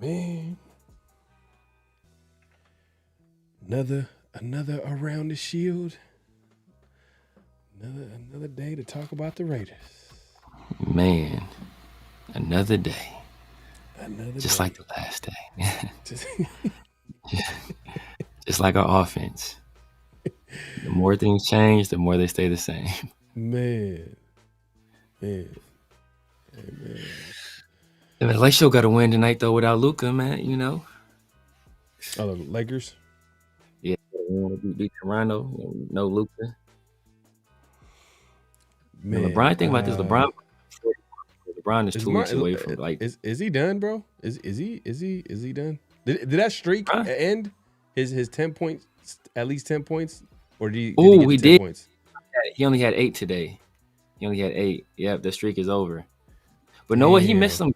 Man. Another around the shield. Another day to talk about the Raiders. Man, another day. Just like the last day. Just like our offense. The more things change, the more they stay the same. Man. And the Lake Show got to win tonight, though, without Luka, man, you know. Oh, the Lakers? Yeah, we want to beat Toronto. No Luka. Man, LeBron, think about this. LeBron is 2 weeks away from Is he done, bro? Is he done? Did that streak end? His 10 points, at least 10 points, or did he get he 10 did. points? He only had 8 today. He only had 8. Yep, the streak is over. But know what? He missed some.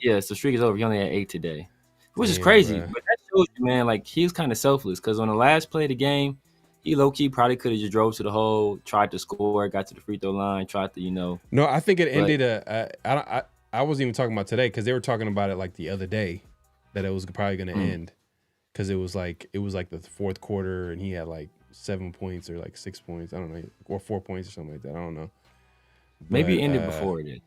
Yes, the streak is over. He only had 8 today, which is crazy. Bro. But that shows you, man, like he was kind of selfless because on the last play of the game, he low key probably could have just drove to the hole, tried to score, got to the free throw line, tried to, you know. No, I think it ended. I wasn't even talking about today because they were talking about it like the other day that it was probably going to end because it was like the fourth quarter and he had like 7 points or like 6 points. I don't know, or 4 points or something like that. I don't know. Maybe it ended before it did.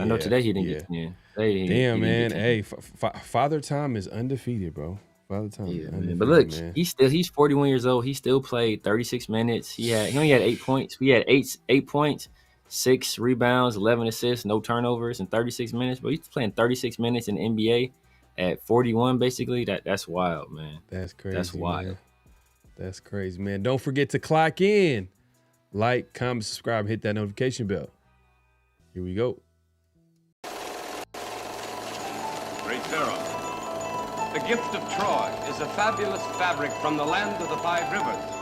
I know today he didn't get 10. Damn, man. Hey, Father Time is undefeated, bro. Father Time is undefeated, but look, man. He's 41 years old. He still played 36 minutes. He only had 8 points. We had 8 points, 6 rebounds, 11 assists, no turnovers in 36 minutes. But he's playing 36 minutes in the NBA at 41, basically. That's wild, man. That's crazy. That's wild. Man. That's crazy, man. Don't forget to clock in. Like, comment, subscribe, hit that notification bell. Here we go. Great Pharaoh, the gift of Troy is a fabulous fabric from the land of the 5 rivers.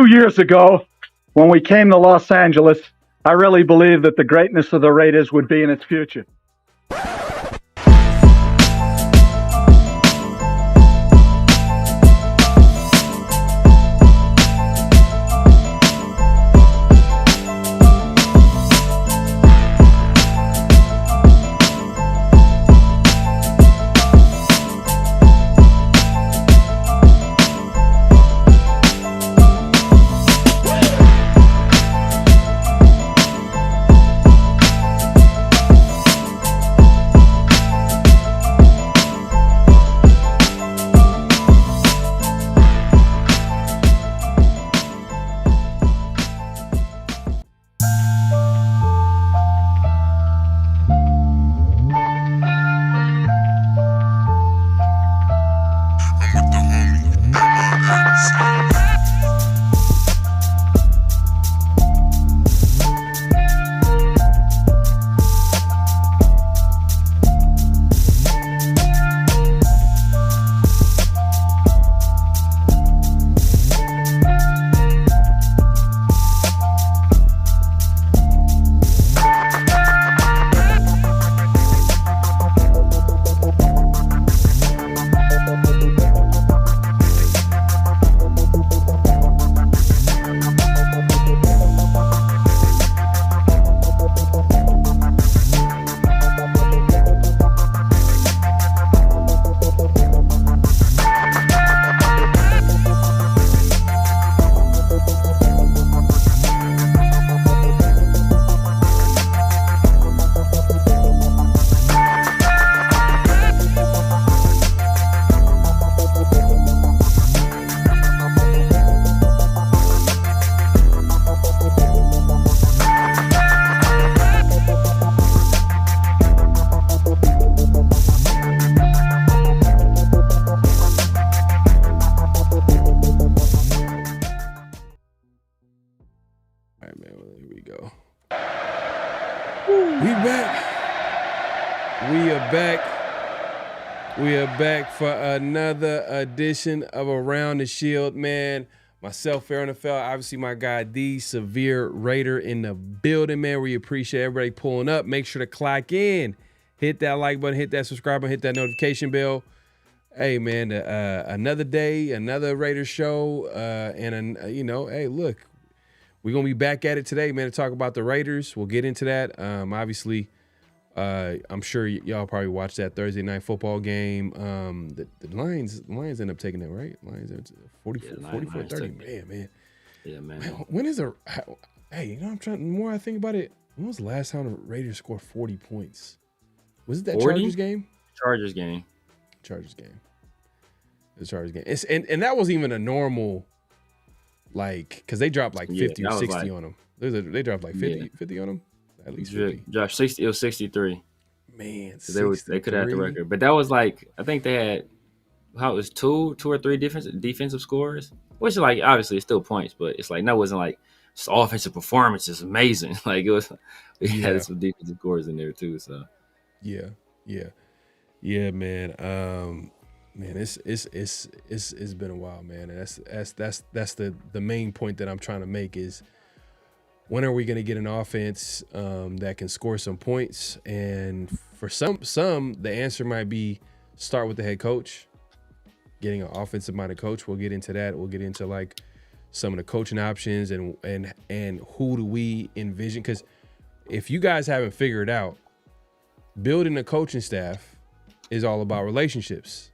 Years ago, when we came to Los Angeles, I really believed that the greatness of the Raiders would be in its future. We back. We are back. We are back for another edition of Around the Shield, man. Myself, PharoahNFL, obviously my guy, the Severe Raider in the building, man. We appreciate everybody pulling up. Make sure to clock in. Hit that like button, hit that subscribe button, hit that notification bell. Hey, man, another day, another Raider show. Hey, look, we're going to be back at it today, man, to talk about the Raiders. We'll get into that. Obviously, I'm sure y'all probably watched that Thursday night football game. The Lions end up taking that, right? Lions 44-30. Man. Yeah, man. When is the more I think about it, when was the last time the Raiders scored 40 points? Was it that 40? Chargers game? Chargers game. The Chargers game. And that wasn't even a normal, like, because they dropped like 50 or 60 on them. They dropped like 50 on them. At least 50. Josh, 60. It was 63. Man, they could have had the record, but that was like, I think they had it was two or three defensive scores, which is like, obviously it's still points, but it's like, that wasn't like just offensive performance is amazing. Like it was, we had some defensive scores in there too. So yeah, man. Man, it's been a while, man. And that's the main point that I'm trying to make is, when are we going to get an offense that can score some points? And for some, the answer might be start with the head coach, getting an offensive-minded coach. We'll get into that. We'll get into like some of the coaching options and who do we envision? Because if you guys haven't figured out, building a coaching staff is all about relationships.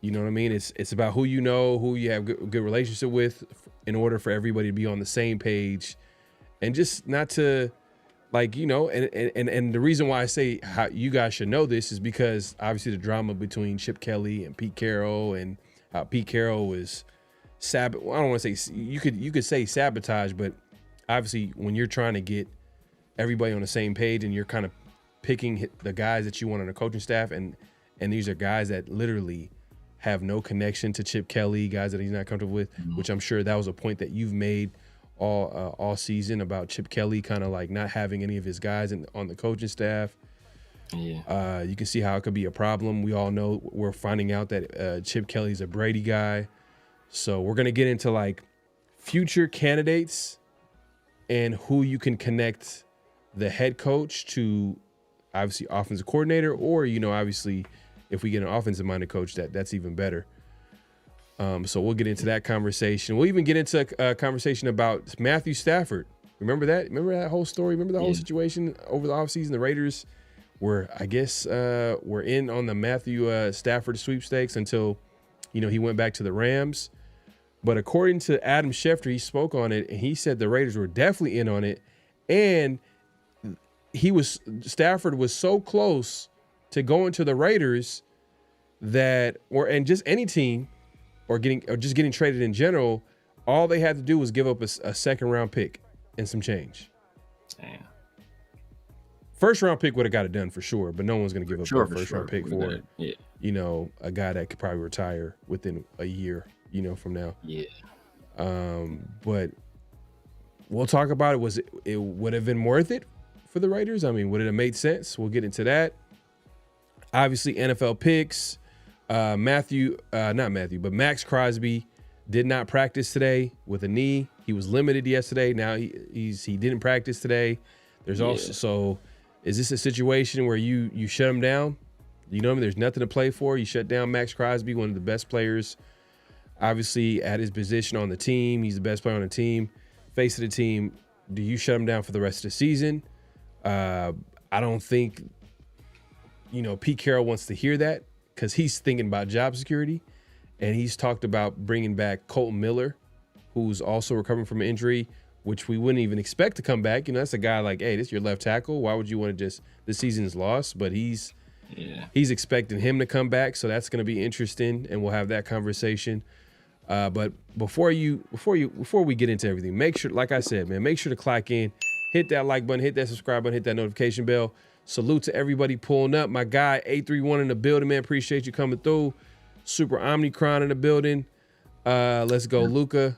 You know what I mean? It's about who you know, who you have good relationship with, in order for everybody to be on the same page. And just not to, like, you know, and the reason why I say how you guys should know this is because obviously the drama between Chip Kelly and Pete Carroll, and how Pete Carroll was I don't want to say, you could say sabotage, but obviously when you're trying to get everybody on the same page and you're kind of picking the guys that you want on the coaching staff, and these are guys that literally have no connection to Chip Kelly, guys that he's not comfortable with, which I'm sure that was a point that you've made all season about Chip Kelly kind of like not having any of his guys on the coaching staff. Yeah. You can see how it could be a problem. We all know, we're finding out that Chip Kelly's a Brady guy. So we're going to get into like future candidates and who you can connect the head coach to, obviously offensive coordinator, or, you know, obviously if we get an offensive minded coach, that's even better. So we'll get into that conversation. We'll even get into a conversation about Matthew Stafford. Remember that? Remember that whole story? Remember the whole situation over the offseason? The Raiders were, I guess, were in on the Matthew Stafford sweepstakes until, you know, he went back to the Rams. But according to Adam Schefter, he spoke on it, and he said the Raiders were definitely in on it. And Stafford was so close to going to the Raiders and just any team, or just getting traded in general, all they had to do was give up a second round pick and some change. Damn. First round pick would have got it done for sure, but no one's going to give up a first round pick for, you know, a guy that could probably retire within a year, you know, from now. Yeah. But we'll talk about it. It would have been worth it for the Raiders? I mean, would it have made sense? We'll get into that. Obviously, NFL picks. Maxx Crosby did not practice today with a knee. He was limited yesterday. Now he didn't practice today. There's also, so is this a situation where you shut him down? You know what I mean? There's nothing to play for. You shut down Maxx Crosby, one of the best players, obviously at his position on the team. He's the best player on the team, face of the team. Do you shut him down for the rest of the season? I don't think, you know, Pete Carroll wants to hear that, because he's thinking about job security, and he's talked about bringing back Kolton Miller, who's also recovering from an injury, which we wouldn't even expect to come back. You know, that's a guy like, hey, this is your left tackle. Why would you want to this season's lost? But he's expecting him to come back, so that's going to be interesting, and we'll have that conversation. But before we get into everything, make sure, like I said, man, make sure to clock in, hit that like button, hit that subscribe button, hit that notification bell. Salute to everybody pulling up. My guy, 831 in the building, man. Appreciate you coming through. Super Omnicron in the building. Let's go, Luca.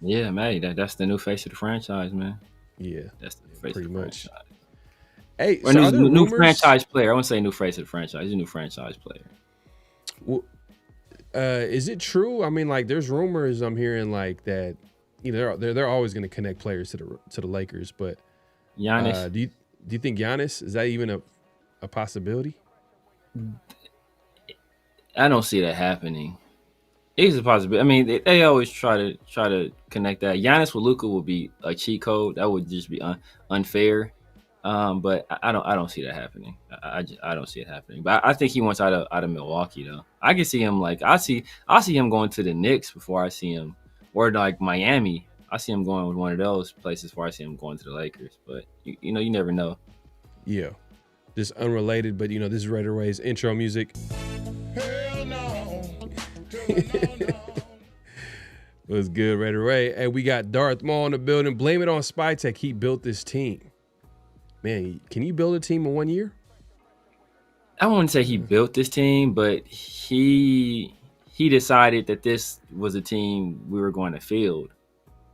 Yeah, man. That's the new face of the franchise, man. Yeah. That's the new face of the franchise. Hey, Or so are there new rumors? franchise player. I wouldn't say new face of the franchise. He's a new franchise player. Well, is it true? I mean, like, there's rumors I'm hearing like that. You know, they're always going to connect players to the Lakers, but Giannis. do you think Giannis, is that even a possibility? I don't see that happening. It's a possibility. I mean, they always try to connect that. Giannis with Luka would be a cheat code. That would just be unfair. But I don't see that happening. I don't see it happening. But I think he wants out of Milwaukee though. I can see him like I see him going to the Knicks before I see him, or like Miami. I see him going with one of those places before I see him going to the Lakers. But you know, you never know. Yeah, just unrelated, but you know, this is Raider Ray's intro music. Hell no. What's good, Raider Ray? And we got Darth Maul in the building. Blame it on Spytech. He built this team. Man, can you build a team in 1 year? I wouldn't say he built this team, but he decided that this was a team we were going to field.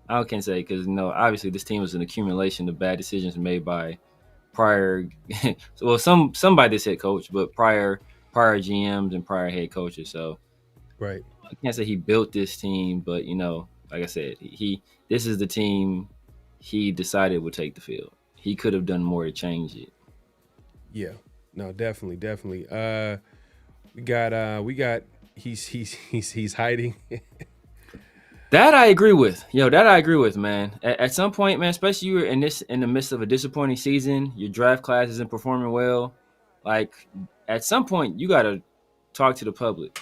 I can't say because obviously this team was an accumulation of bad decisions made by prior, well, some by this head coach, but prior GMs and prior head coaches. So Right. I can't say he built this team, but like I said, this is the team he decided would take the field. He could have done more to change it. Yeah. No, definitely. We got he's hiding. That I agree with. That I agree with, man. At some point, man, especially you're in the midst of a disappointing season, your draft class isn't performing well. Like at some point, you gotta talk to the public.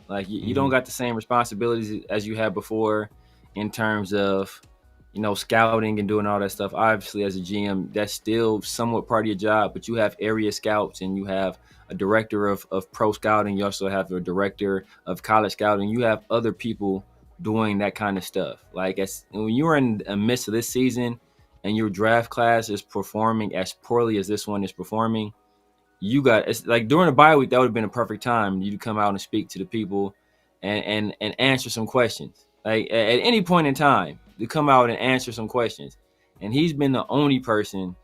Like you don't got the same responsibilities as you had before in terms of scouting and doing all that stuff. Obviously, as a GM, that's still somewhat part of your job, but you have area scouts and you have a director of pro scouting. You also have a director of college scouting. You have other people doing that kind of stuff. Like when you're in the midst of this season and your draft class is performing as poorly as this one is performing, it's like during a bye week, that would have been a perfect time you to come out and speak to the people and answer some questions. Like at any point in time, to come out and answer some questions. And he's been the only person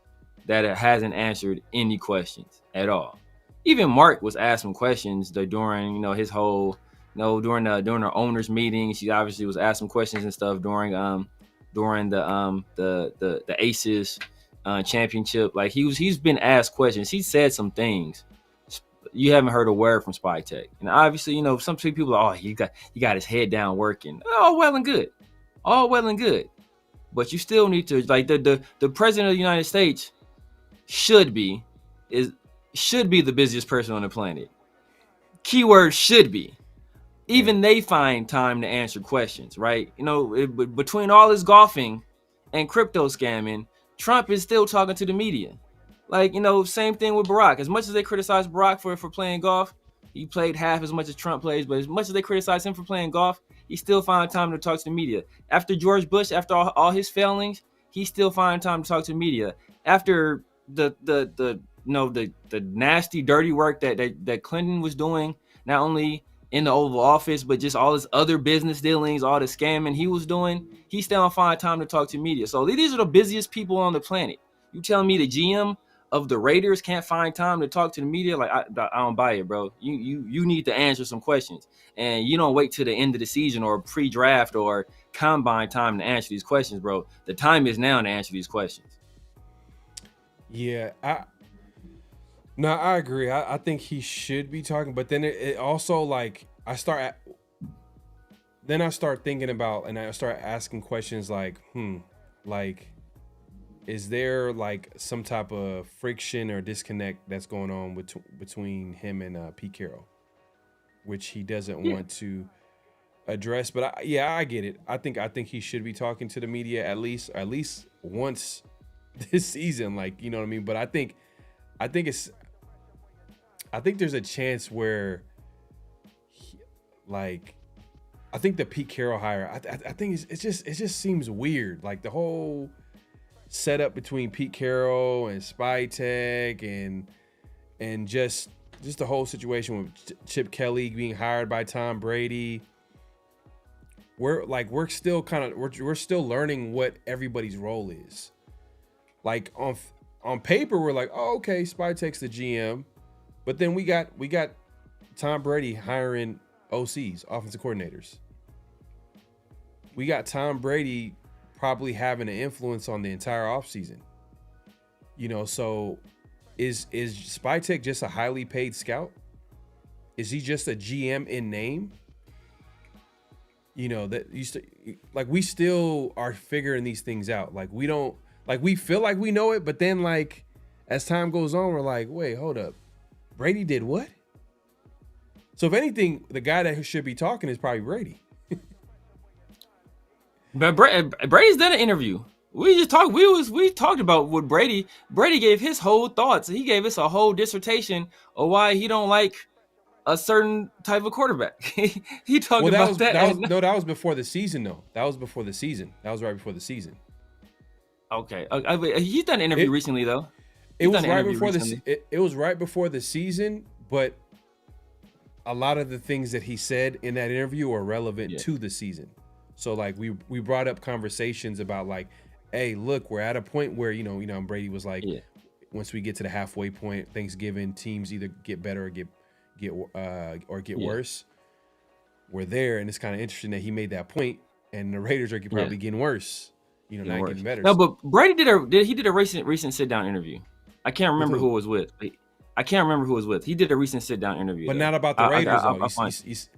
that hasn't answered any questions at all. Even Mark was asked some questions during his whole during the owners meeting. She obviously was asked some questions and stuff during the Aces championship. Like he's been asked questions. He said some things. You haven't heard a word from Spytech. And obviously, some people are, he got his head down working. All well and good. But you still need to, like, the president of the United States should be the busiest person on the planet. Keyword should be. Even they find time to answer questions, right? Between all his golfing and crypto scamming, Trump is still talking to the media. Like, same thing with Barack. As much as they criticize Barack for playing golf, he played half as much as Trump plays, but as much as they criticize him for playing golf, he still finds time to talk to the media. After George Bush, after all his failings, he still finds time to talk to the media. After the nasty, dirty work that Clinton was doing, not only in the Oval Office, but just all his other business dealings, all the scamming he was doing, he still find time to talk to media. So these are the busiest people on the planet. You telling me the GM of the Raiders can't find time to talk to the media? Like, I don't buy it, bro. You need to answer some questions, and you don't wait till the end of the season or pre-draft or combine time to answer these questions, bro. The time is now to answer these questions. Yeah, I agree. I think he should be talking, but then it also, like, I start thinking about, and I start asking questions like, like, is there like some type of friction or disconnect that's going on between him and Pete Carroll, which he doesn't want to address? But I get it. I think he should be talking to the media at least once this season, like, you know what I mean? But I think there's a chance where I think the Pete Carroll hire, I think it just seems weird. Like the whole setup between Pete Carroll and Spytech and just the whole situation with Chip Kelly being hired by Tom Brady. We're still learning what everybody's role is. Like on paper we're like, oh, okay, Spytek's the GM, but then we got Tom Brady hiring OCs, offensive coordinators. We got Tom Brady probably having an influence on the entire offseason. So is Spytek just a highly paid scout? Is he just a GM in name? We still are figuring these things out. Like we feel like we know it, but then like as time goes on, we're like, wait, hold up. Brady did what? So if anything, the guy that should be talking is probably Brady. But Brady's done an interview. We talked about what Brady gave his whole thoughts. He gave us a whole dissertation of why he don't like a certain type of quarterback. He talked about that. That was before the season, though. That was before the season. That was right before the season. Okay, he's done an interview recently, though. It was right before the season, but a lot of the things that he said in that interview are relevant to the season. So like we brought up conversations about like, hey, look, we're at a point where Brady was like, once we get to the halfway point, Thanksgiving, teams either get better or get worse. We're there, and it's kind of interesting that he made that point, and the Raiders are probably getting worse. Not getting better. No, but Brady did a recent sit down interview. I can't remember who it was with. He did a recent sit down interview, but not about the Raiders.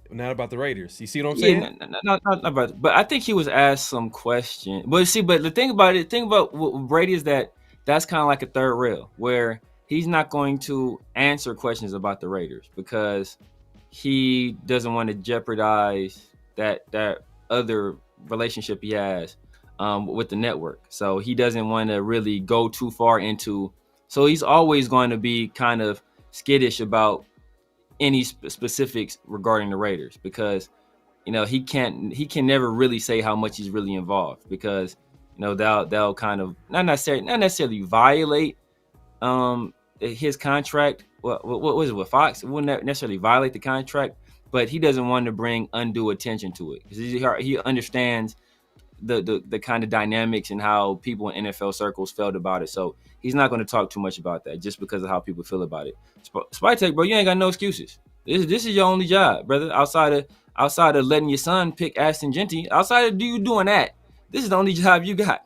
Not about the Raiders. You see what I'm saying? Not about. But I think he was asked some question. But the thing about Brady is that's kind of like a third rail where he's not going to answer questions about the Raiders because he doesn't want to jeopardize that other relationship he has with the network. So he doesn't want to really go too far into. So he's always going to be kind of skittish about any specifics regarding the Raiders because, he can never really say how much he's really involved because, they'll kind of not necessarily violate his contract. What was it with Fox? It wouldn't necessarily violate the contract, but he doesn't want to bring undue attention to it because he understands the kind of dynamics and how people in NFL circles felt about it. So he's not going to talk too much about that just because of how people feel about it. Spytek, bro, you ain't got no excuses. This is your only job, brother. Outside of letting your son pick Aston Genty, outside of you doing that, this is the only job you got.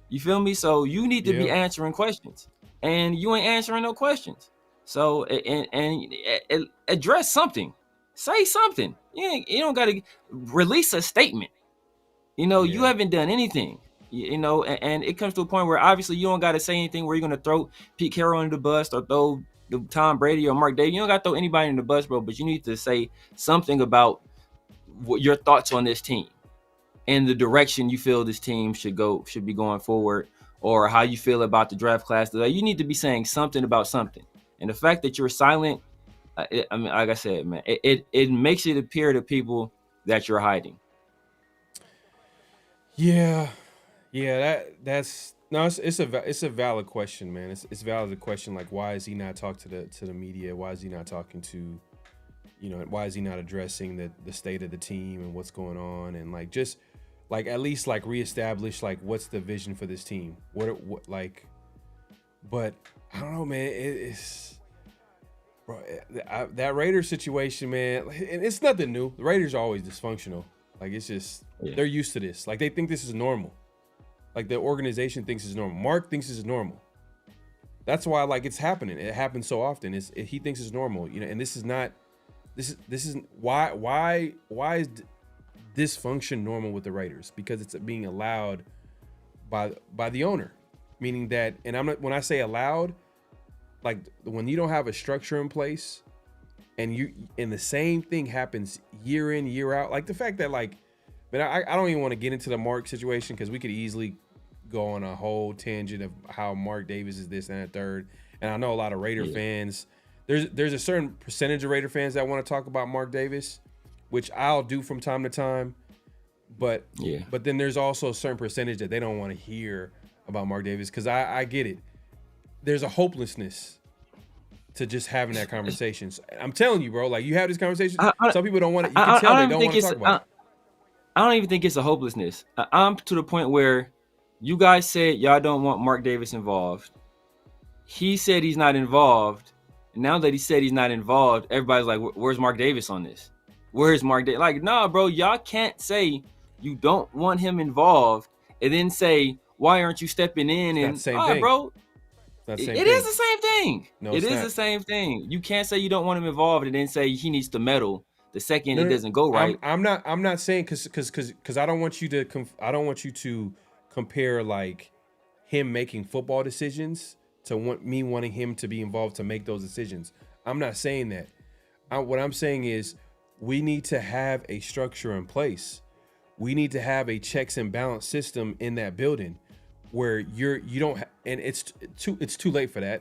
You feel me? So you need to be answering questions, and you ain't answering no questions. So and address something, say something. You don't got to release a statement. You haven't done anything. And it comes to a point where obviously you don't got to say anything where you're going to throw Pete Carroll under the bus or throw Tom Brady or Mark Davis. You don't got to throw anybody in the bus, bro, but you need to say something about what your thoughts on this team and the direction you feel this team should be going forward, or how you feel about the draft class. You need to be saying something about something. And the fact that you're silent, like I said, man, it makes it appear to people that you're hiding. Yeah, it's a valid question, man. It's valid a question like, why is he not talking to the media? Why is he not talking to, why is he not addressing the state of the team and what's going on, and like just like at least like reestablish like what's the vision for this team? What like, but I don't know, man. It's bro, that Raiders situation, man. And it's nothing new. The Raiders are always dysfunctional. Like it's just they're used to this. Like they think this is normal. Like the organization thinks it's normal. Mark thinks this is normal. That's why like it's happening. It happens so often. He thinks it's normal, and this is not. This is why is dysfunction normal with the Raiders? Because it's being allowed by the owner, meaning that. And when I say allowed, like when you don't have a structure in place, and the same thing happens year in, year out. Like the fact that like, but I don't even want to get into the Mark situation because we could easily go on a whole tangent of how Mark Davis is this and that third. And I know a lot of Raider fans. There's a certain percentage of Raider fans that want to talk about Mark Davis, which I'll do from time to time. But then there's also a certain percentage that they don't want to hear about Mark Davis because I get it. There's a hopelessness to just having that conversation. So I'm telling you, bro, like you have this conversation. Some people don't want to. You can tell they don't want to talk about it. I don't even think it's a hopelessness. I'm to the point where you guys said y'all don't want Mark Davis involved. he said he's not involved. And now that he said he's not involved, everybody's like, where's Mark Davis on this? Where's Mark Davis? Like, nah, bro, y'all can't say you don't want him involved and then say, why aren't you stepping in? And, bro, it is the same thing. No, it is the same thing. You can't say you don't want him involved and then say he needs to meddle the second it doesn't go right. I'm not saying because I don't want you to compare like him making football decisions to me wanting him to be involved to make those decisions. I'm not saying that. What I'm saying is we need to have a structure in place. We need to have a checks and balance system in that building where you don't and it's too late for that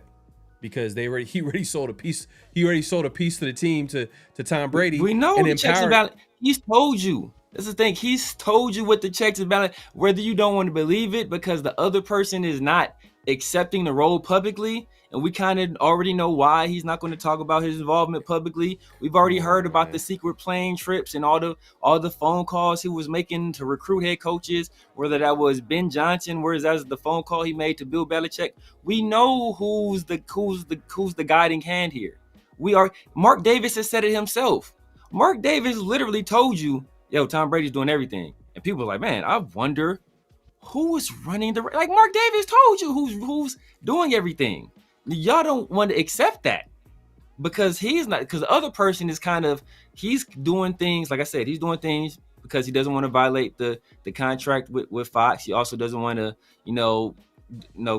because he already sold a piece. He already sold a piece to the team to Tom Brady. We know the checks and balance. He's told you. That's the thing. He's told you what the checks and balance, whether you don't want to believe it because the other person is not accepting the role publicly. And we kind of already know why he's not going to talk about his involvement publicly. We've already heard about the secret plane trips and all the phone calls he was making to recruit head coaches, whether that was Ben Johnson, whereas that was the phone call he made to Bill Belichick. We know who's the guiding hand here. Mark Davis has said it himself. Mark Davis literally told you, yo, Tom Brady's doing everything. And people are like, man, I wonder who is running like Mark Davis told you who's doing everything. Y'all don't want to accept that because the other person is he's doing things, like I said, he's doing things because he doesn't want to violate the contract with Fox. He also doesn't want to,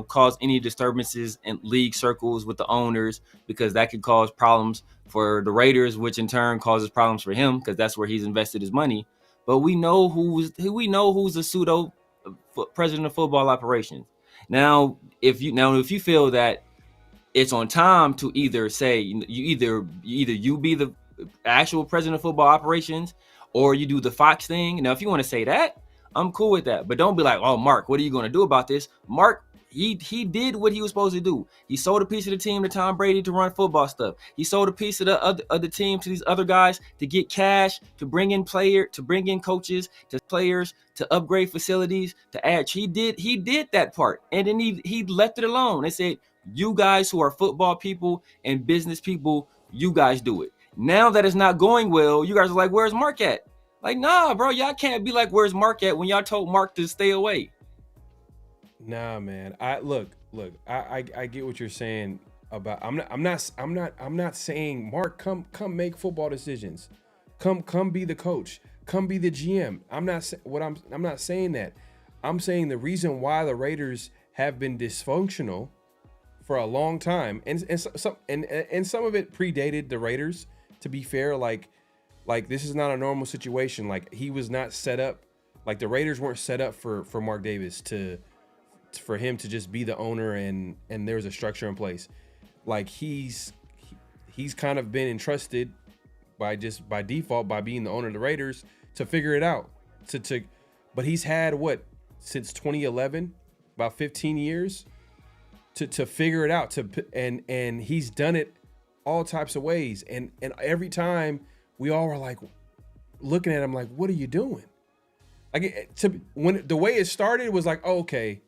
cause any disturbances in league circles with the owners because that could cause problems for the Raiders, which in turn causes problems for him because that's where he's invested his money. But we know who's the pseudo president of football operations. Now, if you feel that it's on Tom to either say you be the actual president of football operations or you do the Fox thing. Now, if you want to say that, I'm cool with that. But don't be like, oh, Mark, what are you going to do about this? Mark, he did what he was supposed to do. He sold a piece of the team to Tom Brady to run football stuff. He sold a piece of the team to these other guys to get cash, to bring in coaches, to players, to upgrade facilities, to add. He did that part. And then he left it alone and said, you guys who are football people and business people, you guys do it. Now that it's not going well, you guys are like, where's Mark at? Like, nah, bro, y'all can't be like, where's Mark at when y'all told Mark to stay away. Nah, man. I get what you're saying about. I'm not saying Mark come make football decisions. Come be the coach. Come be the GM. I'm not saying that. I'm saying the reason why the Raiders have been dysfunctional for a long time, and some of it predated the Raiders. To be fair, like this is not a normal situation. Like he was not set up. Like the Raiders weren't set up for Mark Davis for him to just be the owner and there's a structure in place. Like he's kind of been entrusted by default by being the owner of the Raiders to figure it out. But he's had since 2011, about 15 years. To figure it out, and he's done it all types of ways, and every time we all were like looking at him like, what are you doing? Like when the way it started was like, oh, okay,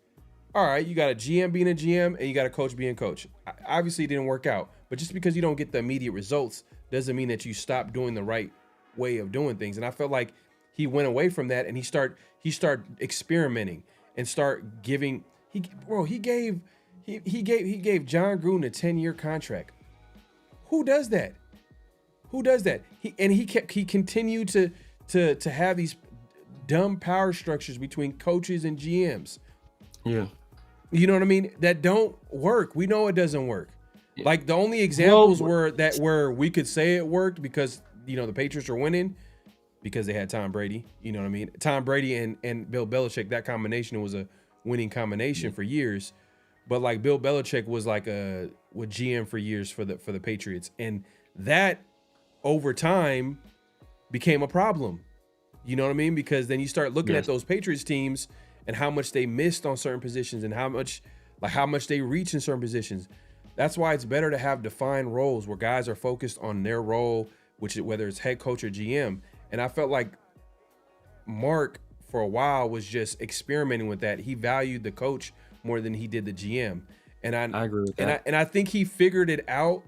all right, you got a GM being a GM and you got a coach being coach. Obviously it didn't work out, but just because you don't get the immediate results doesn't mean that you stop doing the right way of doing things. And I felt like he went away from that and he started experimenting and start giving. He gave John Gruden a 10-year contract. Who does that? He continued to have these dumb power structures between coaches and GMs. Yeah. You know what I mean? That don't work. We know it doesn't work. Yeah. Like the only examples where we could say it worked because the Patriots are winning because they had Tom Brady. You know what I mean? Tom Brady and Bill Belichick, that combination was a winning combination for years. But like Bill Belichick was like with GM for years for the Patriots, and that over time became a problem. You know what I mean? Because then you start looking at those Patriots teams and how much they missed on certain positions and how much they reach in certain positions. That's why it's better to have defined roles where guys are focused on their role, whether it's head coach or GM. And I felt like Mark for a while was just experimenting with that. He valued the coach more than he did the GM. I agree with that. And I think he figured it out.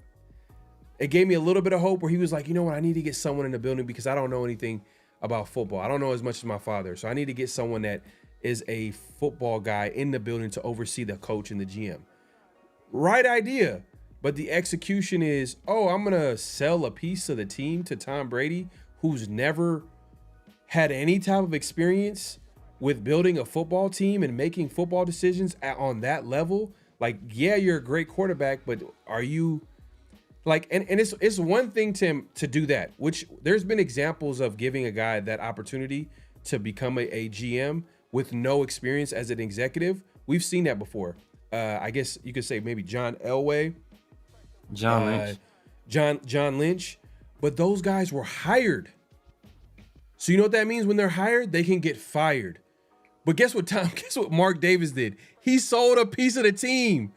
It gave me a little bit of hope where he was like, you know what, I need to get someone in the building because I don't know anything about football. I don't know as much as my father. So I need to get someone that is a football guy in the building to oversee the coach and the GM. Right idea. But the execution is, I'm going to sell a piece of the team to Tom Brady, who's never had any type of experience with building a football team and making football decisions on that level. Like, yeah, you're a great quarterback, but are you like, and it's one thing to do that, which there's been examples of giving a guy that opportunity to become a GM with no experience as an executive. We've seen that before. I guess you could say maybe John Elway, John Lynch, but those guys were hired. So you know what that means? When they're hired, they can get fired. But guess what Mark Davis did? He sold a piece of the team.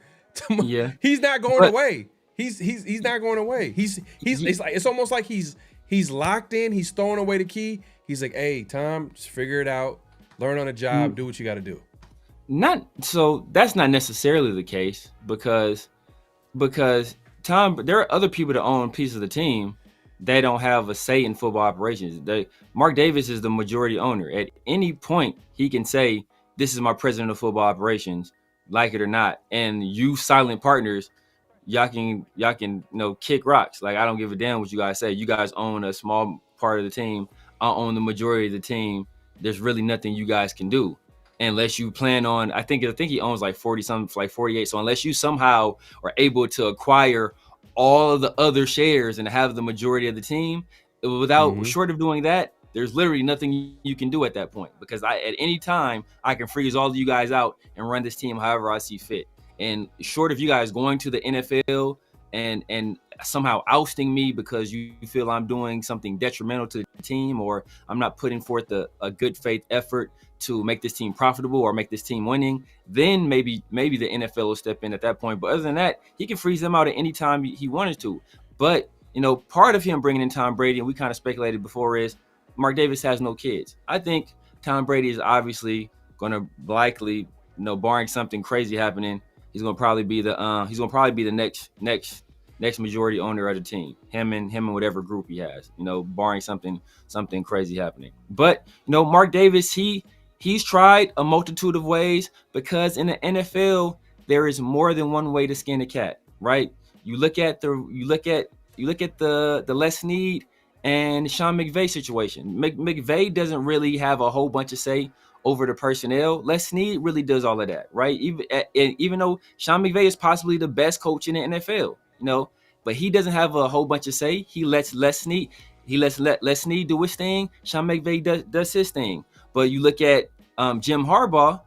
Yeah. He's not going away. He's not going away. It's almost like he's locked in. He's throwing away the key. He's like, hey, Tom, just figure it out. Learn on the job. Do what you got to do. That's not necessarily the case because Tom, there are other people that own pieces of the team. They don't have a say in football operations. Mark Davis is the majority owner. At any point, he can say, this is my president of football operations, like it or not. And you silent partners, y'all can kick rocks. Like, I don't give a damn what you guys say. You guys own a small part of the team. I own the majority of the team. There's really nothing you guys can do unless you plan on, I think he owns like 40 something, like 48. So unless you somehow are able to acquire all of the other shares and have the majority of the team, short of doing that, there's literally nothing you can do at that point, because at any time I can freeze all of you guys out and run this team however I see fit. And short of you guys going to the NFL and somehow ousting me because you feel I'm doing something detrimental to the team, or I'm not putting forth a good faith effort to make this team profitable or make this team winning, then maybe the NFL will step in at that point. But other than that, he can freeze them out at any time he wanted to. But, part of him bringing in Tom Brady, and we kind of speculated before, is Mark Davis has no kids. I think Tom Brady is obviously going to likely, barring something crazy happening, he's going to probably be the next majority owner of the team. Him and whatever group he has, barring something crazy happening. But, Mark Davis, he's tried a multitude of ways, because in the NFL there is more than one way to skin a cat, right? You look at the Les Snead and Sean McVay situation. McVay doesn't really have a whole bunch of say over the personnel. Les Snead really does all of that, right? Even though Sean McVay is possibly the best coach in the NFL, but he doesn't have a whole bunch of say. He lets Les Snead do his thing. Sean McVay does his thing. But you look at Jim Harbaugh,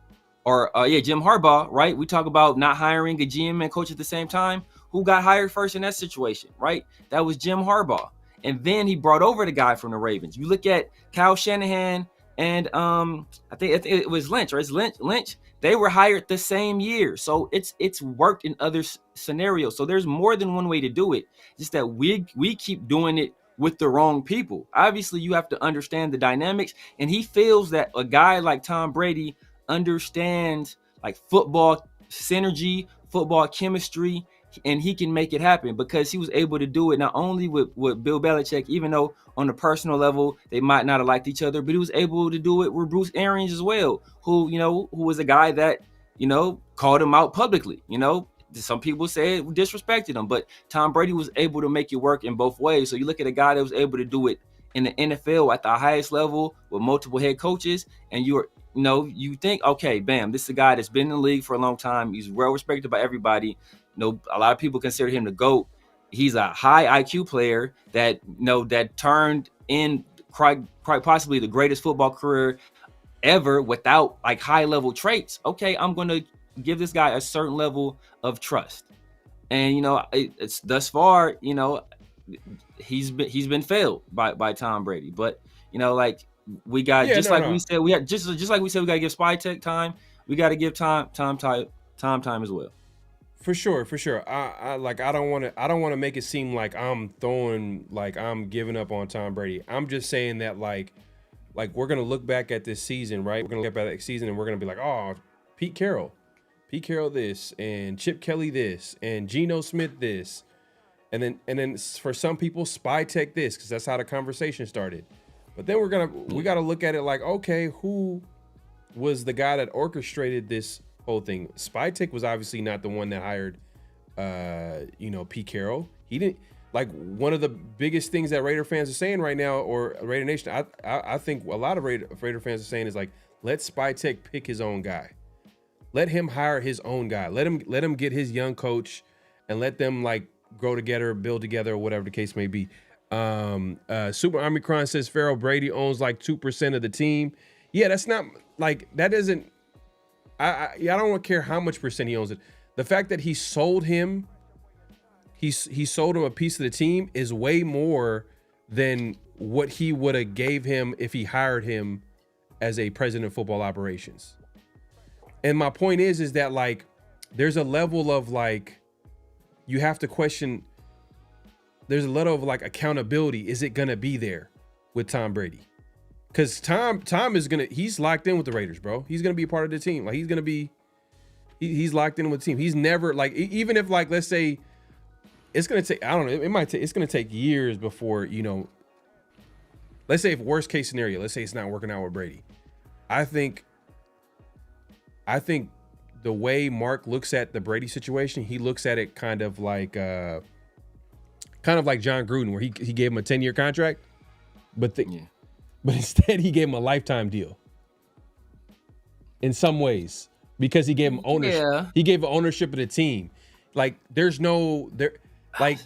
right? We talk about not hiring a GM and coach at the same time. Who got hired first in that situation, right? That was Jim Harbaugh. And then he brought over the guy from the Ravens. You look at Kyle Shanahan and I think it was Lynch, right? It's Lynch. They were hired the same year. So it's worked in other scenarios. So there's more than one way to do it. Just that we keep doing it with the wrong people. Obviously, you have to understand the dynamics. And he feels that a guy like Tom Brady understands like football synergy, football chemistry, and he can make it happen, because he was able to do it not only with Bill Belichick, even though on a personal level they might not have liked each other, but he was able to do it with Bruce Arians as well, who was a guy that, called him out publicly. Some people say it disrespected him, but Tom Brady was able to make it work in both ways. So you look at a guy that was able to do it in the NFL at the highest level with multiple head coaches, and you think, okay, bam, this is a guy that's been in the league for a long time. He's well respected by everybody. A lot of people consider him the GOAT. He's a high IQ player that turned in quite possibly the greatest football career ever without like high level traits. Okay, I'm going to give this guy a certain level of trust. And it's thus far, he's been failed by Tom Brady. But we got we said we had just like we said we got to give Spy Tech time. We got to give Tom time as well. For sure. I don't want to make it seem like I'm giving up on Tom Brady. I'm just saying that like we're gonna look back at this season, right? We're gonna look back at that season and we're gonna be like, oh, Pete Carroll. Pete Carroll this, and Chip Kelly this, and Geno Smith this, and then for some people, Spy Tech this, because that's how the conversation started. But then we gotta look at it like, okay, who was the guy that orchestrated this whole thing? Spy Tech was obviously not the one that hired, Pete Carroll. He didn't. Like, one of the biggest things that Raider fans are saying right now, or Raider Nation, I think a lot of Raider fans are saying is like, let Spy Tech pick his own guy. Let him hire his own guy. Let him get his young coach, and let them like grow together, build together, or whatever the case may be. Super Omicron says Pharaoh Brady owns like 2% of the team. Yeah, that's not like, that doesn't. I don't care how much percent he owns it. The fact that he sold him. He sold him a piece of the team is way more than what he would have gave him if he hired him as a president of football operations. And my point is that like, there's a level of like, you have to question, there's a level of like accountability. Is it going to be there with Tom Brady? Because Tom is he's locked in with the Raiders, bro. He's going to be a part of the team. Like, he's locked in with the team. He's never like, even if like, let's say, it's going to take, I don't know, it's going to take years before, let's say if worst case scenario, let's say it's not working out with Brady. I think the way Mark looks at the Brady situation, he looks at it kind of like John Gruden, where he gave him a 10-year contract, but instead he gave him a lifetime deal in some ways, because he gave him ownership. Yeah. He gave ownership of the team. Like, there's no there. Like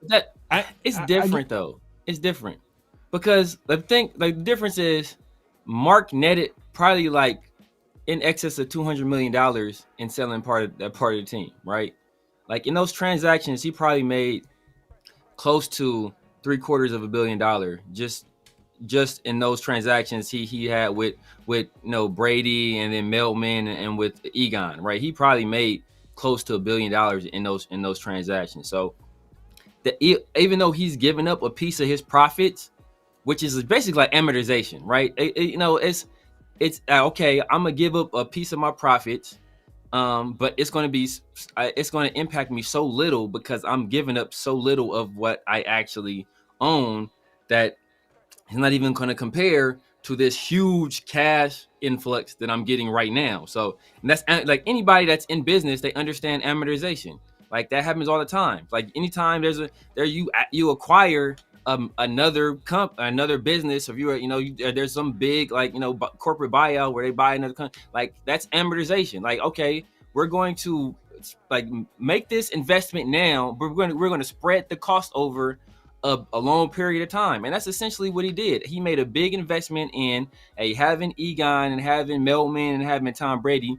that, it's different though. It's different because the difference is Mark netted probably like in excess of $200 million in selling part of the team, right? Like, in those transactions, he probably made close to $750 million just in those transactions he had with Brady, and then Meltman, and with Egon, right? He probably made close to $1 billion in those transactions. So even though he's given up a piece of his profits, which is basically like amortization, right? It's okay, I'm gonna give up a piece of my profits, but it's going to impact me so little because I'm giving up so little of what I actually own that it's not even going to compare to this huge cash influx that I'm getting right now. So, and that's like, anybody that's in business, they understand amortization. Like, that happens all the time. Like, anytime you acquire another business, or there's some big corporate buyout where they buy another company, like, that's amortization. Like, okay, we're going to like make this investment now, but we're going to spread the cost over a long period of time. And that's essentially what he did. He made a big investment in having Egon and having Meltman and having Tom Brady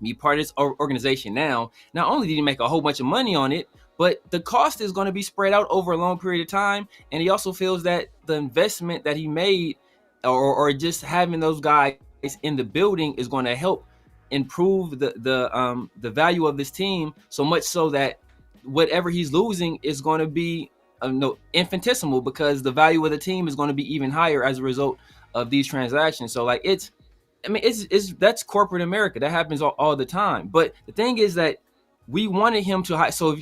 be part of this organization. Now, not only did he make a whole bunch of money on it, but the cost is going to be spread out over a long period of time. And he also feels that the investment that he made, or just having those guys in the building, is going to help improve the value of this team, so much so that whatever he's losing is going to be infinitesimal, because the value of the team is going to be even higher as a result of these transactions. So like, that's corporate America. That happens all the time. But the thing is that we wanted him to hire. So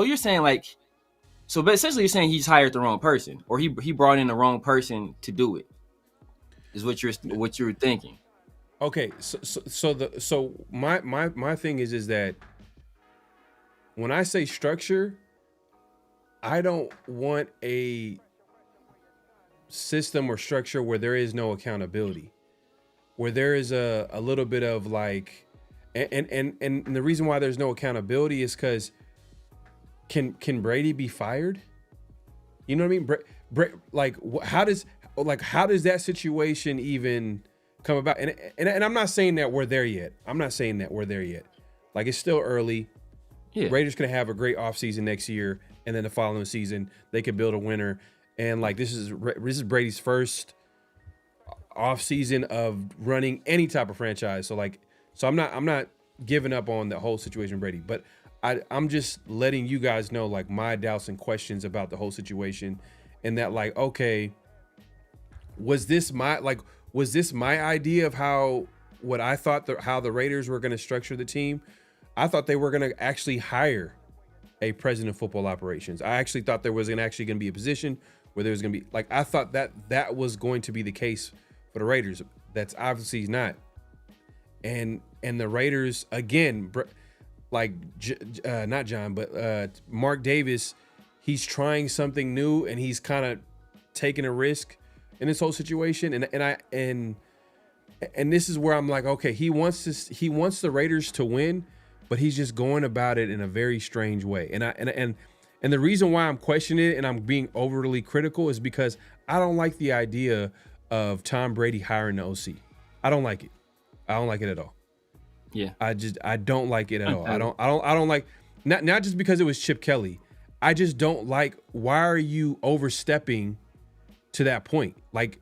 you're saying but essentially you're saying he's hired the wrong person, or he brought in the wrong person to do it, is what you're thinking. Okay, so my thing is that when I say structure, I don't want a system or structure where there is no accountability, where there is a little bit of like, and the reason why there's no accountability is because can Brady be fired? You know what I mean? How does that situation even come about? And I'm not saying that we're there yet. Like, it's still early. Yeah. Raiders could have a great offseason next year, and then the following season they could build a winner. And like, this is Brady's first offseason of running any type of franchise. So I'm not giving up on the whole situation with Brady, but I'm just letting you guys know like my doubts and questions about the whole situation, and that like, okay, was this my idea of how the Raiders were going to structure the team? I thought they were going to actually hire a president of football operations. I actually thought there was actually going to be a position where there was going to be, like, I thought that was going to be the case for the Raiders. That's obviously not. And the Raiders, again, like, not John, but Mark Davis, he's trying something new, and he's kind of taking a risk in this whole situation. And this is where I'm like, okay, he wants the Raiders to win, but he's just going about it in a very strange way. And the reason why I'm questioning it and I'm being overly critical is because I don't like the idea of Tom Brady hiring the OC. I don't like it. I don't like it at all. Yeah. I don't like it at all. I don't like, not just because it was Chip Kelly. I just don't like, why are you overstepping to that point? Like,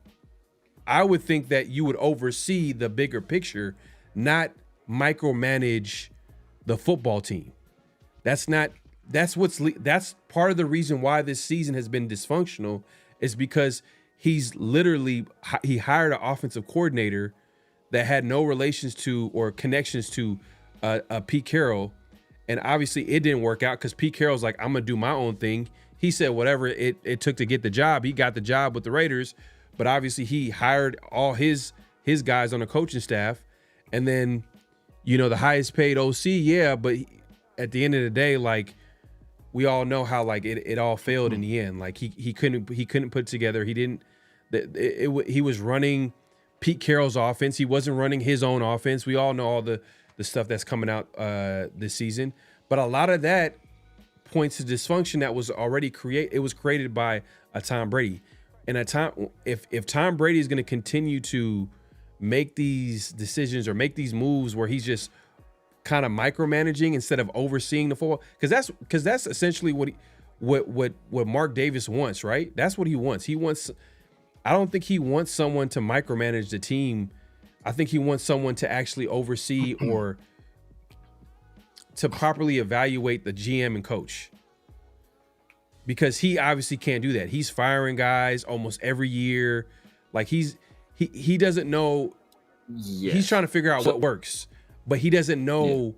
I would think that you would oversee the bigger picture, not micromanage the football team. That's part of the reason why this season has been dysfunctional, is because he hired an offensive coordinator that had no relations to or connections to Pete Carroll. And obviously it didn't work out because Pete Carroll's like, I'm going to do my own thing. He said whatever it took to get the job. He got the job with the Raiders, but obviously he hired all his guys on the coaching staff. And then, the highest paid OC, yeah, but at the end of the day, like, we all know how, like, it all failed in the end. Like, he couldn't put it together. He was running Pete Carroll's offense. He wasn't running his own offense. We all know all the stuff that's coming out this season. But a lot of that points to dysfunction that was already created. It was created by a Tom Brady. And if Tom Brady is going to continue to make these decisions or make these moves where he's just kind of micromanaging instead of overseeing the football, because that's essentially what Mark Davis wants, right? That's what he wants. I don't think he wants someone to micromanage the team. I think he wants someone to actually oversee or to properly evaluate the GM and coach, because he obviously can't do that. He's firing guys almost every year. Like, he doesn't know. Yes. He's trying to figure out what works, but he doesn't know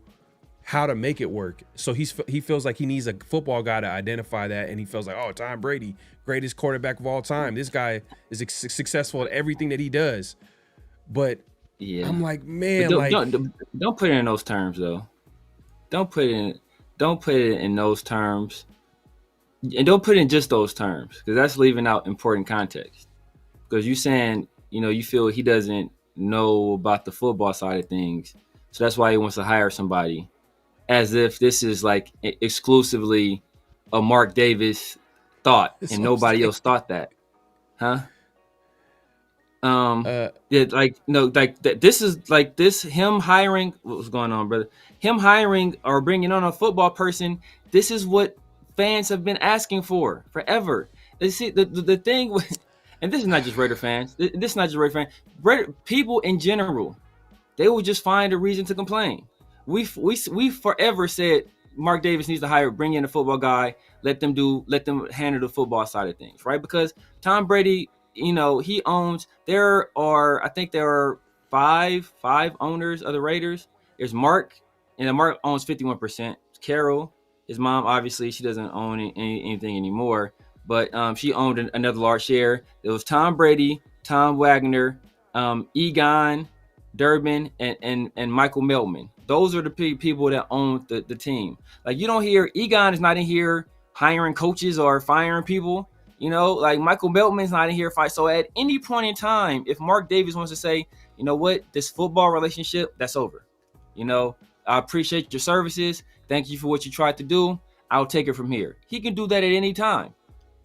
how to make it work. So he feels like he needs a football guy to identify that, and he feels like, oh, Tom Brady, greatest quarterback of all time. This guy is successful at everything that he does. But I'm like, man, don't put it in those terms though. Don't put it in those terms, and don't put it in just those terms, because that's leaving out important context. Because you're saying, you feel he doesn't know about the football side of things, so that's why he wants to hire somebody, as if this is like exclusively a Mark Davis thought and nobody else thought that, huh? This is like this, him hiring, what's going on, brother? Him hiring or bringing on a football person, this is what fans have been asking for forever. You see, the thing with, and this is not just Raider fans, this is not just Raider fans, people in general, they will just find a reason to complain. We forever said Mark Davis needs to bring in a football guy, let them handle the football side of things, right? Because Tom Brady, he owns, there are five owners of the Raiders. There's Mark, and Mark owns 51%. Carol, his mom, obviously, she doesn't own anything anymore, but she owned another large share. There was Tom Brady, Tom Wagner, Egon, Durbin, and Michael Meltman. Those are the people that own the team. Like, you don't hear, Egon is not in here hiring coaches or firing people. Like, Michael Meltman's not in here fight. So at any point in time, if Mark Davis wants to say, you know what, this football relationship, that's over. I appreciate your services. Thank you for what you tried to do. I'll take it from here. He can do that at any time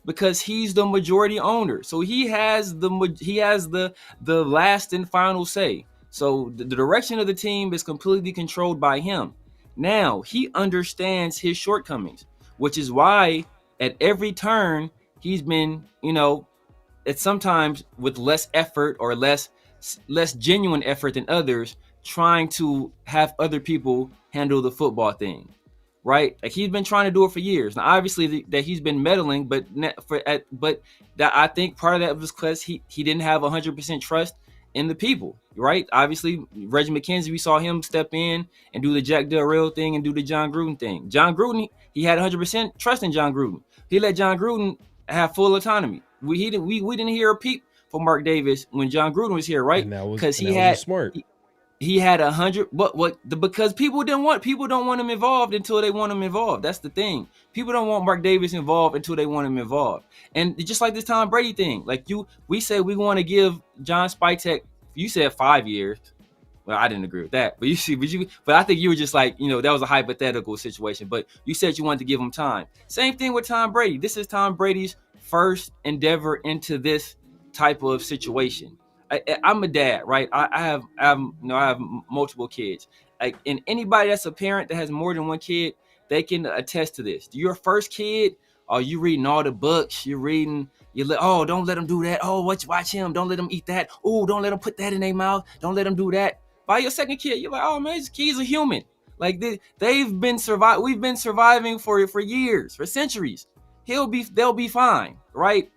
because he's the majority owner. So he has the last and final say. So the direction of the team is completely controlled by him. Now, he understands his shortcomings, which is why at every turn he's been, at sometimes with less effort or less genuine effort than others, trying to have other people handle the football thing, right? Like, he's been trying to do it for years. Now, obviously that he's been meddling, but that I think part of that was because he didn't have 100% trust in the people, right? Obviously, Reggie McKenzie, we saw him step in and do the Jack Del Rio thing and do the John Gruden thing. John Gruden, he had 100% trust in John Gruden. He let John Gruden have full autonomy. We didn't hear a peep from Mark Davis when John Gruden was here, right? Because he had smart. He had 100, because people don't want him involved until they want him involved. That's the thing. People don't want Mark Davis involved until they want him involved. And just like this Tom Brady thing, like we said we want to give John Spytek. You said 5 years. Well, I didn't agree with that, but I think you were just like, that was a hypothetical situation. But you said you wanted to give him time. Same thing with Tom Brady. This is Tom Brady's first endeavor into this type of situation. I'm a dad, right? I have multiple kids. And anybody that's a parent that has more than one kid, they can attest to this. Your first kid, are you reading all the books? Don't let them do that. Oh, watch him. Don't let them eat that. Oh, don't let them put that in their mouth. Don't let them do that. By your second kid, you're like, oh man, this kid's a human. Like we've been surviving for years, for centuries. They'll be fine, right?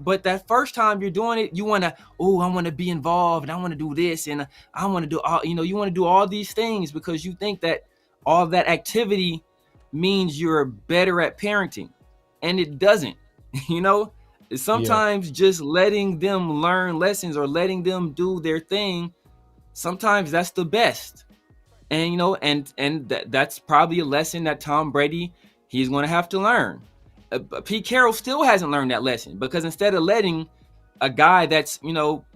But that first time you're doing it, you want to, I want to be involved and I want to do this and I want to do all, you want to do all these things because you think that all that activity means you're better at parenting, and it doesn't. Sometimes just letting them learn lessons or letting them do their thing, sometimes that's the best. And that's probably a lesson that Tom Brady, he's going to have to learn. Pete Carroll still hasn't learned that lesson, because instead of letting a guy that's,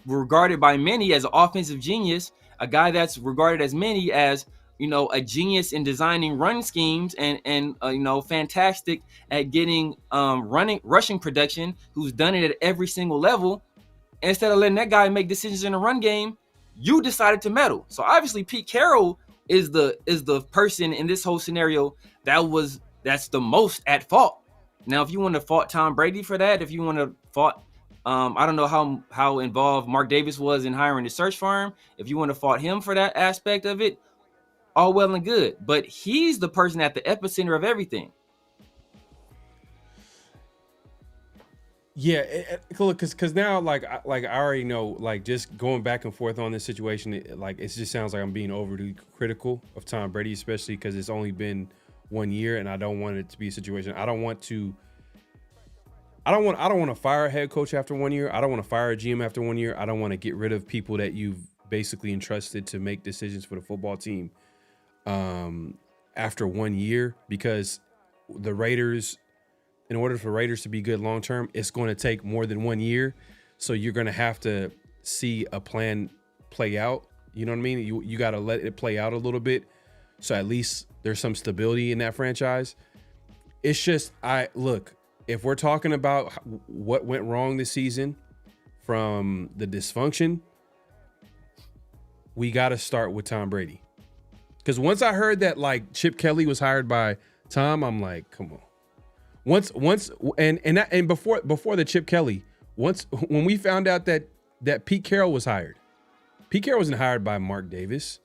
regarded by many as an offensive genius, a guy that's regarded as many as, a genius in designing run schemes and fantastic at getting rushing production, who's done it at every single level, instead of letting that guy make decisions in the run game, you decided to meddle. So obviously Pete Carroll is the person in this whole scenario that's the most at fault. Now, if you want to fault Tom Brady for that, if you want to fault, I don't know how involved Mark Davis was in hiring the search firm. If you want to fault him for that aspect of it, all well and good. But he's the person at the epicenter of everything. Yeah, look, because now, like I already know, like, just going back and forth on this situation, it just sounds like I'm being overly critical of Tom Brady, especially because it's only been 1 year, and I don't want it to be a situation. I don't want to fire a head coach after 1 year. I don't want to fire a GM after 1 year. I don't want to get rid of people that you've basically entrusted to make decisions for the football team after 1 year, because the Raiders, in order for Raiders to be good long term, it's going to take more than 1 year. So you're going to have to see a plan play out. You know what I mean? You got to let it play out a little bit, so at least there's some stability in that franchise. It's just, if we're talking about what went wrong this season from the dysfunction, we got to start with Tom Brady. Because once I heard that, like, Chip Kelly was hired by Tom, I'm like, come on. Once before the Chip Kelly, when we found out that Pete Carroll was hired, Pete Carroll wasn't hired by Mark Davis.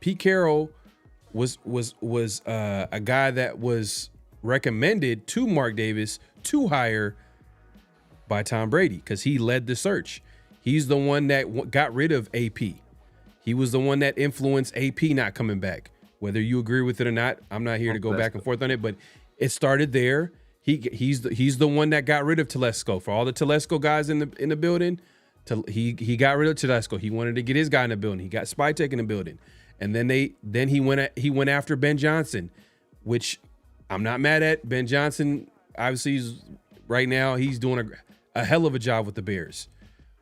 Pete Carroll was a guy that was recommended to Mark Davis to hire by Tom Brady, because he led the search. He's the one that got rid of AP. He was the one that influenced AP not coming back. Whether you agree with it or not, I'm not here to go back and forth on it, but it started there. He's the one that got rid of Telesco. For all the Telesco guys in the building, he got rid of Telesco. He wanted to get his guy in the building. He got Spytek in the building. And then he went after Ben Johnson, which I'm not mad at. Ben Johnson, obviously, right now he's doing a hell of a job with the Bears.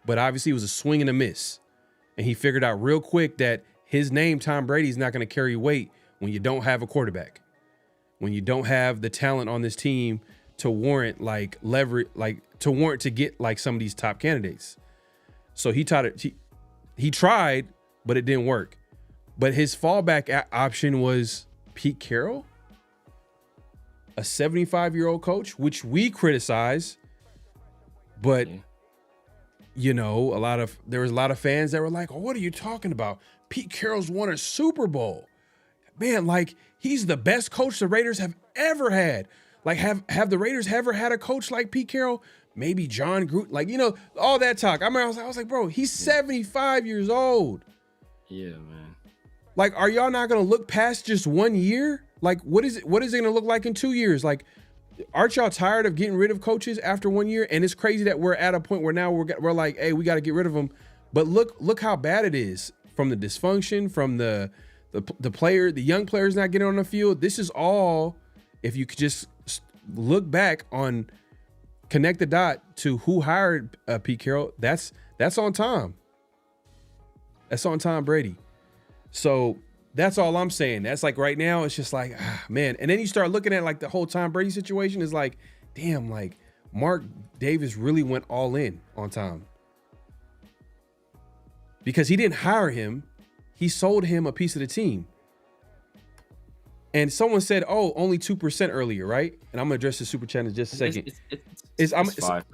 But obviously it was a swing and a miss. And he figured out real quick that his name, Tom Brady, is not going to carry weight when you don't have a quarterback, when you don't have the talent on this team to warrant to get like some of these top candidates. So he tried, but it didn't work. But his fallback option was Pete Carroll, a 75-year-old coach, which we criticize. But, there was a lot of fans that were like, oh, what are you talking about? Pete Carroll's won a Super Bowl. Man, like, he's the best coach the Raiders have ever had. Like, have the Raiders ever had a coach like Pete Carroll? maybe John Gruden, like, all that talk. I remember I was like, bro, he's 75 years old. Yeah, man. Like, are y'all not going to look past just 1 year? Like, what is it going to look like in 2 years? Like, aren't y'all tired of getting rid of coaches after 1 year? And it's crazy that we're at a point where now we're like, hey, we got to get rid of them. But look how bad it is, from the dysfunction, from the young players not getting on the field. This is all, if you could just look back on, connect the dot to who hired Pete Carroll, that's on Tom. That's on Tom Brady. So that's all I'm saying. That's like right now, it's just like, man. And then you start looking at like the whole Tom Brady situation is like, damn, like Mark Davis really went all in on Tom. Because he didn't hire him. He sold him a piece of the team. And someone said, oh, only 2% earlier, right? And I'm going to address the super chat in just a second. It's 5%.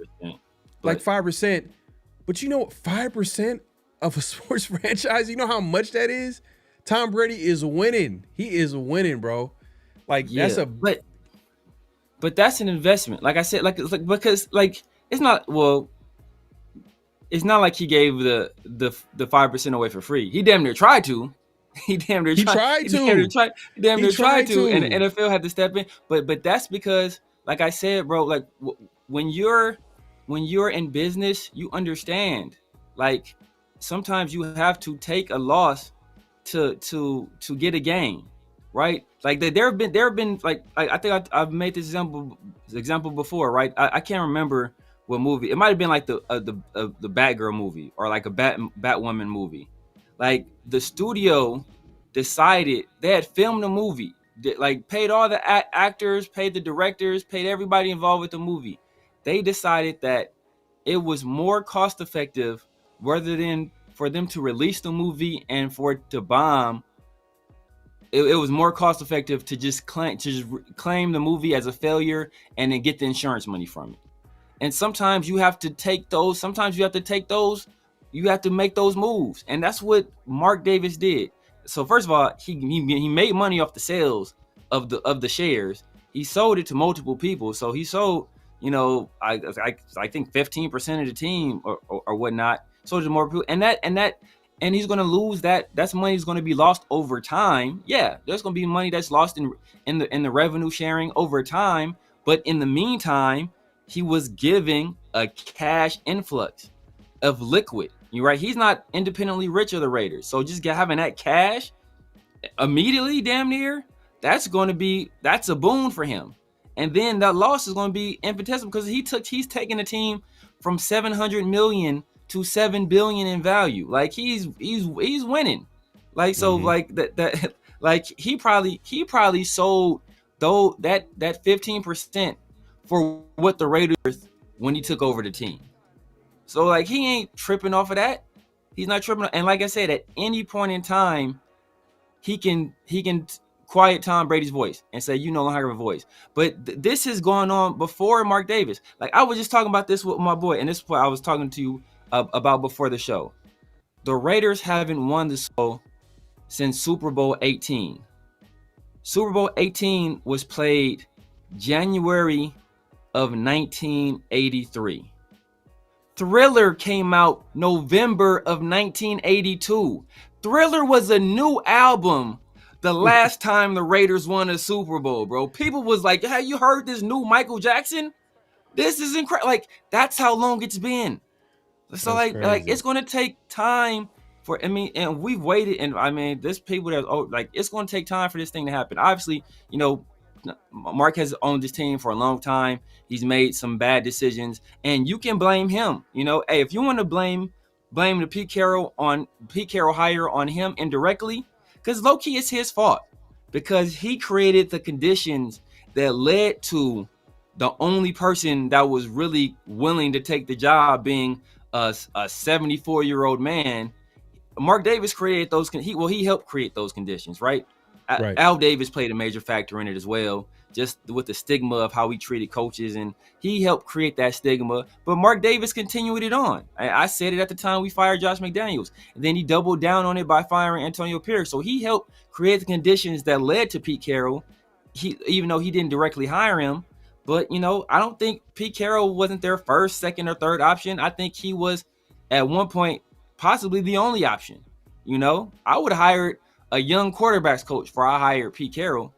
Like 5%. But you know what? 5% of a sports franchise, you know how much that is? Tom Brady is winning. He is winning, bro. Like, that's a... But that's an investment. Like I said, because it's not, well... It's not like he gave the 5% away for free. He damn near tried to. He damn near tried to. And the NFL had to step in. But that's because, like I said, bro, like when you're in business, you understand. Like sometimes you have to take a loss to get a gain, right? Like there have been like I think I've made this example before, right? I can't remember what movie. It might have been like the Batgirl movie or like a Batwoman movie. Like the studio decided they had filmed the movie, like paid all the actors, paid the directors, paid everybody involved with the movie. They decided that it was more cost effective rather than for them to release the movie and for it to bomb. It was more cost effective to just claim the movie as a failure and then get the insurance money from it. And sometimes you have to take those. You have to make those moves, and that's what Mark Davis did. So first of all, he made money off the sales of the shares. He sold it to multiple people. So he sold, I think 15% of the team or whatnot. Sold it to more people, and he's going to lose that. That's money is going to be lost over time. Yeah, there's going to be money that's lost in the revenue sharing over time. But in the meantime, he was giving a cash influx of liquid. You're right. He's not independently rich of the Raiders. So just having that cash immediately, damn near, that's a boon for him. And then that loss is going to be infinitesimal because he's taking the team from $700 million to $7 billion in value. Like he's winning. Like, so like that like he probably sold though that 15% for what the Raiders when he took over the team. So like he ain't tripping off of that. He's not tripping. And like I said, at any point in time, he can quiet Tom Brady's voice and say, you no longer have a voice. But this has gone on before Mark Davis. Like I was just talking about this with my boy, and this is what I was talking to you about before the show. The Raiders haven't won the Super Bowl since Super Bowl 18. Super Bowl 18 was played January of 1983. Thriller came out November of 1982. Thriller was a new album the last time the Raiders won a Super Bowl, bro. People was like, have you heard this new Michael Jackson? This is incredible. Like, that's how long it's been. So like it's going to take time and we've waited. And there's people that it's going to take time for this thing to happen. Obviously, Mark has owned this team for a long time. He's made some bad decisions, and you can blame him. Hey, if you want to blame the Pete Carroll hire on him indirectly, because low key it's his fault, because he created the conditions that led to the only person that was really willing to take the job being a 74-year-old man. Mark Davis created those. He helped create those conditions, right? Right. Al Davis played a major factor in it as well, just with the stigma of how he treated coaches, and he helped create that stigma. But Mark Davis continued it on. I said it at the time we fired Josh McDaniels, and then he doubled down on it by firing Antonio Pierce. So he helped create the conditions that led to Pete Carroll. Even though he didn't directly hire him, But, I don't think Pete Carroll wasn't their first, second, or third option. I think he was, at one point, possibly the only option. I would have hired a young quarterbacks coach before I hired Pete Carroll.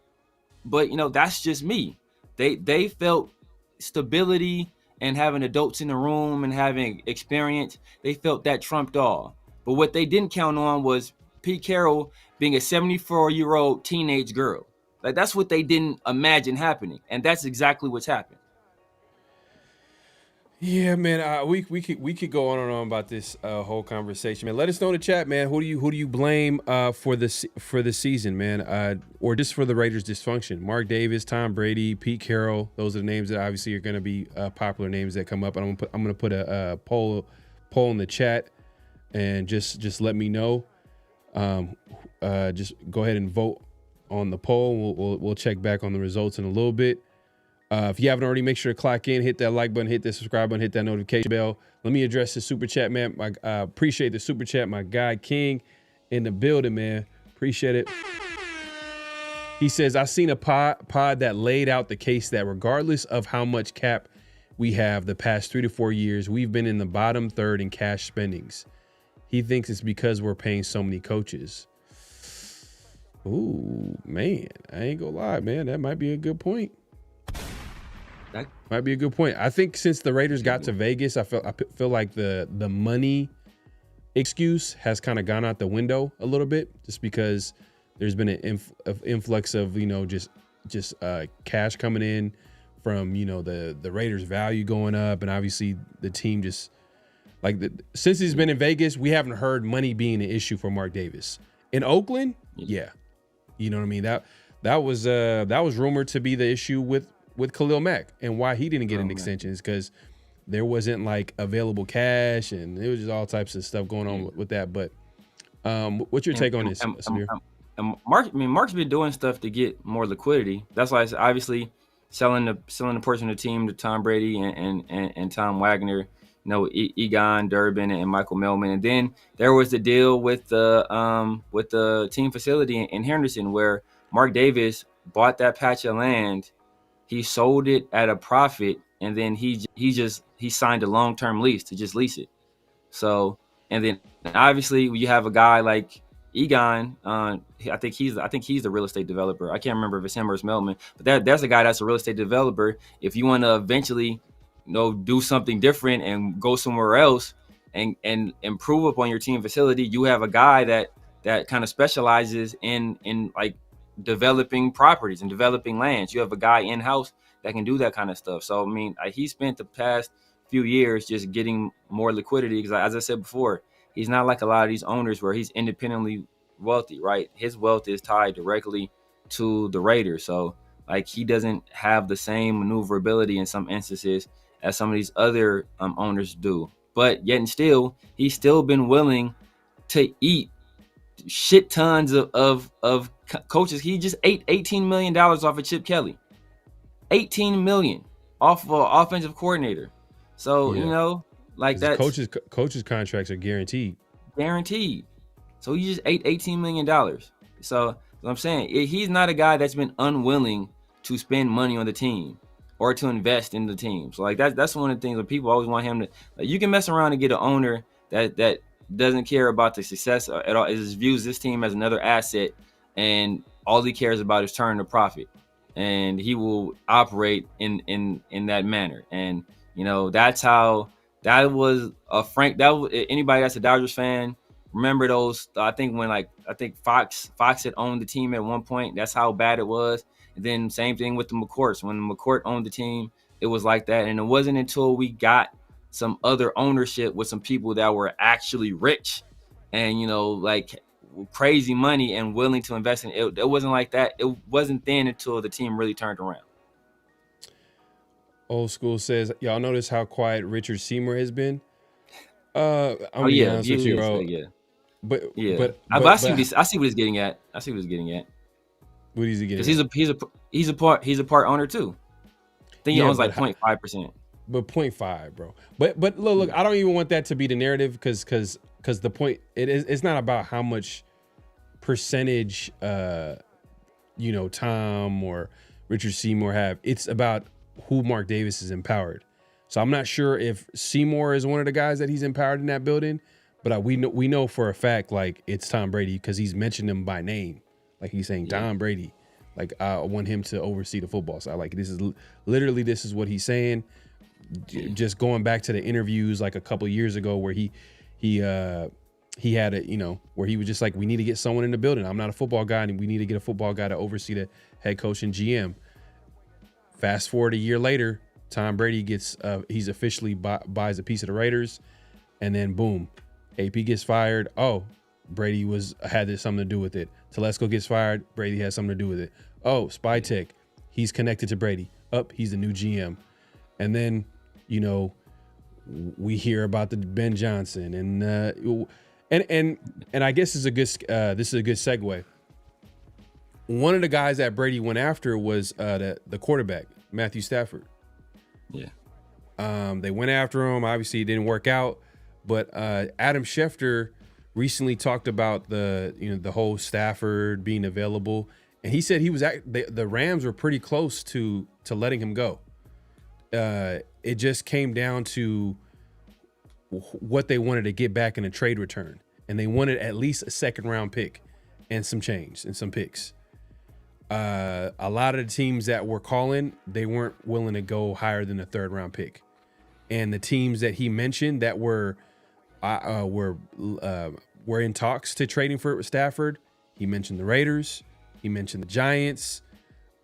But, that's just me. They felt stability and having adults in the room and having experience. They felt that trumped all. But what they didn't count on was Pete Carroll being a 74-year-old teenage girl. Like, that's what they didn't imagine happening, and that's exactly what's happened. Yeah, man. We could go on and on about this whole conversation, man. Let us know in the chat, man. Who do you blame for the season, man, or just for the Raiders' dysfunction? Mark Davis, Tom Brady, Pete Carroll. Those are the names that obviously are going to be popular names that come up. And I'm gonna put a poll in the chat, and just let me know. Just go ahead and vote on the poll. We'll check back on the results in a little bit. If you haven't already, make sure to clock in, hit that like button, hit that subscribe button, hit that notification bell. Let me address the super chat, man. I appreciate the super chat. My guy King in the building, man. Appreciate it. He says, I seen a pod that laid out the case that regardless of how much cap we have the past 3 to 4 years, we've been in the bottom third in cash spendings. He thinks it's because we're paying so many coaches. Ooh, man, I ain't gonna lie, man. That might be a good point. Might be a good point. I think since the Raiders got to Vegas, I feel like the money excuse has kind of gone out the window a little bit, just because there's been an influx of just cash coming in from the Raiders' value going up, and obviously the team just since he's been in Vegas, we haven't heard money being an issue for Mark Davis. In Oakland, yeah, you know what I mean. That was rumored to be the issue with Khalil Mack, and why he didn't get an extension is because there wasn't available cash, and it was just all types of stuff going on with that. But what's your take on this, Samir? Mark's been doing stuff to get more liquidity. That's why it's obviously selling the portion of the team to Tom Brady and Tom Wagner, Egon Durbin and Michael Melman, and then there was the deal with the team facility in Henderson where Mark Davis bought that patch of land. He sold it at a profit, and then he signed a long-term lease to just lease it. So, and then obviously you have a guy like Egon. I think he's the real estate developer. I can't remember if it's him or it's Melman, but that's a guy that's a real estate developer. If you want to eventually, do something different and go somewhere else and improve upon your team facility, you have a guy that kind of specializes in developing properties and developing lands. You have a guy in-house that can do that kind of stuff. So, he spent the past few years just getting more liquidity because, as I said before, he's not like a lot of these owners where he's independently wealthy, right? His wealth is tied directly to the Raiders. So, he doesn't have the same maneuverability in some instances as some of these other owners do. But yet and still, he's still been willing to eat shit tons of coaches. He just ate $18 million off of Chip Kelly. $18 million off of an offensive coordinator. So, that coaches contracts are guaranteed. So he just ate $18 million. So I'm saying he's not a guy that's been unwilling to spend money on the team or to invest in the team. So that's one of the things that people always want him to. You can mess around and get an owner that doesn't care about the success at all. It just views this team as another asset, and all he cares about is turning a profit, and he will operate in that manner. And that's how that was anybody that's a Dodgers fan. Remember those? I think Fox had owned the team at one point. That's how bad it was. And then same thing with the McCourts. When McCourt owned the team, it was like that. And it wasn't until we got some other ownership with some people that were actually rich and crazy money and willing to invest in it. It wasn't like that. It wasn't then until the team really turned around. Old School says, y'all notice how quiet Richard Seymour has been? I'm honest with you, bro. But I see what he's getting at. What is he getting at? Because he's a part owner too. I think he owns 0.5%. But 0.5, bro. But look, I don't even want that to be the narrative because the point it's not about how much percentage Tom or Richard Seymour have. It's about who Mark Davis is empowered. So I'm not sure if Seymour is one of the guys that he's empowered in that building, but we know for a fact like it's Tom Brady because he's mentioned him by name. Like he's saying Tom Brady. Like I want him to oversee the football. So this is what he's saying. Just going back to the interviews like a couple years ago where he had a, where he was just like, we need to get someone in the building. I'm not a football guy, and we need to get a football guy to oversee the head coach and GM. Fast forward a year later, Tom Brady gets, he's officially buys a piece of the Raiders, and then boom, AP gets fired. Oh, Brady had something to do with it. Telesco gets fired. Brady has something to do with it. Oh, Spy Tech, he's connected to Brady. He's the new GM. And then, we hear about the Ben Johnson and I guess this is a good segue. One of the guys that Brady went after was the quarterback, Matthew Stafford. Yeah. They went after him. Obviously, it didn't work out. But Adam Schefter recently talked about the whole Stafford being available, and he said the Rams were pretty close to letting him go. It just came down to what they wanted to get back in a trade return, and they wanted at least a second-round pick and some change and some picks. A lot of the teams that were calling, they weren't willing to go higher than a third-round pick, and the teams that he mentioned that were in talks to trading for Stafford, he mentioned the Raiders, he mentioned the Giants.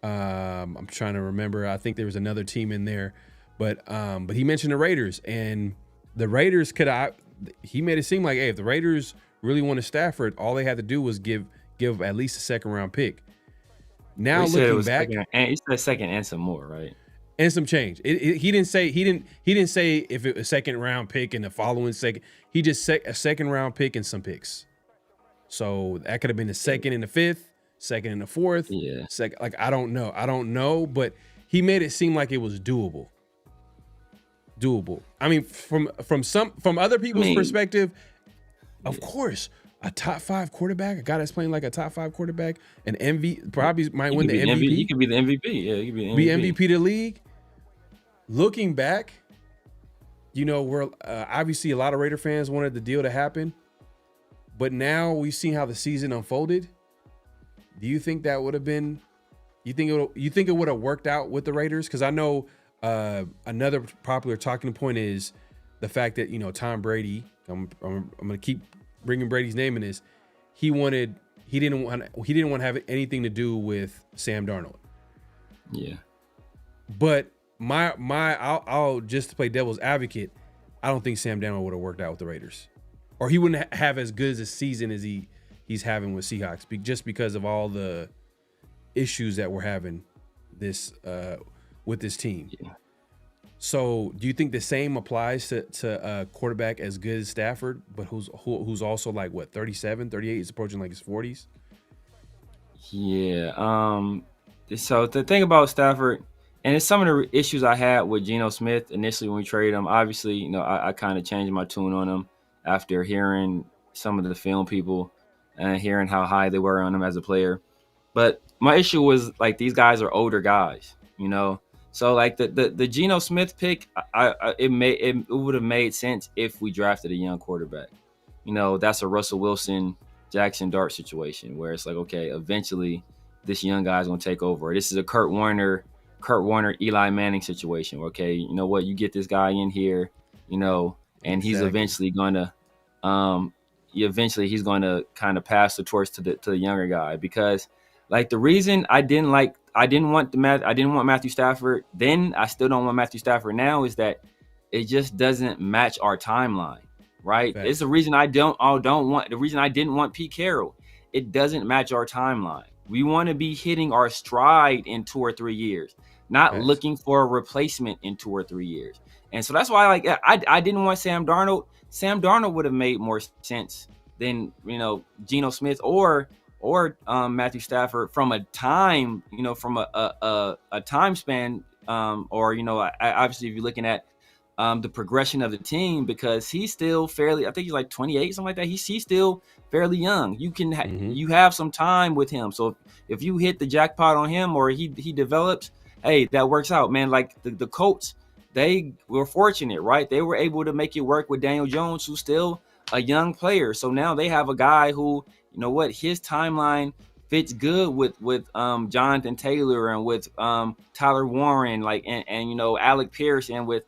I'm trying to remember. I think there was another team in there, but he mentioned the Raiders, and the Raiders he made it seem like, hey, if the Raiders really wanted Stafford, all they had to do was give at least a second-round pick. Now looking back, he said second and some more, right? And some change. He didn't say if it was a second-round pick in the following second. He just said a second-round pick and some picks. So that could have been the second and the fifth, second and the fourth. Yeah. Second, like I don't know, but he made it seem like it was doable. I mean, from other people's perspective, of course, a top 5 quarterback, a guy that's playing like a top 5 quarterback, an MVP, probably might win the MVP. He could be the MVP. Yeah, he could be the MVP. Be MVP of the league. Looking back, we're obviously a lot of Raider fans wanted the deal to happen, but now we've seen how the season unfolded. Do you think that would have been? You think it would have worked out with the Raiders? Because I know another popular talking point is the fact that Tom Brady. I'm going to keep bringing Brady's name in this. He didn't want to have anything to do with Sam Darnold. Yeah. But I'll just to play devil's advocate, I don't think Sam Darnold would have worked out with the Raiders, or he wouldn't have as good as a season as he's having with Seahawks, just because of all the issues that we're having with this team. Yeah. So do you think the same applies to a quarterback as good as Stafford, but who's also like 37, 38, is approaching like his 40s? Yeah. So the thing about Stafford, and it's some of the issues I had with Geno Smith initially when we traded him. Obviously, I kind of changed my tune on him after hearing some of the film people and hearing how high they were on him as a player. But my issue was like these guys are older guys, So like the Geno Smith pick, it would have made sense if we drafted a young quarterback. That's a Russell Wilson, Jackson Dart situation where it's like, okay, eventually this young guy's gonna take over. This is a Kurt Warner, Eli Manning situation. Okay, you know what? You get this guy in here, and he's eventually gonna, he's gonna kind of pass the torch to the younger guy. Because like the reason I didn't want Matthew Stafford then, I still don't want Matthew Stafford now, is that it just doesn't match our timeline, right? It's the reason I didn't want Pete Carroll. It doesn't match our timeline. We want to be hitting our stride in 2 or 3 years, not looking for a replacement in 2 or 3 years. And so that's why I didn't want Sam Darnold. Sam Darnold would have made more sense than, Geno Smith or Matthew Stafford from a time, from a time span, or obviously if you're looking at the progression of the team, because he's still fairly, I think he's like 28, something like that. He's still fairly young. You can you have some time with him. So if you hit the jackpot on him or he develops, hey, that works out, man. Like the Colts, they were fortunate, right? They were able to make it work with Daniel Jones, who's still a young player. So now they have a guy who, you know what, his timeline fits good with Jonathan Taylor and with Tyler Warren, like and you know, Alec Pierce, and with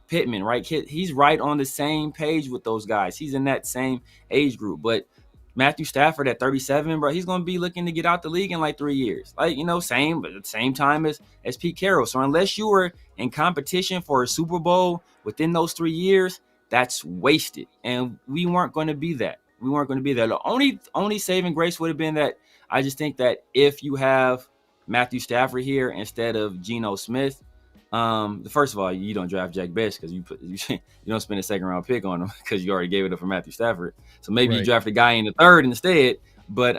Pittman, right? He's right on the same page with those guys. He's in that same age group. But Matthew Stafford at 37, bro, he's gonna be looking to get out the league in like 3 years. Like, you know, but at the same time as Pete Carroll. So unless you were in competition for a Super Bowl within those 3 years, that's wasted. And we weren't going to be that. We weren't going to be there. The only saving grace would have been that I just think that if you have Matthew Stafford here instead of Geno Smith, first of all, you don't draft Jack Best because you don't spend a second round pick on him because you already gave it up for Matthew Stafford. So maybe you draft a guy in the third instead. But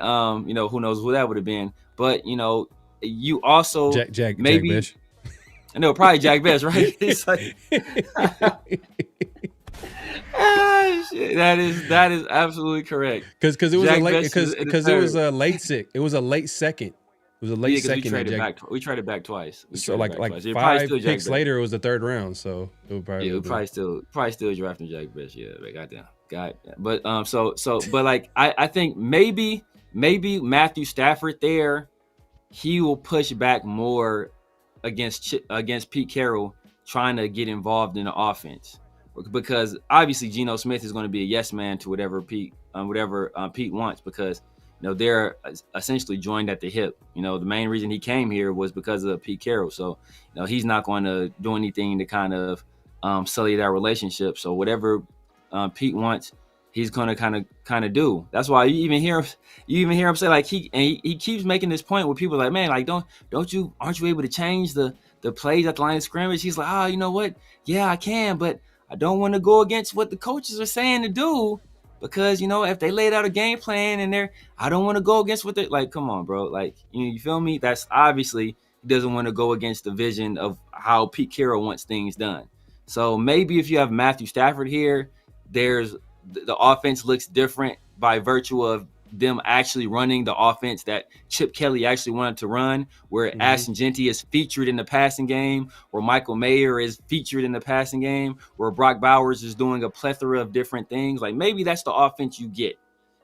you know, who knows who that would have been. But you know, you also Jack Best. No, probably Jack Best, right? It's like, shit, that is absolutely correct. Because it was a late second. It was a late second. We traded back twice. So like 5 picks later, it was the third round. So it would probably still drafting Jack Best. Yeah, goddamn. But but like I think maybe Matthew Stafford there, he will push back more against Pete Carroll trying to get involved in the offense, because obviously Geno Smith is going to be a yes man to whatever Pete wants, because you know they're essentially joined at the hip. You know, the main reason he came here was because of Pete Carroll, so you know he's not going to do anything to kind of sully that relationship. So whatever Pete wants, he's going to kind of do. That's why you even hear him say, like, he keeps making this point where people are like, man, like aren't you able to change the plays at the line of scrimmage? He's like, you know what? Yeah, I can, but I don't want to go against what the coaches are saying to do, because you know if they laid out a game plan and I don't want to go against what they like. Come on, bro. Like, you feel me? That's obviously he doesn't want to go against the vision of how Pete Carroll wants things done. So maybe if you have Matthew Stafford here, the offense looks different by virtue of them actually running the offense that Chip Kelly actually wanted to run, where Ashton Jeanty is featured in the passing game, where Michael Mayer is featured in the passing game, where Brock Bowers is doing a plethora of different things. Like, maybe that's the offense you get,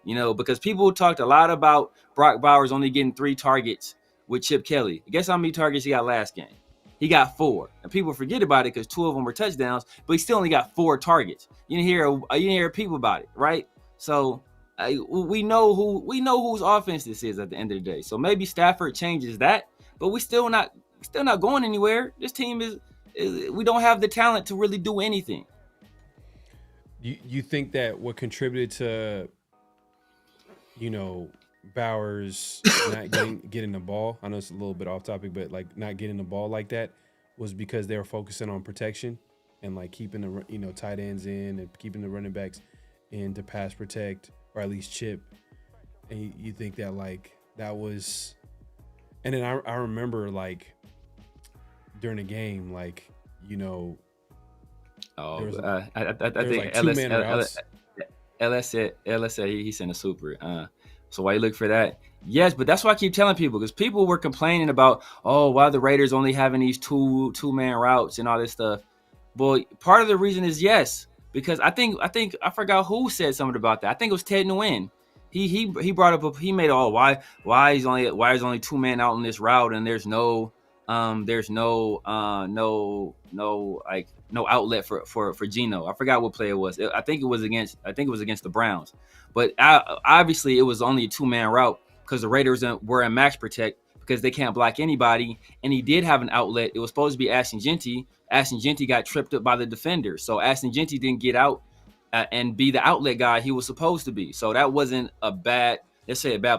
you know, because people talked a lot about Brock Bowers only getting 3 targets with Chip Kelly. Guess how many targets he got last game? He got 4, and people forget about it because 2 of them were touchdowns, but he still only got 4 targets. You didn't hear people about it, right? So we know whose offense this is at the end of the day. So maybe Stafford changes that, but we still not going anywhere. This team is we don't have the talent to really do anything. You think that what contributed to, you know, Bowers not getting the ball, I know it's a little bit off topic, but like not getting the ball like that, was because they were focusing on protection and like keeping the, you know, tight ends in and keeping the running backs in to pass protect, or at least chip. And you think that like that was, and then I remember like during the game, like, you know, I think LS said he sent a super. So why you look for that? Yes, but that's why I keep telling people, because people were complaining about, why the Raiders only having these two-man routes and all this stuff. Well, part of the reason is yes, because I think I forgot who said something about that. I think it was Ted Nguyen. He brought up he made why is only 2 men out on this route, and there's no outlet for Geno. I forgot what play it was. I think it was against the Browns. But obviously it was only a 2-man route because the Raiders were in max protect because they can't block anybody. And he did have an outlet. It was supposed to be Ashton Jeanty. Ashton Jeanty got tripped up by the defender. So Ashton Jeanty didn't get out and be the outlet guy he was supposed to be. So that wasn't a bad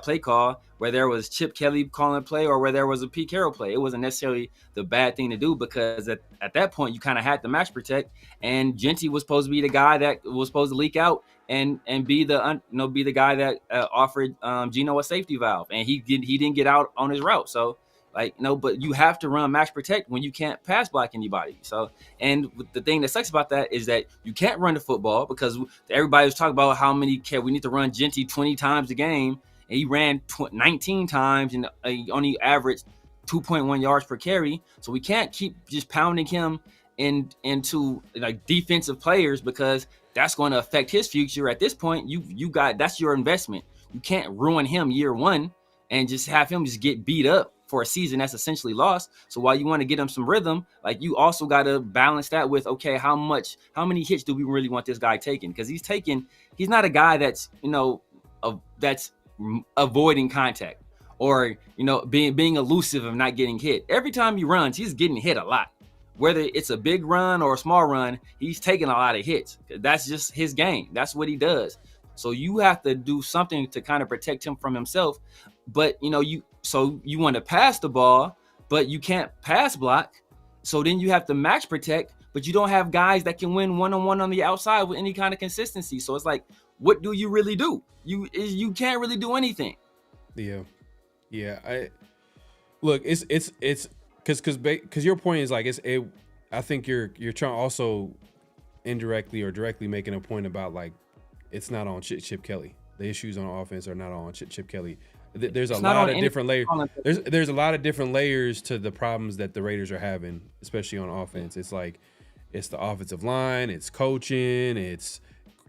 play call where there was Chip Kelly calling a play or where there was a Pete Carroll play. It wasn't necessarily the bad thing to do, because at that point you kind of had to max protect, and Jeanty was supposed to be the guy that was supposed to leak out and be the guy that offered Geno a safety valve, and he didn't get out on his route. So but you have to run max protect when you can't pass block anybody. So, and the thing that sucks about that is that you can't run the football, because everybody was talking about how many we need to run Jeanty 20 times a game, and he ran 19 times and he only averaged 2.1 yards per carry. So we can't keep just pounding him into like defensive players, because that's going to affect his future. At this point, that's your investment. You can't ruin him year one and just have him just get beat up for a season that's essentially lost. So while you want to get him some rhythm, like, you also got to balance that with, okay, how many hits do we really want this guy taking? Because he's not a guy that's, that's avoiding contact, or, being elusive of not getting hit. Every time he runs, he's getting hit a lot. Whether it's a big run or a small run, he's taking a lot of hits. That's just his game. That's what he does. So you have to do something to kind of protect him from himself. But, you want to pass the ball, but you can't pass block. So then you have to max protect, but you don't have guys that can win one-on-one on the outside with any kind of consistency. So it's like, what do you really do? You can't really do anything. Yeah. It's because your point is like, I think you're trying also indirectly or directly making a point about, like, it's not on Chip Kelly. The issues on offense are not on Chip Kelly. There's a lot of different layers. There's a lot of different layers to the problems that the Raiders are having, especially on offense. It's like, it's the offensive line, it's coaching, it's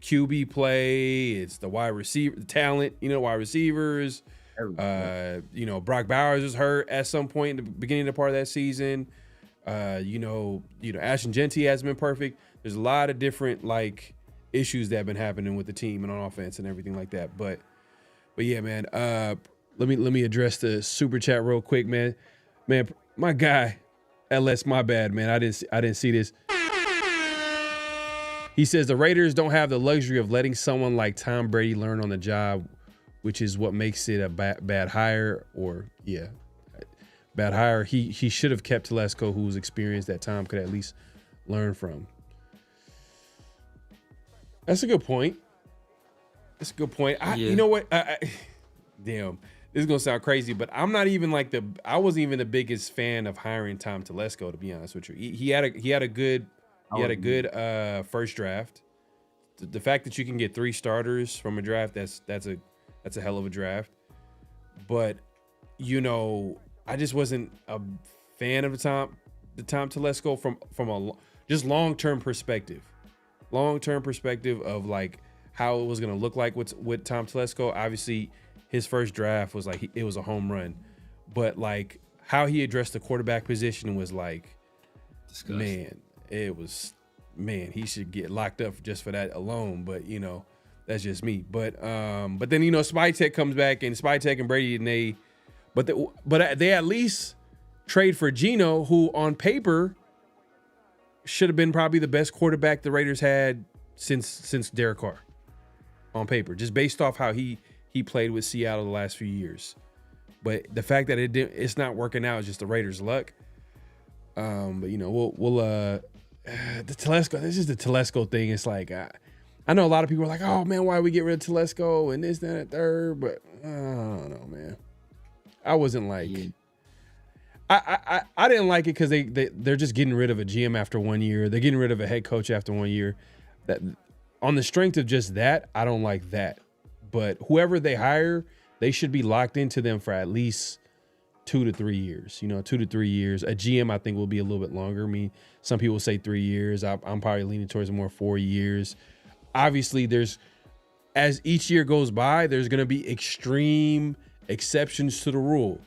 QB play, it's the wide receiver talent, wide receivers. Brock Bowers was hurt at some point in the beginning of the part of that season. Ashton Genty hasn't been perfect. There's a lot of different, like, issues that have been happening with the team and on offense and everything like that. But yeah, man. Let me address the super chat real quick, man. Man, my guy, LS, my bad, man. I didn't see this. He says the Raiders don't have the luxury of letting someone like Tom Brady learn on the job, which is what makes it a bad hire. Bad hire. He should have kept Telesco, who was experienced, that Tom could at least learn from. That's a good point. You know what? Damn, this is gonna sound crazy, but I'm not even I wasn't even the biggest fan of hiring Tom Telesco, to be honest with you. He had a good first draft. The fact that you can get 3 starters from a draft, that's a hell of a draft. But I just wasn't a fan of the Tom Telesco from a just long-term perspective. Long-term perspective of, like, how it was going to look like with Tom Telesco. Obviously, his first draft was like, it was a home run. But, like, how he addressed the quarterback position was like, disgusting. He should get locked up just for that alone. But, that's just me. But then, Spytek comes back, and Spytek and Brady, and they at least trade for Geno, who on paper should have been probably the best quarterback the Raiders had since Derek Carr. On paper, just based off how he played with Seattle the last few years. But the fact that it's not working out is just the Raiders' luck. But we'll the Telesco. This is the Telesco thing. It's like, I know a lot of people are like, oh man, why we get rid of Telesco and this, that, and third. But I don't know, man. I wasn't like, I didn't like it because they're just getting rid of a GM after 1 year. They're getting rid of a head coach after 1 year. That on the strength of just that, I don't like that. But whoever they hire, they should be locked into them for at least 2 to 3 years. 2 to 3 years. A GM, I think, will be a little bit longer. I mean, some people say 3 years. I'm probably leaning towards more 4 years. Obviously, as each year goes by, there's going to be extreme exceptions to the rule.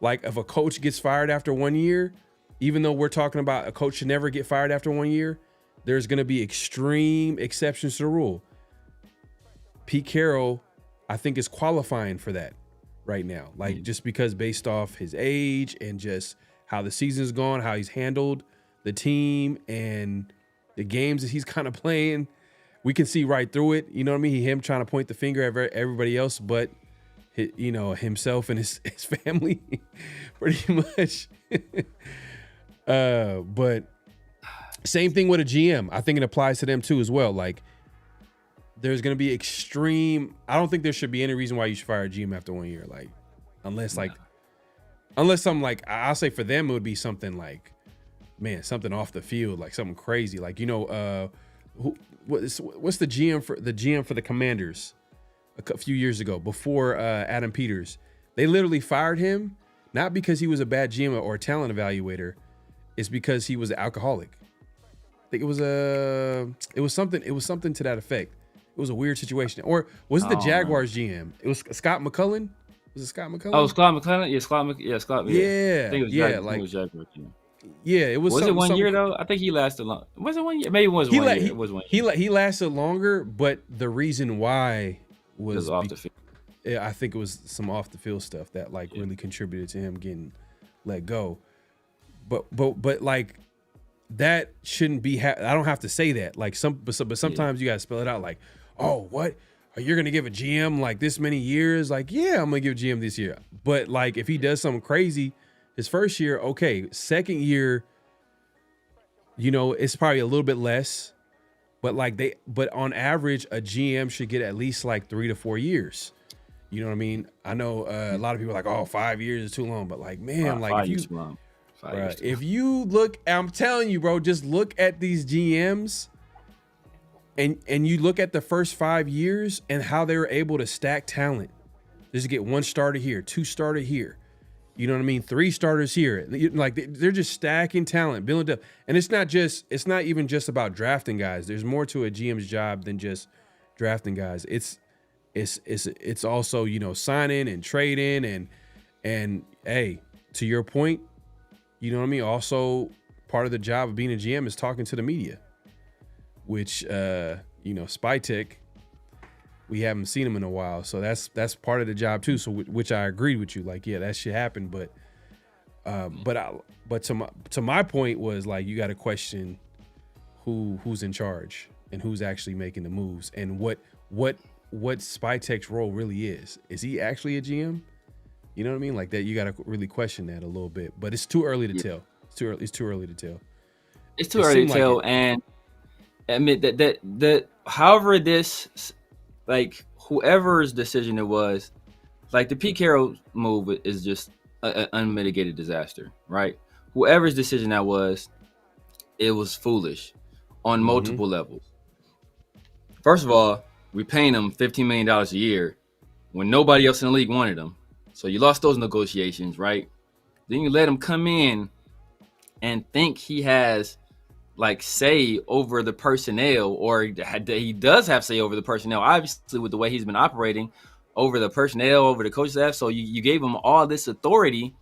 Like, if a coach gets fired after 1 year, even though we're talking about a coach should never get fired after 1 year, there's going to be extreme exceptions to the rule. Pete Carroll, I think, is qualifying for that right now. Like, just because based off his age and just how the season's gone, how he's handled the team and the games that he's kind of playing, we can see right through it. You know what I mean? Him trying to point the finger at everybody else, but himself and his family, pretty much. But same thing with a GM. I think it applies to them too as well. Like, there's going to be extreme. I don't think there should be any reason why you should fire a GM after 1 year. Like, unless something like, I'll say for them, it would be something like, man, something off the field, like something crazy. Like, what's the GM for the Commanders a few years ago before Adam Peters? They literally fired him not because he was a bad GM or a talent evaluator. It's because he was an alcoholic. I think it was something to that effect. It was a weird situation. Or was it the Jaguars GM? It was Scott McCullough. Was it Scott McCullough? Oh, Scott McCullough. Yeah, Scott. Yeah. I think it was yeah. I think it was Jaguars GM. Yeah, it was. Was it 1 year though? I think he lasted long. Was it 1 year? Maybe it was 1 year. It was 1 year. He lasted longer, but the reason why was off the field. Yeah, I think it was some off the field stuff that really contributed to him getting let go. But like that shouldn't be. I don't have to say that. Like but sometimes you gotta spell it out. Like, oh, what? Are you gonna give a GM like this many years? Like, yeah, I'm gonna give a GM this year. But like, if he does something crazy, his first year, okay. Second year, it's probably a little bit less. But but on average, a GM should get at least like 3 to 4 years. You know what I mean? I know a lot of people are like, oh, 5 years is too long. But like, man, like if you look, I'm telling you, bro, just look at these GMs and you look at the first 5 years and how they were able to stack talent. Just get 1 starter here, 2 starter here. You know what I mean? 3 starters here. Like they're just stacking talent, building up. And it's not even just about drafting guys. There's more to a GM's job than just drafting guys. It's also, signing and trading and hey, to your point, you know what I mean? Also, part of the job of being a GM is talking to the media, which Spytech, we haven't seen him in a while, so that's part of the job too. So which I agreed with you, like, yeah, that should happen. But to my point was like, you got to question who's in charge and who's actually making the moves and what Spytech's role really is. Is he actually a GM? You know what I mean? Like that, you got to really question that a little bit. But it's too early to tell. It's too early to tell. It's too early to tell, and admit that however this, like whoever's decision it was, like the Pete Carroll move is just an unmitigated disaster, right? Whoever's decision that was, it was foolish on multiple levels. First of all, we paying him $15 million a year when nobody else in the league wanted him. So you lost those negotiations, right? Then you let him come in and think he has like say over the personnel, or he does have say over the personnel, obviously with the way he's been operating over the personnel, over the coaching staff. So you gave him all this authority,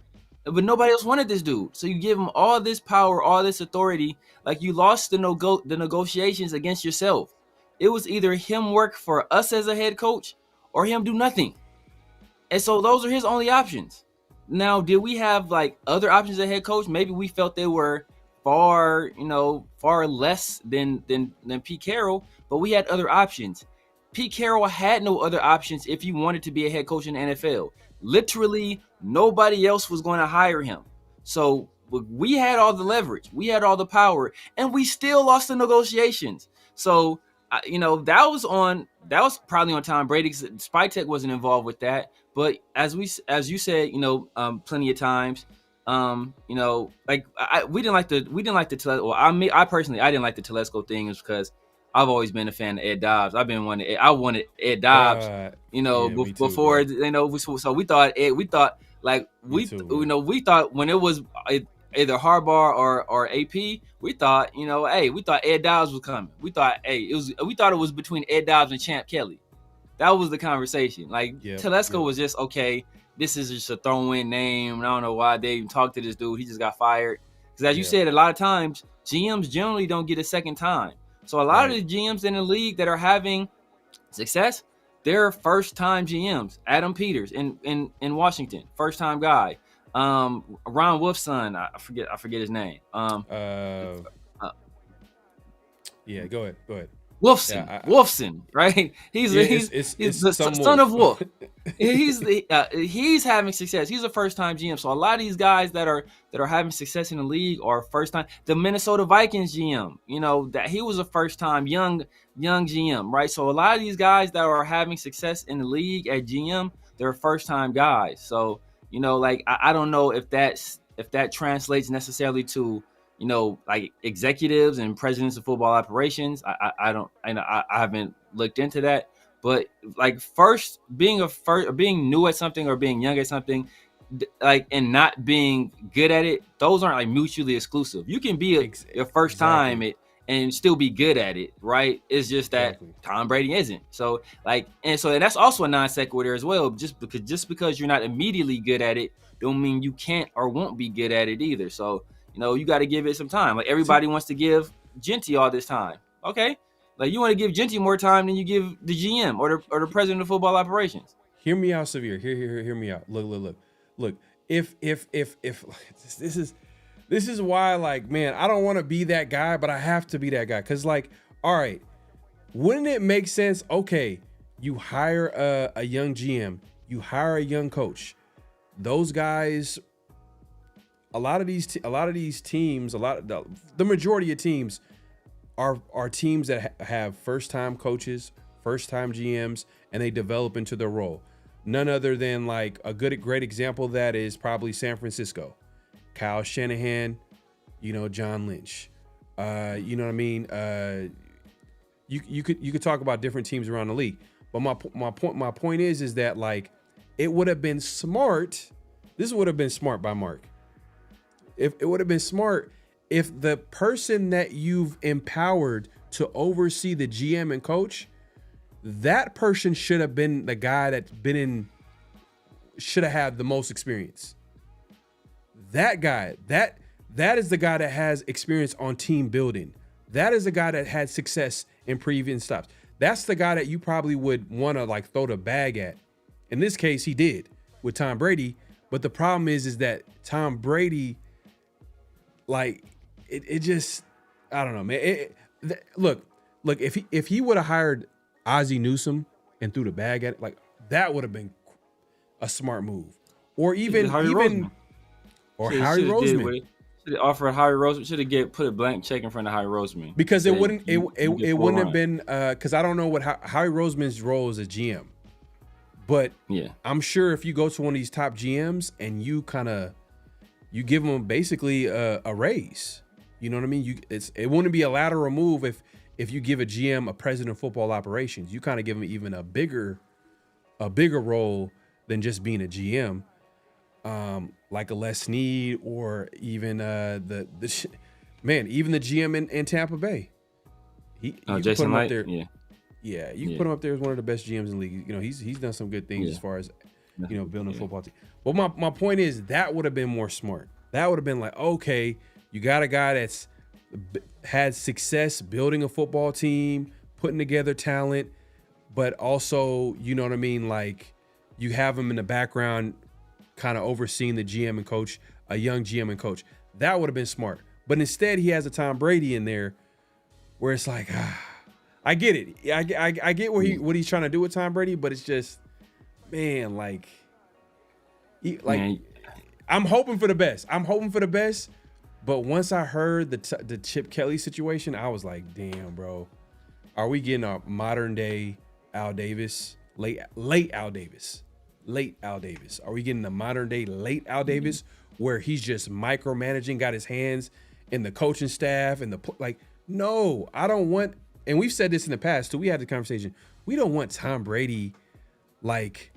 but nobody else wanted this dude. So you give him all this power, all this authority, like you lost the negotiations against yourself. It was either him work for us as a head coach or him do nothing. And so those are his only options. Now, did we have like other options as head coach? Maybe we felt they were far less than Pete Carroll, but we had other options. Pete Carroll had no other options if he wanted to be a head coach in the NFL. Literally, nobody else was going to hire him. So we had all the leverage, we had all the power, and we still lost the negotiations. So that was probably on Tom Brady, because Spytech wasn't involved with that. But as you said, plenty of times, we didn't like the well, I personally didn't like the Telesco thing, is because I've always been a fan of Ed Dobbs. I wanted Ed Dobbs, before too, so we thought when it was either Harbaugh or AP, we thought Ed Dobbs was coming. We thought it was between Ed Dobbs and Champ Kelly. That was the conversation. Telesco was just, okay, this is just a throw-in name. I don't know why they even talked to this dude. He just got fired. Because as you said, a lot of times, GMs generally don't get a second time. So a lot of the GMs in the league that are having success, they're first-time GMs. Adam Peters in Washington, first-time guy. Ron Wolf's son, I forget his name. Go ahead. Wolfson, right? He's the son of Wolf. He's having success. He's a first-time GM. So a lot of these guys that are having success in the league are first-time. The Minnesota Vikings GM, that he was a first-time young GM, right? So a lot of these guys that are having success in the league at GM, they're first-time guys. So I don't know if that translates necessarily to like executives and presidents of football operations. I haven't looked into that, but like being new at something or being young at something, and not being good at it, those aren't like mutually exclusive. You can be your first time and still be good at it, right? It's just that Tom Brady isn't. So and that's also a non sequitur as well. Just because you're not immediately good at it, don't mean you can't or won't be good at it either. So you got to give it some time. Like everybody wants to give Genty all this time. Okay, like you want to give Genty more time than you give the GM or the president of football operations. Hear me out, Severe. Hear me out. Look. If this is why, like, man, I don't want to be that guy, but I have to be that guy. Cause like, all right, wouldn't it make sense? Okay, you hire a young GM, you hire a young coach. Those guys, the majority of teams are teams that have first-time coaches, first-time GMs, and they develop into their role. None other than like great example of that is probably San Francisco. Kyle Shanahan, John Lynch. You know what I mean? You could talk about different teams around the league. But my point is that like it would have been smart. This would have been smart by Mark. If it would have been smart if the person that you've empowered to oversee the GM and coach, that person should have been the guy that's should have had the most experience. That guy, that is the guy that has experience on team building. That is the guy that had success in previous stops. That's the guy that you probably would want to like throw the bag at. In this case, he did with Tom Brady. But the problem is that Tom Brady, like, it just, I don't know, man. Look, if he would have hired Ozzie Newsome and threw the bag at it, like that would have been a smart move. Or even Harry Roseman. Should have offered Harry Roseman. Should have put a blank check in front of Harry Roseman. Because it wouldn't have been because I don't know what Harry Roseman's role is as GM. But yeah, I'm sure if you go to one of these top GMs and you give them basically a raise, you know what I mean? It wouldn't be a lateral move if you give a GM a president of football operations. You kind of give them even a bigger role than just being a GM, like a Les Snead or even even the GM in Tampa Bay. Jason Light, yeah, you can put him up there as one of the best GMs in the league. He's done some good things as far as building a football team. But my point is that would have been more smart. That would have been like, okay, you got a guy that's had success building a football team, putting together talent, but also, you know what I mean, like you have him in the background kind of overseeing the GM and coach, a young GM and coach. That would have been smart. But instead he has a Tom Brady in there where it's like, I get it. I get what he's trying to do with Tom Brady, but it's just, man, I'm hoping for the best. But once I heard the Chip Kelly situation, I was like, damn, bro, are we getting a modern day Al Davis, late Al Davis? Are we getting a modern day late Al Davis where he's just micromanaging, got his hands in the coaching staff and no, I don't want. And we've said this in the past too. We had the conversation. We don't want Tom Brady like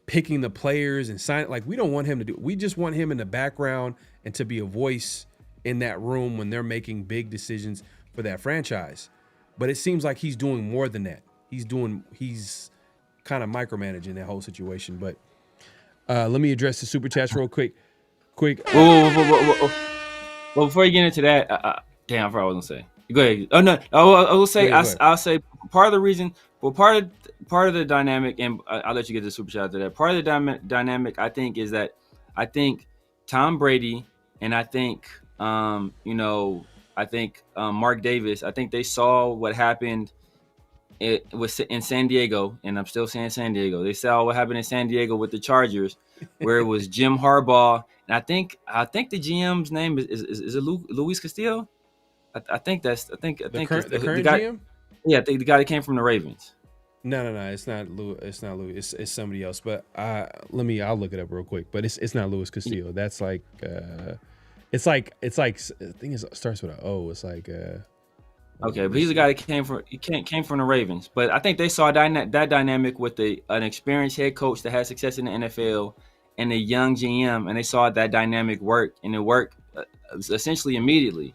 picking the players and signing. Like we don't want him to do. We just want him in the background and to be a voice in that room when they're making big decisions for that franchise. But it seems like he's doing more than that. He's kind of micromanaging that whole situation. But let me address the super chats real quick. Whoa. Well, before you get into that, damn, I forgot what I was gonna say. Go ahead. Oh no, I will say. I'll say part of the reason. Well, part of the dynamic, and I'll let you get the super chat to that. Part of the dynamic, I think, is that I think Tom Brady and I think Mark Davis. I think they saw what happened. It was in San Diego, and I'm still saying San Diego. They saw what happened in San Diego with the Chargers, where it was Jim Harbaugh, and I think the GM's name is it Luis Castillo. I think the current GM. Yeah, I think the guy that came from the Ravens. No, it's not Louis. It's not Louis. It's somebody else. But I'll look it up real quick. But it's not Luis Castillo. That's like it's like I think it starts with an O. It's like okay, but he's a guy that came from the Ravens. But I think they saw that dynamic with an experienced head coach that had success in the NFL and a young GM, and they saw that dynamic work, and it worked essentially immediately.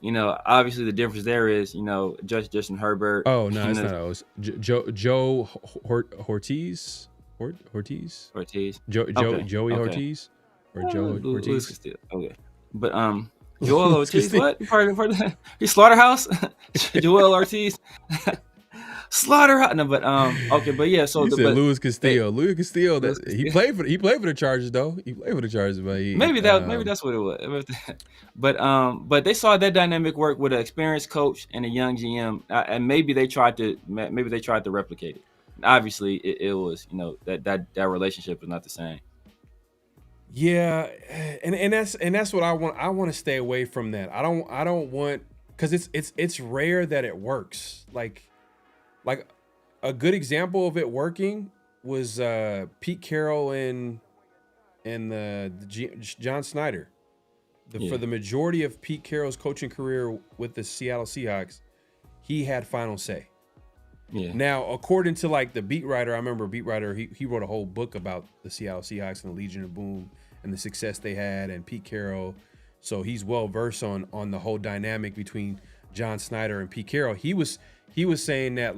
Obviously the difference there is, Justin Herbert. Oh no, it's not O's. Joe Ortiz. Ortiz. Joey Okay. Ortiz or Joe Ortiz. Okay, but Joel Ortiz. What? He's Slaughterhouse. Joel Ortiz. Slaughterhouse. No, but okay, but yeah. So Luis Castillo. Luis Castillo. He played for the Chargers though. He played for the Chargers, but maybe that's what it was. But they saw that dynamic work with an experienced coach and a young GM, and maybe they tried to replicate it. Obviously, it was that relationship was not the same. Yeah, and that's what I want. I want to stay away from that. I don't want, because it's rare that it works. Like a good example of it working was Pete Carroll and John Snyder. For the majority of Pete Carroll's coaching career with the Seattle Seahawks, he had final say. Yeah. Now, according to like the beat writer, I remember beat writer, he wrote a whole book about the Seattle Seahawks and the Legion of Boom and the success they had, and Pete Carroll. So he's well versed on the whole dynamic between John Snyder and Pete Carroll. He was saying that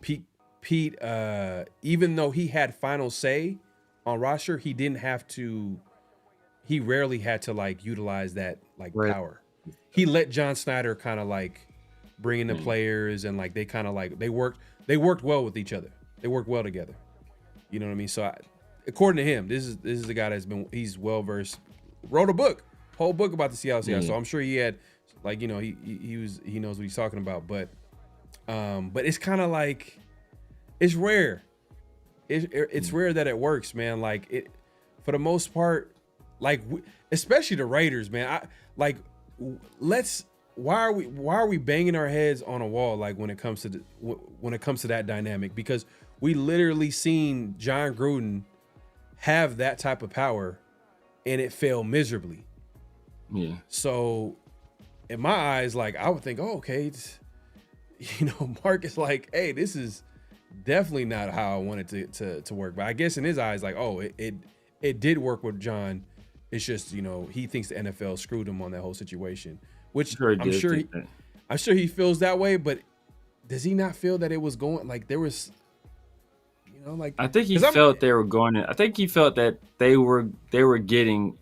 Pete even though he had final say on roster, he rarely had to like utilize that like power. He let John Snyder kind of like bring in the players, and like they kind of like they worked well with each other. They worked well together. You know what I mean? So according to him, this is the guy he's well versed. Wrote a whole book about the Seattle Seahawks. So I'm sure he had like, he knows what he's talking about. But it's kind of like, it's rare. It's rare that it works, man. Like it, for the most part, like especially the Raiders, man. Why are we banging our heads on a wall like when it comes to that dynamic? Because we literally seen John Gruden have that type of power, and it failed miserably. Yeah. So, in my eyes, like I would think, oh, okay, Mark is like, hey, this is definitely not how I wanted to work. But I guess in his eyes, like, oh, it did work with John. It's just, he thinks the NFL screwed him on that whole situation, which I'm sure he feels that way. But does he not feel that it was going, like there was, like, I think he felt they were going in. I think he felt that they were getting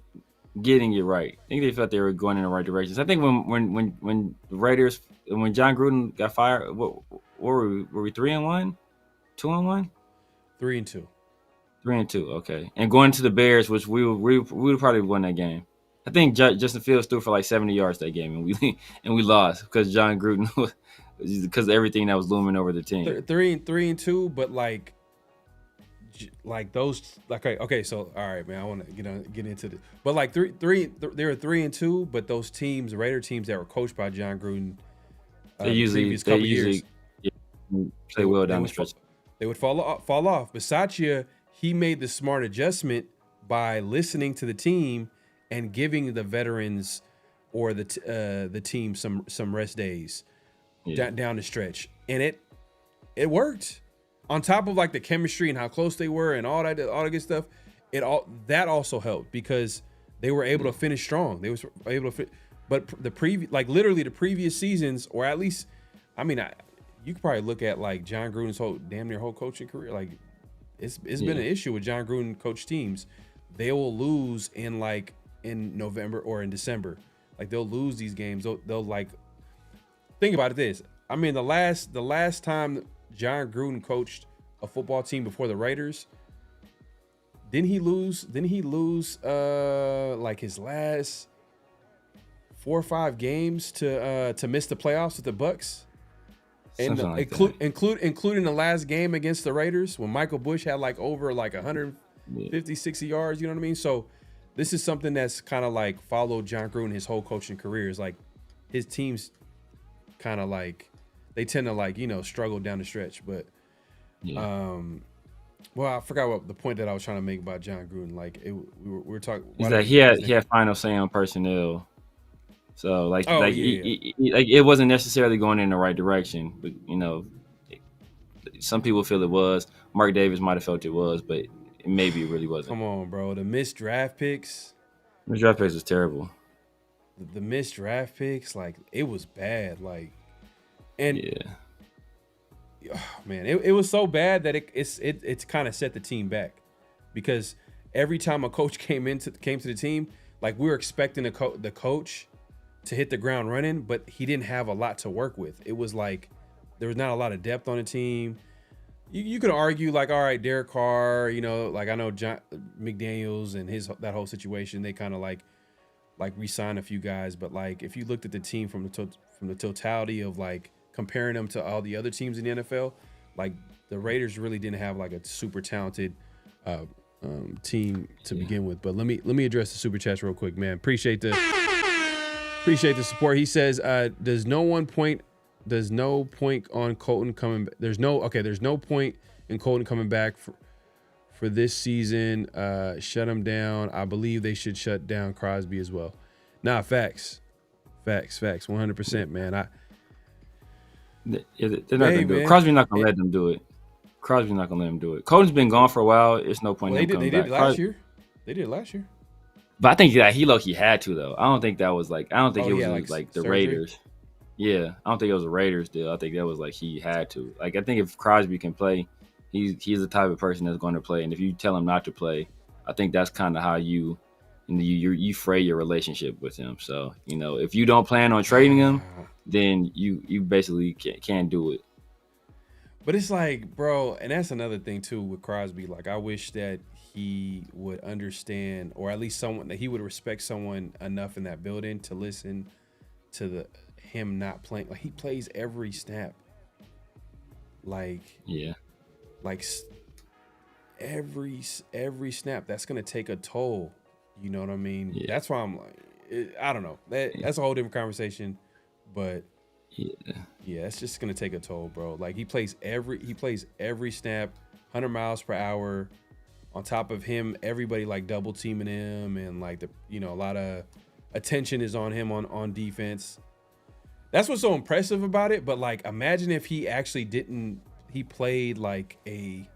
it right. I think they felt they were going in the right directions. I think when the Raiders, when John Gruden got fired, what were we 3-1, 2-1, 3-2, 3-2. Okay, and going to the Bears, which we would probably won that game. I think Justin Fields threw for like 70 yards that game, and we lost because John Gruden, because of everything that was looming over the team. 3-2, but like those, like, okay, so all right, man, I want to get into this, but like they were 3-2, but those teams, Raider teams that were coached by John Gruden, they usually play well down the stretch. They would fall off. Bisaccia, he made the smart adjustment by listening to the team and giving the veterans or the team some rest days down the stretch, and it worked. On top of like the chemistry and how close they were and all that good stuff, that also helped because they were able to finish strong. They was able to but the previous seasons, or at least, I mean, you could probably look at like John Gruden's damn near whole coaching career. Like it's been an issue with John Gruden coach teams. They will lose in November or in December. Like they'll lose these games. They'll like, think about it this. I mean, the last time John Gruden coached a football team before the Raiders, didn't he lose like his last 4 or 5 games to miss the playoffs with the Bucks? And including the last game against the Raiders when Michael Bush had like over like 150, 60 yards, you know what I mean? So this is something that's kind of like followed John Gruden his whole coaching career. Is like his teams kind of like, they tend to like, struggle down the stretch. But, well, I forgot what the point that I was trying to make about John Gruden. Like we were talking. Is that he had final say on personnel. So it wasn't necessarily going in the right direction, but some people feel it was. Mark Davis might have felt it was, but maybe it really wasn't. Come on, bro. The missed draft picks. The draft picks was terrible. The missed draft picks, like it was bad. Like, and man, it was so bad that it's kind of set the team back, because every time a coach came to the team, like we were expecting the coach to hit the ground running, but he didn't have a lot to work with. It was like there was not a lot of depth on the team. You could argue like, all right, Derek Carr, you know, like I know John McDaniels and that whole situation, they kind of like re-sign a few guys, but like if you looked at the team from the totality of like comparing them to all the other teams in the NFL, like the Raiders really didn't have like a super talented team to begin with. But let me address the super chats real quick, man. Appreciate the support. He says, there's no point on Kolton coming. There's no point in Kolton coming back for this season. Shut him down. I believe they should shut down Crosby as well. Nah, facts, 100%, man. They're not gonna do it. Crosby's not gonna let them do it. Kolton's been gone for a while. It's no point in him coming back. They did last year. But I think that he low-key had to, though. I don't think that was like, I don't think it was like the surgery? Raiders. Yeah, I don't think it was a Raiders deal. I think that was like he had to. Like, I think if Crosby can play, he's the type of person that's going to play. And if you tell him not to play, I think that's kind of how you fray your relationship with him. So, you know, if you don't plan on trading him, then you basically can't do it. But it's like, bro, and that's another thing too with Crosby. Like, I wish that he would understand, or at least someone that he would respect someone enough in that building to listen to him not playing. Like, he plays every snap. Like, yeah, like every snap. That's gonna take a toll. You know what I mean? Yeah. That's why I'm like, I don't know. That's a whole different conversation, but. Yeah, it's just gonna take a toll, bro. Like he plays every snap, 100 miles per hour. On top of him, everybody like double teaming him, and like a lot of attention is on him on defense. That's what's so impressive about it. But like, imagine if he actually he played like a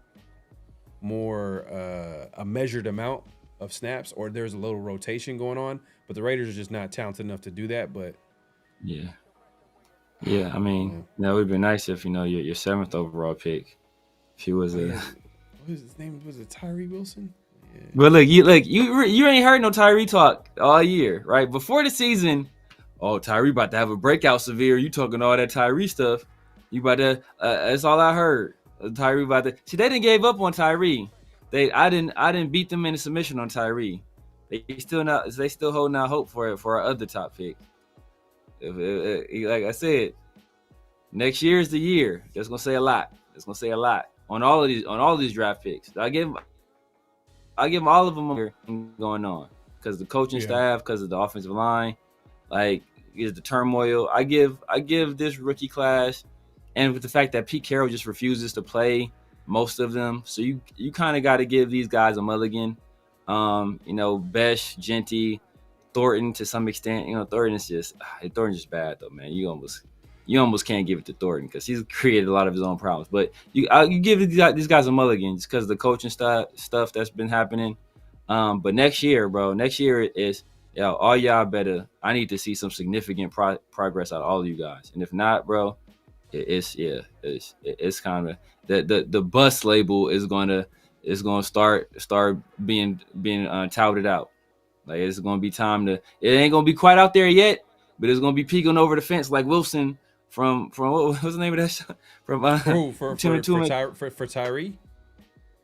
more a measured amount of snaps, or there's a little rotation going on. But the Raiders are just not talented enough to do that. But yeah, I mean, that would be nice if your 7th overall pick, if he was what was his name? Was it Tyree Wilson? Yeah. But look, you ain't heard no Tyree talk all year, right? Before the season, Tyree about to have a breakout severe. You talking all that Tyree stuff? You about to? That's all I heard. Tyree about to. See, they didn't give up on Tyree. I didn't beat them in a submission on Tyree. They still holding out hope for our other top pick. Like I said, next year is the year. That's gonna say a lot. It's gonna say a lot on all of these draft picks. I give all of them going on because the coaching staff, because of the offensive line, like is the turmoil. I give this rookie class, and with the fact that Pete Carroll just refuses to play most of them, so you kind of got to give these guys a mulligan. Besh, Genty, Thornton to some extent. Thornton's just bad though, man. You almost can't give it to Thornton because he's created a lot of his own problems. But you give these guys a mulligan just because of the coaching stuff that's been happening. But next year is all y'all better. I need to see some significant progress out of all of you guys. And if not, bro, it's kind of the bus label is gonna start being touted out. Like it's gonna be time to. It ain't gonna be quite out there yet, but it's gonna be peeking over the fence like Wilson from what was the name of that show? From for Tyree.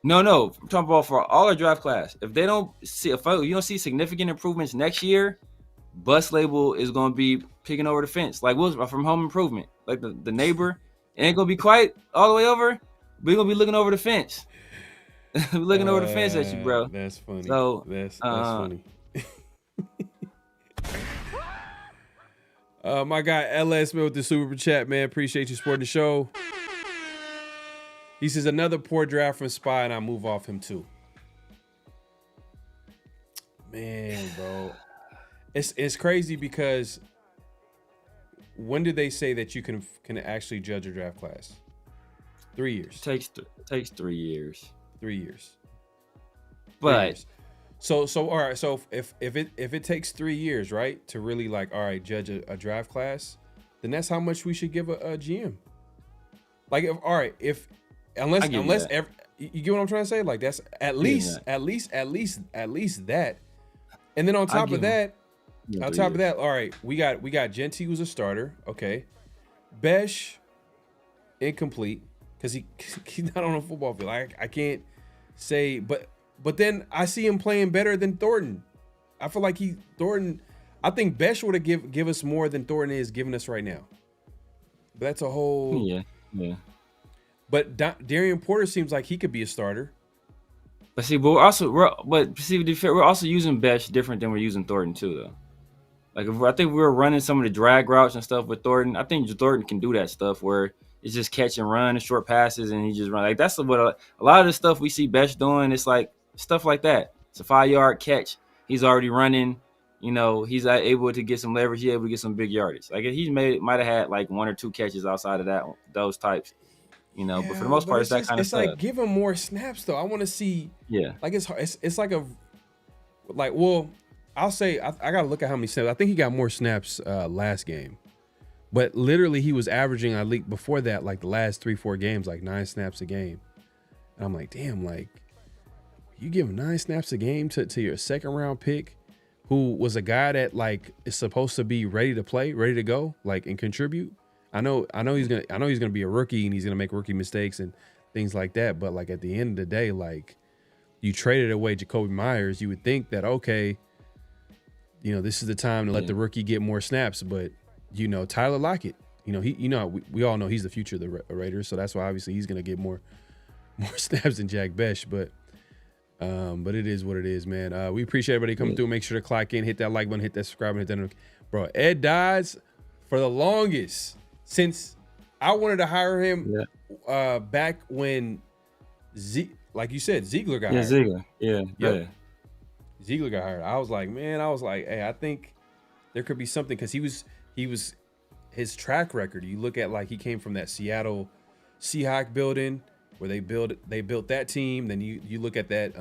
No, I'm talking about for all our draft class. If you don't see significant improvements next year, bus label is gonna be peeking over the fence like Wilson from Home Improvement, like the neighbor. It ain't gonna be quite all the way over, but you're gonna be looking over the fence. Looking over the fence at you, bro. That's funny. So that's funny. My guy LS Smith with the super chat, man. Appreciate you supporting the show. He says another poor draft from Spy, and I move off him too. Man, bro, it's crazy because when did they say that you can actually judge a draft class? 3 years. Takes 3 years. 3 years. But So all right. So if it takes 3 years, right, to really like, all right, judge a draft class, then that's how much we should give a GM. Like, if unless you get what I'm trying to say, like that's at least that. And then on top of that, all right, we got Genti who's a starter. Okay, Besh incomplete because he's not on a football field. I can't say, but then I see him playing better than Thornton. I feel like Thornton. I think Besh would have give us more than Thornton is giving us right now. But that's a whole yeah. But Darian Porter seems like he could be a starter. But see, we're also using Besh different than we're using Thornton too, though. Like I think we were running some of the drag routes and stuff with Thornton. I think Thornton can do that stuff where it's just catch and run and short passes, and he just run. Like that's what a lot of the stuff we see Besh doing. It's like stuff like that. It's a 5-yard catch. He's already running. You know, he's able to get some leverage. He's able to get some big yardage. Like he might have had like 1 or 2 catches outside of those types. You know, but for the most part, it's that kind of stuff. It's like give him more snaps, though. I want to see. Yeah. Like it's like well, I'll say I got to look at how many snaps. I think he got more snaps last game, but literally he was averaging, I think before that, like the last 3-4 games, like 9 snaps a game. And I'm like, damn, like you give 9 snaps a game to your 2nd round pick, who was a guy that like is supposed to be ready to play, ready to go, like and contribute. I know he's gonna be a rookie and he's gonna make rookie mistakes and things like that. But like at the end of the day, like you traded away Jacoby Myers, you would think that okay, you know, this is the time to let the rookie get more snaps. But you know, Tyler Lockett, you know, we all know he's the future of the Raiders, so that's why obviously he's gonna get more snaps than Jack Besh. But it is what it is, man. We appreciate everybody coming through. Make sure to clock in, hit that like button, hit that subscribe button, hit that bro. Ed Dodds for the longest. Since I wanted to hire him back when like you said, Ziegler got hired. Ziegler. Yeah. Ziegler got hired. I was like, hey, I think there could be something because he was his track record. You look at like he came from that Seattle Seahawk building where they built that team. Then you look at that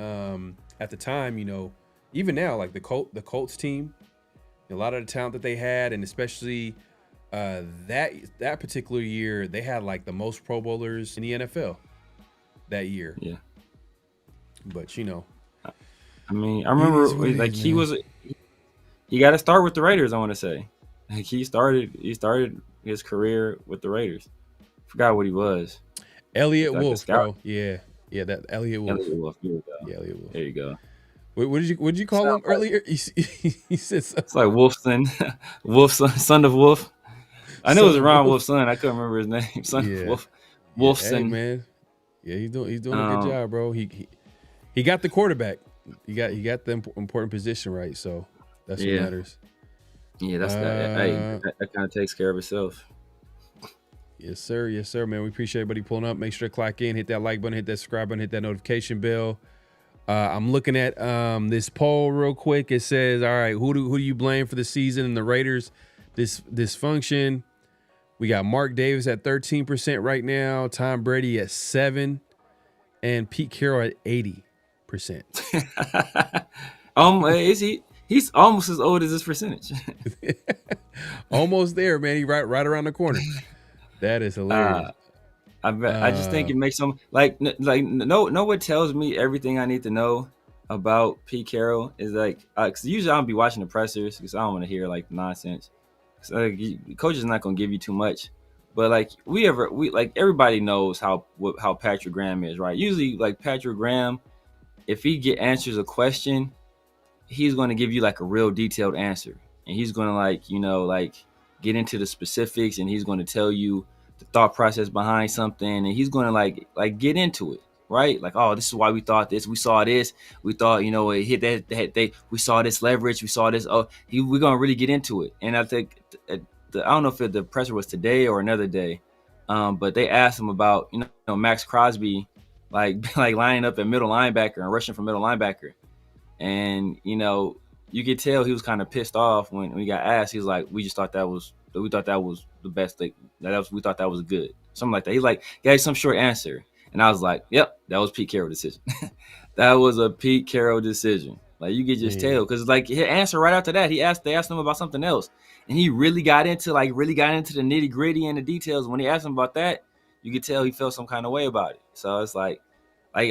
at the time, you know, even now, like the Colts team, a lot of the talent that they had, and especially that particular year, they had like the most Pro Bowlers in the NFL that year. Yeah. But you know, I mean, I remember like he got to start with the Raiders. I want to say, like he started his career with the Raiders. Forgot what he was. Elliot Wolf, bro. Yeah, that Elliot Wolf. Elliot Wolf. Here we go. Yeah, Elliot Wolf. There you go. What did you call him earlier? He said something. It's like Wolfson, son of Wolf. I know it was Ron Wolf's son. I couldn't remember his name. Son of Wolf. Wolfson. Hey, man. Yeah, he's doing a good job, bro. He got the quarterback. He got the important position right. So that's what matters. Yeah, that's that kind of takes care of itself. Yes, sir, man. We appreciate everybody pulling up. Make sure to clock in, hit that like button, hit that subscribe button, hit that notification bell. I'm looking at this poll real quick. It says, all right, who do you blame for the season and the Raiders dysfunction? We got Mark Davis at 13% right now, Tom Brady at 7%, and Pete Carroll at 80%. Is he? He's almost as old as this percentage. Almost there, man. He right around the corner. That is hilarious. I just think it makes some no one tells me everything I need to know about Pete Carroll is like because usually I'll be watching the pressers because I don't want to hear like nonsense. The coach is not gonna give you too much, but like everybody knows how Patrick Graham is, right? Usually like Patrick Graham, if he answers a question, he's gonna give you like a real detailed answer, and he's gonna get into the specifics, and he's gonna tell you the thought process behind something, and he's gonna like get into it, right? Like, oh, this is why we thought this. We saw this. We thought, it hit that. We saw this leverage. We saw this. Oh, we're gonna really get into it. And I think I don't know if the presser was today or another day, but they asked him about Maxx Crosby, like lining up at middle linebacker and rushing from middle linebacker, and you could tell he was kind of pissed off when we got asked. He was like, we thought that was the best thing. We thought that was good. Something like that. He's like, yeah, some short answer. And I was like, yep, that was Pete Carroll's decision. That was a Pete Carroll decision. Like you could just tell, because like his answer right after that, they asked him about something else, and he really got into the nitty gritty and the details. When he asked him about that, you could tell he felt some kind of way about it. So it's like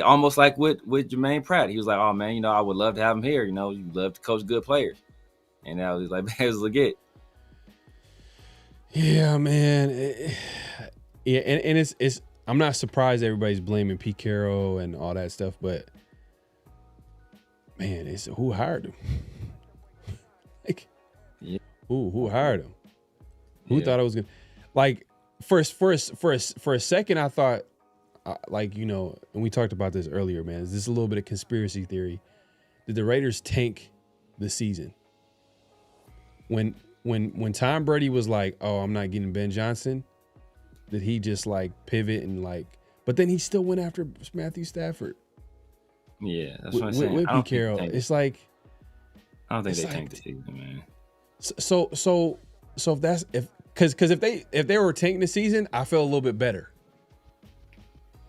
almost like with Jermaine Pratt, he was like, "Oh man, I would love to have him here. You love to coach good players," and that was like, it was legit. Yeah, man. And it's. I'm not surprised everybody's blaming Pete Carroll and all that stuff, but man, it's who hired him? Like, yeah. who hired him? Who thought it was gonna? Like, for a second, I thought, and we talked about this earlier, man. Is this a little bit of conspiracy theory? Did the Raiders tank the season? When Tom Brady was like, "Oh, I'm not getting Ben Johnson," did he just like pivot and like? But then he still went after Matthew Stafford. Yeah, that's what I'm saying. With Pete Carroll, it's like I don't think they tanked the season, man. So if they were tanking the season, I feel a little bit better.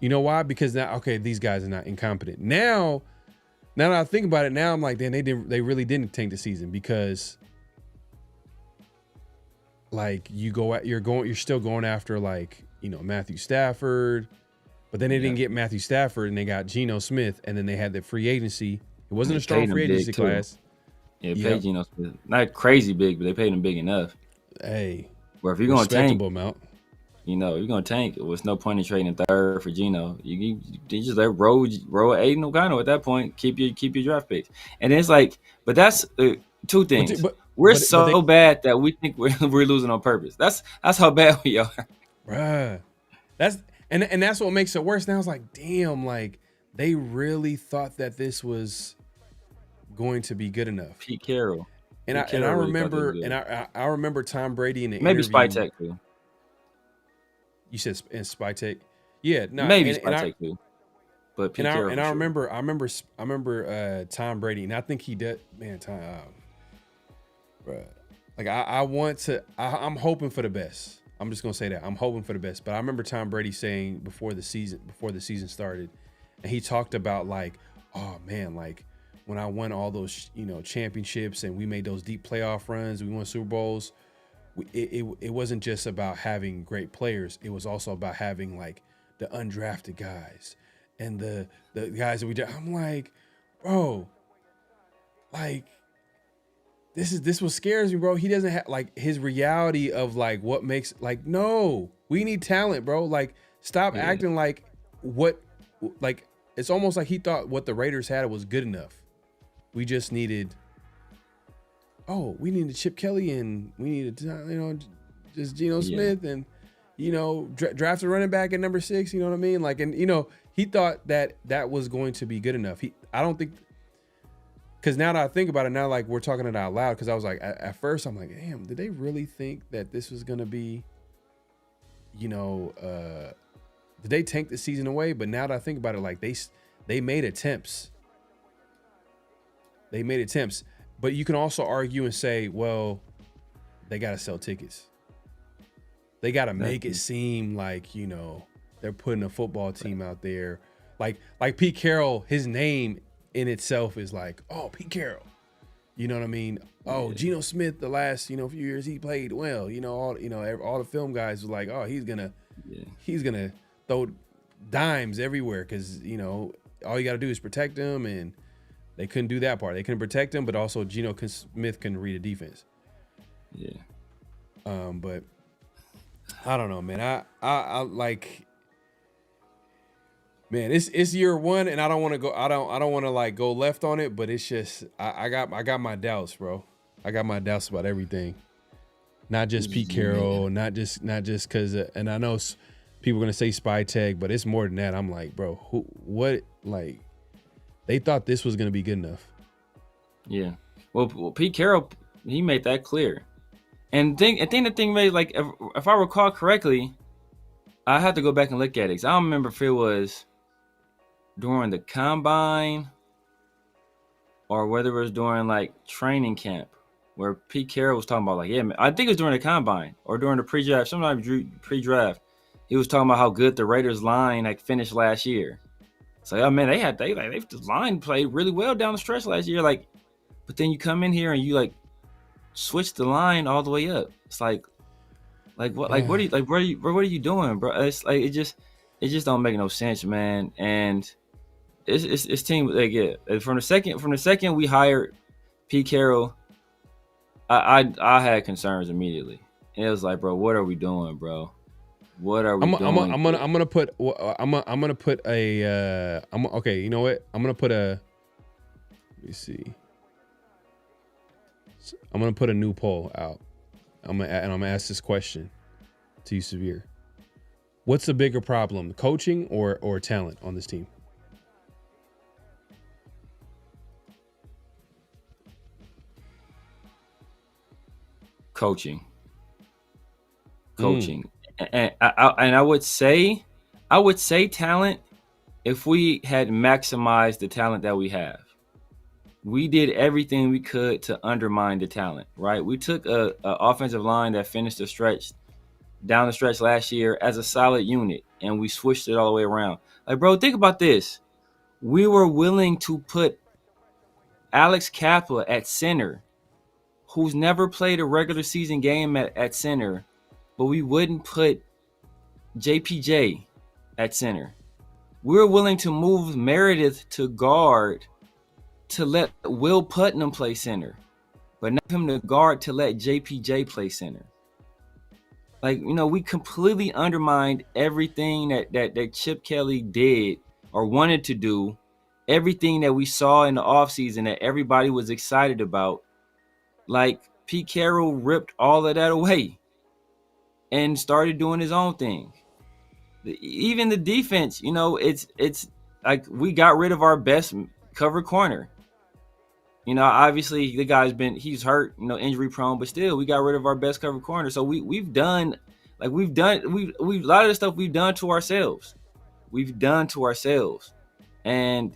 You know why? Because now, okay, these guys are not incompetent. Now that I think about it, now I'm like, damn, they really didn't tank the season, because like you're still going after like, Matthew Stafford, but then they didn't get Matthew Stafford and they got Geno Smith, and then they had the free agency. It wasn't a strong free agency class. Yeah, paid Geno Smith. Not crazy big, but they paid him big enough. Hey, where if you're going to tank, amount. You're going to tank. There's no point in trading third for Geno. You just let roll Aiden O'Connell at that point. Keep your draft picks. And it's like, but that's two things. We're so bad that we think we're losing on purpose. That's how bad we are. Bruh. That's what makes it worse. Now it's like, damn, like they really thought that this was going to be good enough. Pete Carroll. And I remember I remember Tom Brady in the maybe interview. Spytek too. You said in Spytek? Yeah, no, maybe Spytek too. But Pete Carroll. And I remember Tom Brady, and I think he did. Man, Tom, bruh. Like I'm hoping for the best. I'm just gonna say that I'm hoping for the best. But I remember Tom Brady saying before the season started, and he talked about like, oh man, like when I won all those championships and we made those deep playoff runs, we won Super Bowls. It wasn't just about having great players. It was also about having like the undrafted guys and the guys that we did. I'm like, bro, like. This what scares me, bro. He doesn't have like his reality of like what makes like, no, we need talent, bro. Like stop acting like it's almost like he thought what the Raiders had was good enough. We just needed, we needed Chip Kelly and we needed, just Geno Smith and, draft a running back at number 6. You know what I mean? Like, and, he thought that was going to be good enough. I don't think, because now that I think about it, now like we're talking it out loud, because I was like, at first I'm like, damn, did they really think that this was going to be, did they tank the season away? But now that I think about it, like they made attempts. They made attempts. But you can also argue and say, well, they got to sell tickets. They got to make it seem like, they're putting a football team out there. Like Pete Carroll, his name in itself is like, oh, Pete Carroll. You know what I mean? Oh, Geno Smith, the last, few years he played well. All the film guys were like, oh, he's gonna throw dimes everywhere because, all you got to do is protect him, and they couldn't do that part. They couldn't protect him, but also Geno Smith couldn't read a defense. Yeah. But I don't know, man. I like. Man, it's year one, and I don't want to go. I don't want to like go left on it, but it's just I got my doubts, bro. I got my doubts about everything. Not just Pete Carroll, not just because, and I know people are gonna say Spytek, but it's more than that. I'm like, bro, what? Like, they thought this was gonna be good enough. Yeah. Well, Pete Carroll, he made that clear, and I think the thing made, like, if I recall correctly, I had to go back and look at it. 'Cause I don't remember if it was during the combine or whether it was during like training camp where Pete Carroll was talking about like, yeah, man, I think it was during the combine or during the pre-draft, sometimes pre-draft. He was talking about how good the Raiders line like finished last year. So I mean, the line played really well down the stretch last year. Like, but then you come in here and you like switch the line all the way up. It's like what are you like? What are you doing, bro? It's like it just don't make no sense, man. And it's team like yeah. From the second we hired Pete Carroll, I had concerns immediately. And it was like, bro, what are we doing, bro? What are we doing? I'm gonna put a okay. You know what? I'm gonna put a. Let me see. I'm gonna put a new poll out. I'm gonna ask this question to you, Severe. What's the bigger problem, coaching or talent on this team? Coaching. And I would say talent if we had maximized the talent that we have. We did everything we could to undermine the talent, right? We took a offensive line that finished down the stretch last year as a solid unit, and we switched it all the way around. Like, bro, think about this. We were willing to put Alex Kappa at center, who's never played a regular season game at center, but we wouldn't put JPJ at center. We were willing to move Meredith to guard to let Will Putnam play center, but not him to guard to let JPJ play center. Like, you know, we completely undermined everything that Chip Kelly did or wanted to do, everything that we saw in the offseason that everybody was excited about. Like, Pete Carroll ripped all of that away and started doing his own thing. Even the defense, you know, it's like we got rid of our best cover corner. You know, obviously the guy's he's hurt, you know, injury prone, but still we got rid of our best cover corner. So we've done a lot of the stuff we've done to ourselves. And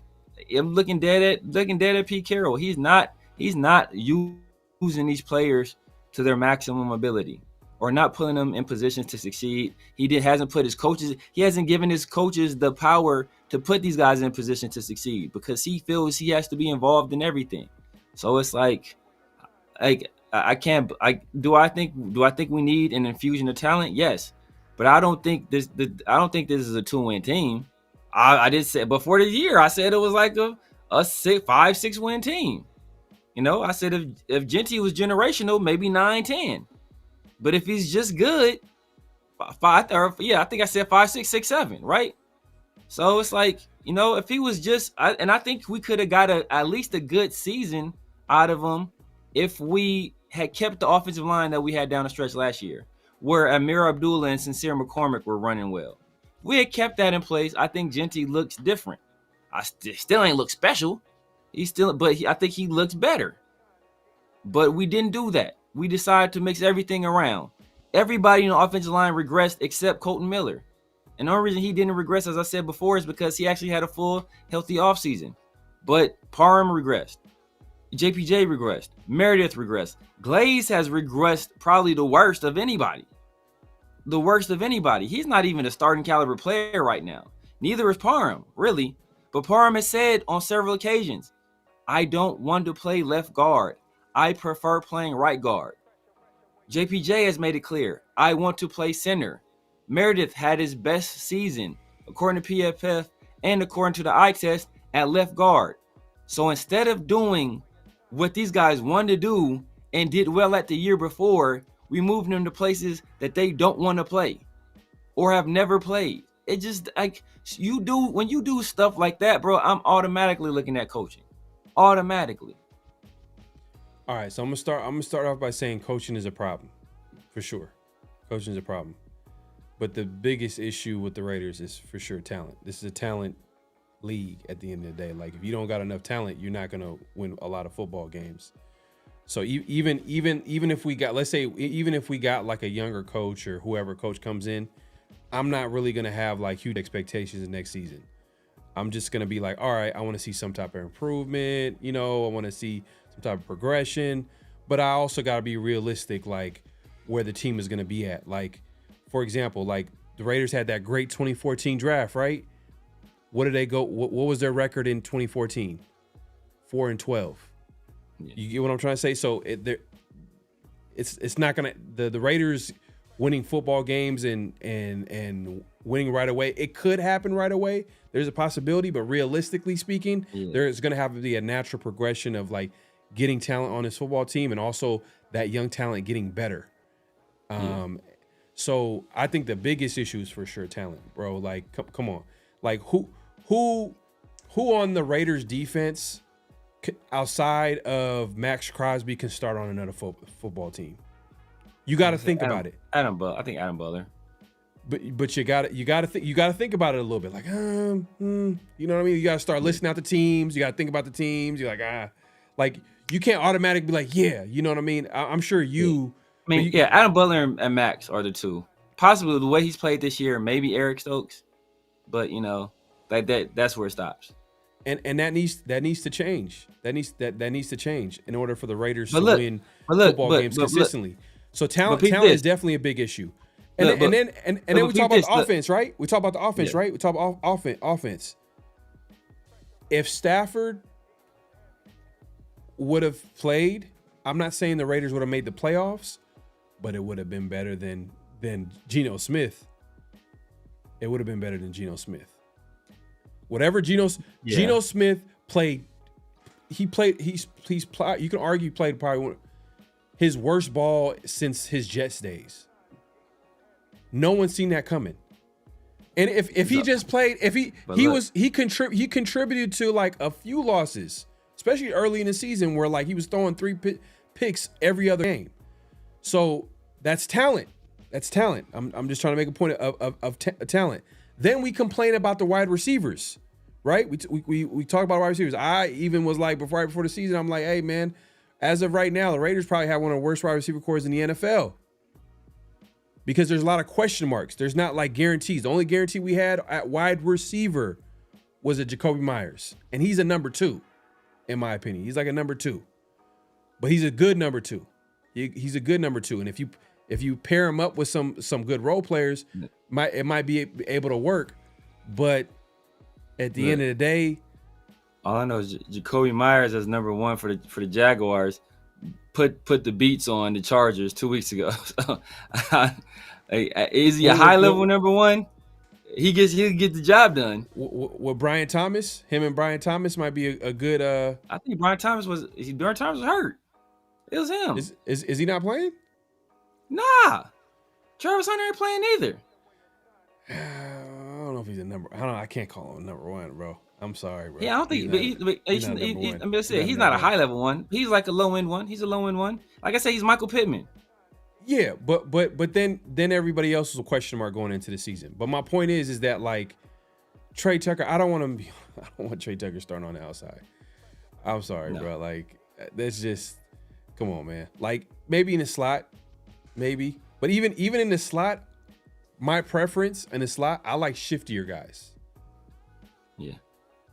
I'm looking dead at Pete Carroll. He's not using these players to their maximum ability or not putting them in positions to succeed. He hasn't given his coaches the power to put these guys in position to succeed because he feels he has to be involved in everything. So it's like I can't. Do I think we need an infusion of talent? Yes, but I don't think this is a 2-win team. I did say before the year. I said it was like a 5-6 win team. You know, I said if Genty was generational, maybe 9-10. But if he's just good, I think I said 5, 6, 6, 7, right? So it's like, you know, if he was just, and I think we could have got at least a good season out of him if we had kept the offensive line that we had down the stretch last year, where Amir Abdullah and Sincere McCormick were running well. If we had kept that in place, I think Genty looks different. I still ain't look special. I think he looks better. But we didn't do that. We decided to mix everything around. Everybody in the offensive line regressed except Kolton Miller. And the only reason he didn't regress, as I said before, is because he actually had a full, healthy offseason. But Parham regressed. JPJ regressed. Meredith regressed. Glaze has regressed probably the worst of anybody. He's not even a starting caliber player right now. Neither is Parham, really. But Parham has said on several occasions, I don't want to play left guard. I prefer playing right guard. JPJ has made it clear, I want to play center. Meredith had his best season, according to PFF and according to the eye test, at left guard. So instead of doing what these guys wanted to do and did well at the year before, we moved them to places that they don't want to play or have never played. It just like when you do stuff like that, bro, I'm automatically looking at coaching. Automatically. All right, so I'm gonna start off by saying coaching is a problem, for sure. Coaching is a problem, but the biggest issue with the Raiders is for sure talent. This is a talent league at the end of the day. Like if you don't got enough talent, you're not gonna win a lot of football games. So even if we got, let's say, even if we got like a younger coach or whoever coach comes in, I'm not really gonna have like huge expectations next season. I'm just gonna be like, all right, I want to see some type of improvement. You know, I want to see some type of progression, but I also got to be realistic, like where the team is going to be at. Like, for example, like the Raiders had that great 2014 draft, right? What did they go? What was their record in 2014? 4-12. Yeah. You get what I'm trying to say? So it's not gonna the Raiders winning football games and winning right away. It could happen right away. There's a possibility, but realistically speaking, there's gonna have to be a natural progression of like getting talent on this football team and also that young talent getting better. So I think the biggest issue is for sure talent, bro. Like, come on, like who on the Raiders defense outside of Maxx Crosby can start on another football team? You got to think about it. I think Adam Butler. But you got to think about it a little bit. Like, you know what I mean? You got to start listing out the teams. You got to think about the teams. You're like, like you can't automatically be like, yeah, you know what I mean? I'm sure you. I mean, Adam Butler and Maxx are the two. Possibly the way he's played this year, maybe Eric Stokes, but you know, that's where it stops. And that needs to change. That needs to change in order for the Raiders to win football games consistently. So talent is definitely a big issue. And then we talk about the offense, right? We talk about the offense, right? We talk about offense. If Stafford would have played, I'm not saying the Raiders would have made the playoffs, but it would have been better than Geno Smith. It would have been better than Geno Smith. Whatever Geno Smith played, you can argue played probably his worst ball since his Jets days. No one's seen that coming. And if he just played, he contributed to like a few losses, especially early in the season where like he was throwing 3 picks every other game. So that's talent. That's talent. I'm just trying to make a point of talent. Then we complain about the wide receivers, right? We talk about wide receivers. I even was like right before the season, I'm like, hey man, as of right now, the Raiders probably have one of the worst wide receiver cores in the NFL because there's a lot of question marks. There's not like guarantees. The only guarantee we had at wide receiver was a Jacoby Myers, and he's a number 2, in my opinion. He's like a number 2, but he's a good number 2. He's a good number 2, and if you pair him up with some good role players, it might be able to work. But at the end of the day, all I know is Jacoby Myers as number 1 for the Jaguars put the beats on the Chargers 2 weeks ago. So, is he a high level number 1? He'll get the job done. With Brian Thomas, him and Brian Thomas might be a good. I think Brian Thomas was hurt. It was him. Is he not playing? Nah, Travis Hunter ain't playing either. I don't know if he's a number. I can't call him number 1, bro. I'm sorry, bro. Yeah, I don't think. He's not a high level one. He's like a low end one. He's a low end one. Like I said, he's Michael Pittman. Yeah, but then everybody else was a question mark going into the season. But my point is that like Trey Tucker, I don't want Trey Tucker starting on the outside. I'm sorry, bro. Like that's just, come on, man. Like maybe in the slot, maybe, but even in the slot, my preference in the slot, I like shiftier guys. Yeah,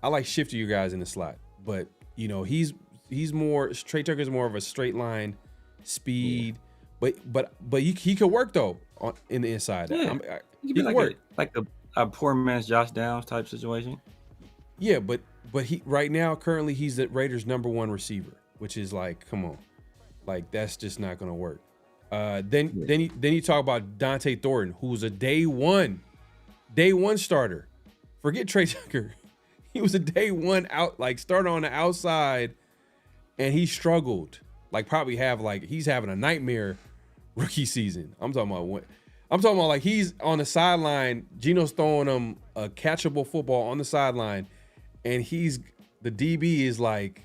I like shiftier guys in the slot. But you know, he's more, Trey Tucker's more of a straight line speed. Yeah. But he could work though in the inside. Yeah, he could work like a poor man's Josh Downs type situation. Yeah, but he right now currently he's the Raiders' number 1 receiver, which is like, come on, like that's just not gonna work. Then you talk about Dante Thornton, who's a day one starter. Forget Trey Tucker, he was a day 1 out, like starter on the outside, and he struggled. Like probably he's having a nightmare rookie season. I'm talking about like he's on the sideline. Geno's throwing him a catchable football on the sideline, and the DB is like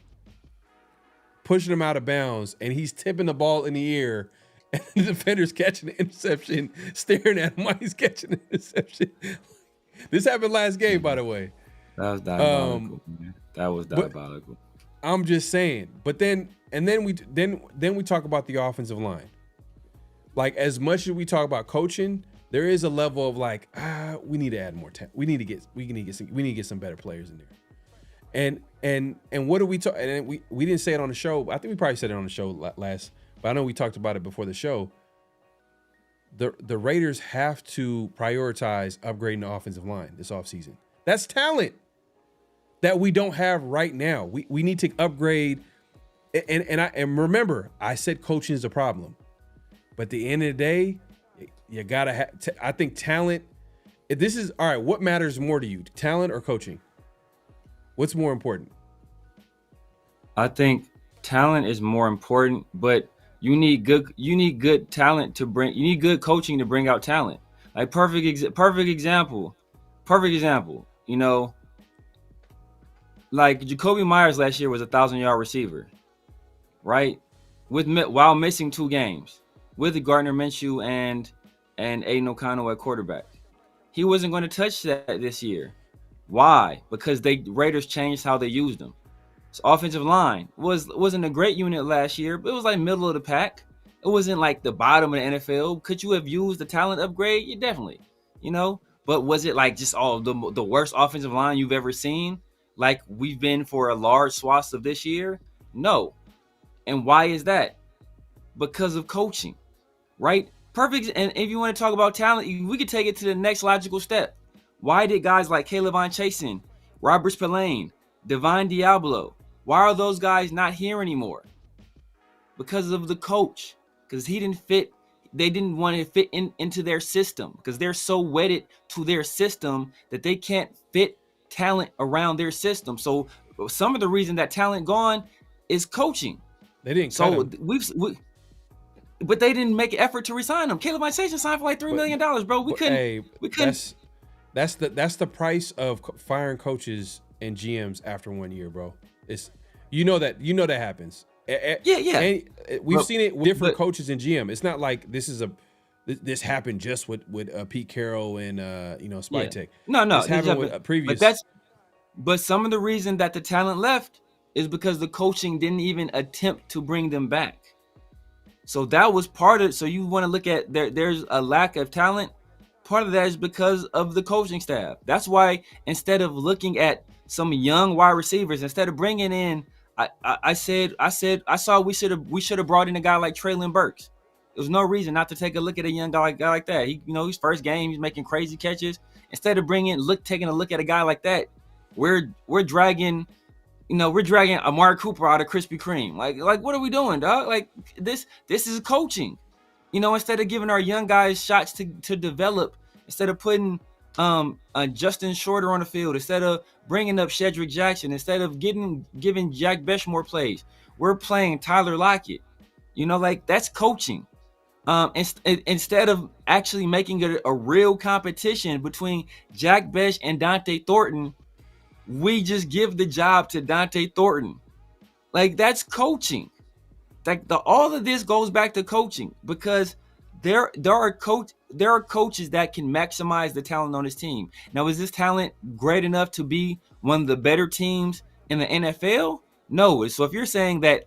pushing him out of bounds, and he's tipping the ball in the air, and the defender's catching the interception, staring at him while he's catching the interception. This happened last game, by the way. That was diabolical. That was diabolical. I'm just saying. But then we talk about the offensive line. Like as much as we talk about coaching, there is a level of like, we need to add more talent. We need to get some better players in there. And what do we talk? And we didn't say it on the show. I think we probably said it on the show last, but I know we talked about it before the show. The Raiders have to prioritize upgrading the offensive line this offseason That's talent that we don't have right now. We need to upgrade. And remember, I said coaching is a problem. But at the end of the day, you gotta have. I think talent. If this is all right, what matters more to you, talent or coaching? What's more important? I think talent is more important, but you need good talent to bring. You need good coaching to bring out talent. Like perfect example. You know, like Jacoby Myers last year was a 1,000-yard receiver, right? While missing 2 games with Gardner Minshew and Aiden O'Connell at quarterback. He wasn't going to touch that this year. Why? Because Raiders changed how they used him. His offensive line wasn't a great unit last year, but it was like middle of the pack. It wasn't like the bottom of the NFL. Could you have used the talent upgrade? Yeah, definitely. You know, but was it like just all the worst offensive line you've ever seen, like we've been for a large swath of this year? No. And why is that? Because of coaching, right? Perfect. And if you want to talk about talent, we could take it to the next logical step. Why did guys like Caleb Chasen, Robert Spillane, Divine Diablo, why are those guys not here anymore? Because of the coach. Because he didn't fit. They didn't want to fit into their system. Because they're so wedded to their system that they can't fit talent around their system. So some of the reason that talent gone is coaching. They didn't. So but they didn't make an effort to resign him. Caleb Chasen signed for like $3 million, bro. We couldn't. That's the price of firing coaches and GMs after 1 year, bro. It's you know that happens. Yeah. And we've seen it with different coaches and GM. It's not like this happened just with Pete Carroll and Spytek. No, this happened with previous. But some of the reason that the talent left is because the coaching didn't even attempt to bring them back. So that was part of. So you want to look at there's a lack of talent. Part of that is because of the coaching staff. That's why instead of looking at some young wide receivers, instead of bringing in, I saw we should have brought in a guy like Traylon Burks. There was no reason not to take a look at a young guy like that. His first game, he's making crazy catches. Instead of taking a look at a guy like that, we're dragging Amari Cooper out of Krispy Kreme. Like what are we doing, dog? Like this is coaching. Instead of giving our young guys shots to develop, instead of putting Justin Shorter on the field, instead of bringing up Shedrick Jackson, instead of giving Jack Bech more plays, we're playing Tyler Lockett. That's coaching. Instead of actually making it a real competition between Jack Bech and Dante Thornton, we just give the job to Dante Thornton. That's coaching. All of this goes back to coaching, because there are coaches that can maximize the talent on his team. Now, is this talent great enough to be one of the better teams in the NFL? No. So if you're saying that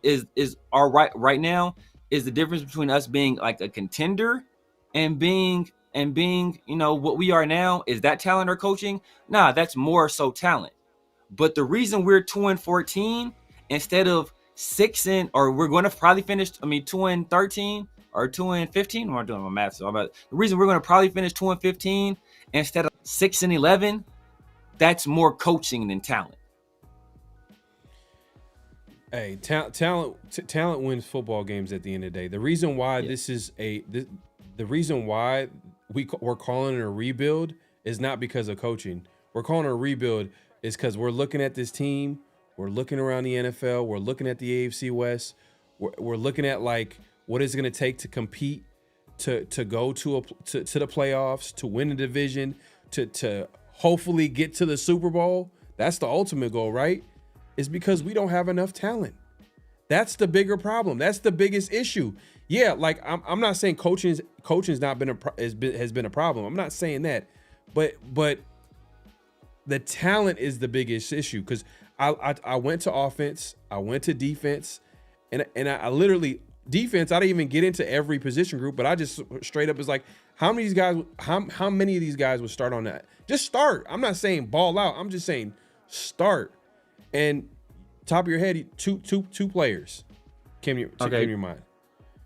is our right now is the difference between us being like a contender and being what we are now, is that talent or coaching? Nah, that's more so talent. But the reason we're 2-14 instead of 6 or we're going to probably finish 2-13 or 2-15. I'm not doing my math, so the reason we're going to probably finish 2-15 instead of 6-11, that's more coaching than talent. Hey, talent wins football games at the end of the day. The reason why the reason why we're calling it a rebuild is not because of coaching. We're calling it a rebuild is because we're looking at this team. We're looking around the NFL. We're looking at the AFC West. We're looking at what is it going to take to compete, to go to the playoffs, to win the division, to hopefully get to the Super Bowl. That's the ultimate goal, right? It's because we don't have enough talent. That's the bigger problem. That's the biggest issue. Yeah, I'm not saying coaching's not has been a problem. I'm not saying that, but the talent is the biggest issue, because I went to offense, I went to defense, and I literally defense. I didn't even get into every position group, but I just straight up is like, how many of these guys would start on that? Just start. I'm not saying ball out. I'm just saying start. And top of your head, two players came to your mind.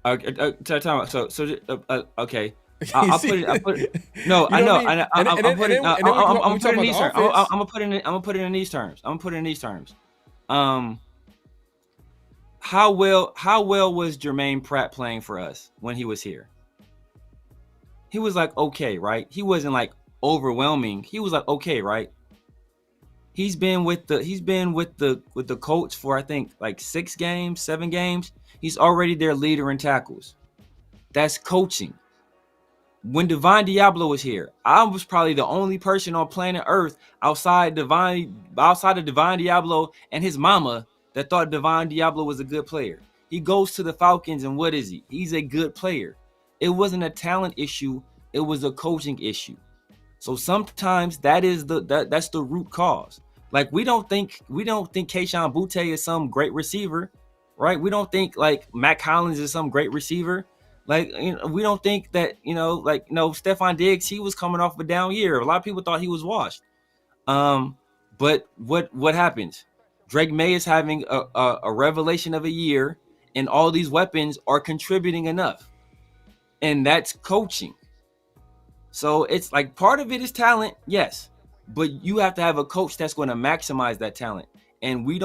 Okay. I'll put it. No, I know. I'm putting. I'm gonna put it in these terms. I'm gonna put it. I'm gonna put it in these terms. I'm gonna put it in these terms. How well was Jermaine Pratt playing for us when he was here? He was like okay, right? He wasn't like overwhelming. He was like okay, right? He's been with the Colts for I think like 6 games, 7 games. He's already their leader in tackles. That's coaching. When Divine Diablo was here, I was probably the only person on planet Earth outside of Divine Diablo and his mama that thought Divine Diablo was a good player. He goes to the Falcons, and what is he? He's a good player. It wasn't a talent issue, it was a coaching issue. So sometimes that's the root cause. Like we don't think Kayshon Boutte is some great receiver, right? We don't think like Matt Collins is some great receiver. Like, we don't think that, Stephon Diggs, he was coming off a down year. A lot of people thought he was washed. But what happens? Drake May is having a revelation of a year, and all these weapons are contributing enough. And that's coaching. So it's like part of it is talent, yes. But you have to have a coach that's going to maximize that talent. And we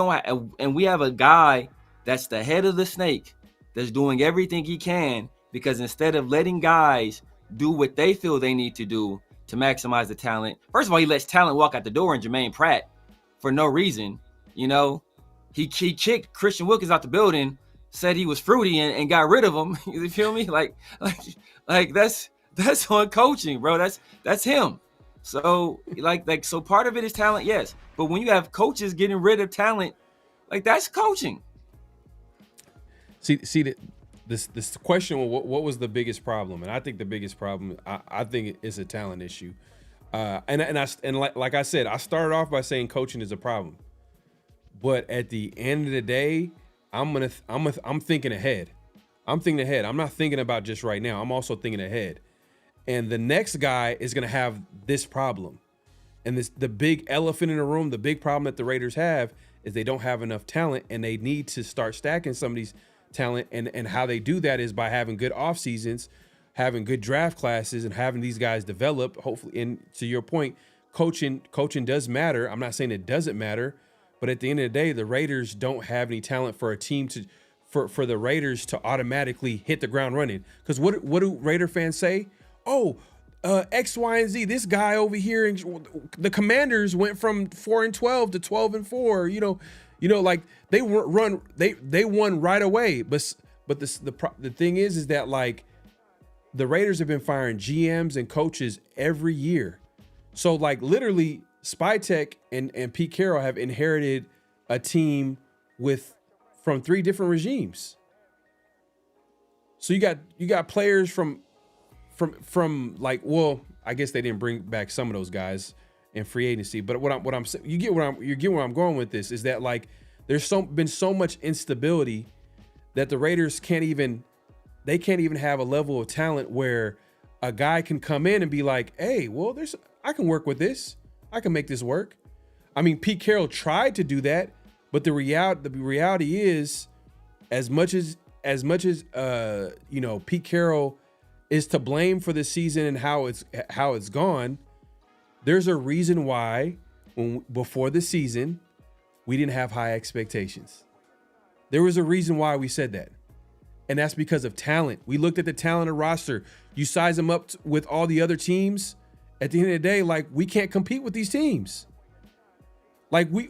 have a guy that's the head of the snake that's doing everything he can. Because instead of letting guys do what they feel they need to do to maximize the talent, first of all, he lets talent walk out the door in Jermaine Pratt for no reason. He kicked Christian Wilkins out the building, said he was fruity and got rid of him. You feel me? Like that's on coaching, bro. That's him. So so part of it is talent, yes. But when you have coaches getting rid of talent, like that's coaching. See that. This question, what was the biggest problem? And I think the biggest problem, I think it's a talent issue. Like I said, I started off by saying coaching is a problem, but at the end of the day, I'm thinking ahead. I'm thinking ahead. I'm not thinking about just right now. I'm also thinking ahead. And the next guy is gonna have this problem. And the big elephant in the room, the big problem that the Raiders have is they don't have enough talent, and they need to start stacking some of these talent, and how they do that is by having good off seasons, having good draft classes, and having these guys develop. Hopefully, and to your point, coaching does matter. I'm not saying it doesn't matter, but at the end of the day, the Raiders don't have any talent for a team for the Raiders to automatically hit the ground running. Because what do Raider fans say? Oh, X, Y, and Z. This guy over here, and the Commanders went from 4-12 to 12-4. Like they won right away. But the thing is that like the Raiders have been firing GMs and coaches every year. So like literally Spytek and Pete Carroll have inherited a team from 3 different regimes. So you got players from like, well, I guess they didn't bring back some of those guys in free agency, but you get where I'm going with this is that like there's been so much instability that the Raiders can't even have a level of talent where a guy can come in and be like, hey, well, I can work with this. I can make this work. I mean, Pete Carroll tried to do that, but the reality is as much as Pete Carroll is to blame for the season and how it's gone, there's a reason why before the season we didn't have high expectations. There was a reason why we said that. And that's because of talent. We looked at the talent of roster. You size them up with all the other teams. At the end of the day, like we can't compete with these teams. I can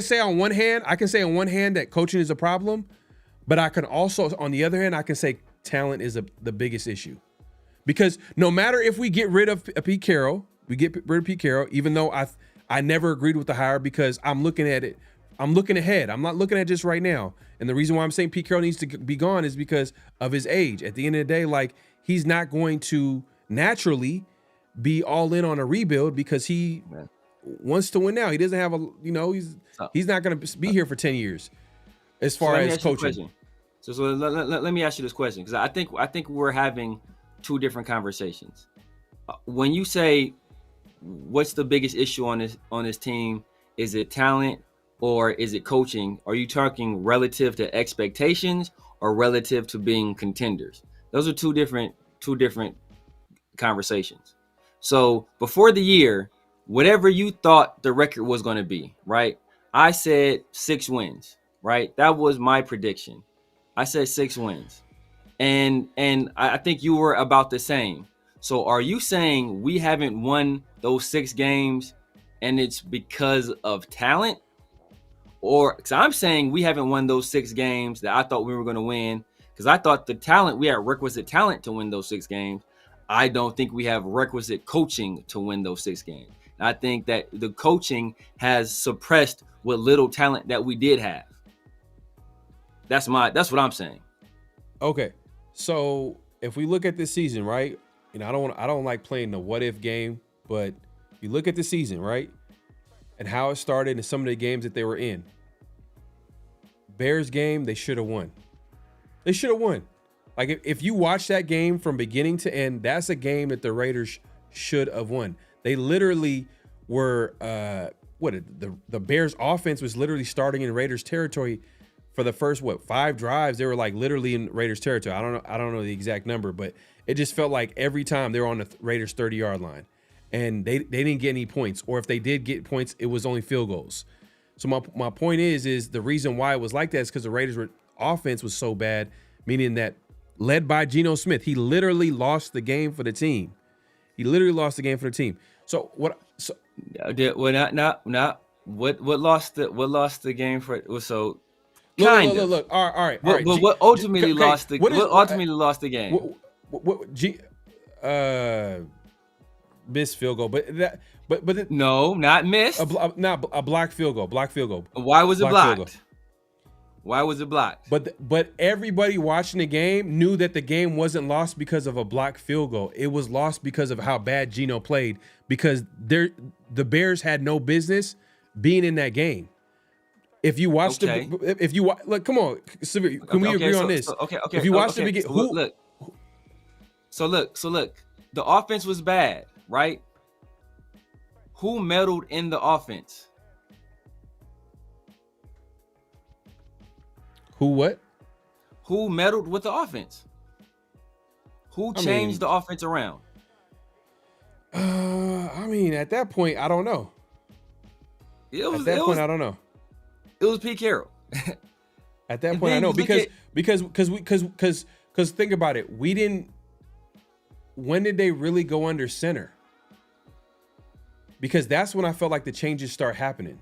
say on one hand that coaching is a problem, but I can also on the other hand I can say talent is the biggest issue. Because no matter if we get rid of Pete Carroll, even though I never agreed with the hire because I'm looking at it. I'm looking ahead. I'm not looking at just right now. And the reason why I'm saying Pete Carroll needs to be gone is because of his age. At the end of the day, like he's not going to naturally be all in on a rebuild because he wants to win now. He doesn't have he's not going to be here for 10 years as far as coaching. So let me ask you this question because I think we're having 2 different conversations. When you say what's the biggest issue on this team, is it talent or is it coaching? Are you talking relative to expectations or relative to being contenders? Those are two different conversations. So before the year, whatever you thought the record was going to be, right? I said 6 wins, right? That was my prediction. I said 6 wins. And I think you were about the same. So are you saying we haven't won those 6 games and it's because of talent? Or because I'm saying we haven't won those 6 games that I thought we were going to win, because I thought we had requisite talent to win those 6 games. I don't think we have requisite coaching to win those 6 games. And I think that the coaching has suppressed what little talent that we did have. That's what I'm saying. Okay. So if we look at this season, right? I don't like playing the what if game, but you look at the season, right? And how it started and some of the games that they were in. Bears game, they should have won. They should have won. Like if you watch that game from beginning to end, that's a game that the Raiders should have won. They literally were the Bears offense was literally starting in Raiders territory for the first 5 drives. They were like literally in Raiders territory. I don't know the exact number, but it just felt like every time they were on the Raiders 30-yard line. And they didn't get any points, or if they did get points, it was only field goals. So my point is the reason why it was like that is because the Raiders' offense was so bad, meaning that led by Geno Smith, he literally lost the game for the team. So what? So what lost the game for? So look. All right. What ultimately lost the game? Missed field goal, but no, not missed. A blocked field goal. Why was it blocked? Why was it blocked? But everybody watching the game knew that the game wasn't lost because of a blocked field goal. It was lost because of how bad Geno played. Because the Bears had no business being in that game. If you watch look, come on, can we agree on this? Okay. If you watch the beginning, look, the offense was bad, right? Who meddled in the offense? Who meddled with the offense? Who changed the offense around? At that point, I don't know. I don't know. It was Pete Carroll. At that point, I know because think about it. When did they really go under center? Because that's when I felt like the changes start happening.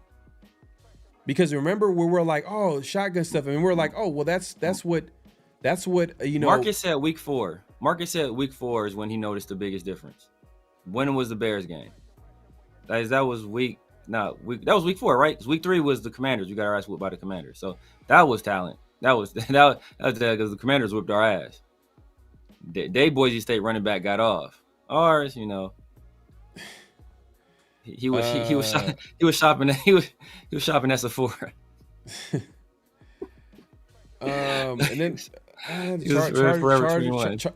Because remember, we were like, oh, shotgun stuff, and we're like, oh, well, that's what Marcus said week 4. Marcus said week 4 is when he noticed the biggest difference. When was the Bears game? That was week 4, right? Week 3 was the Commanders. We got our ass whooped by the Commanders. So that was talent. That was because the Commanders whooped our ass. Boise State running back got off. Ours, he was shopping at Sephora. And then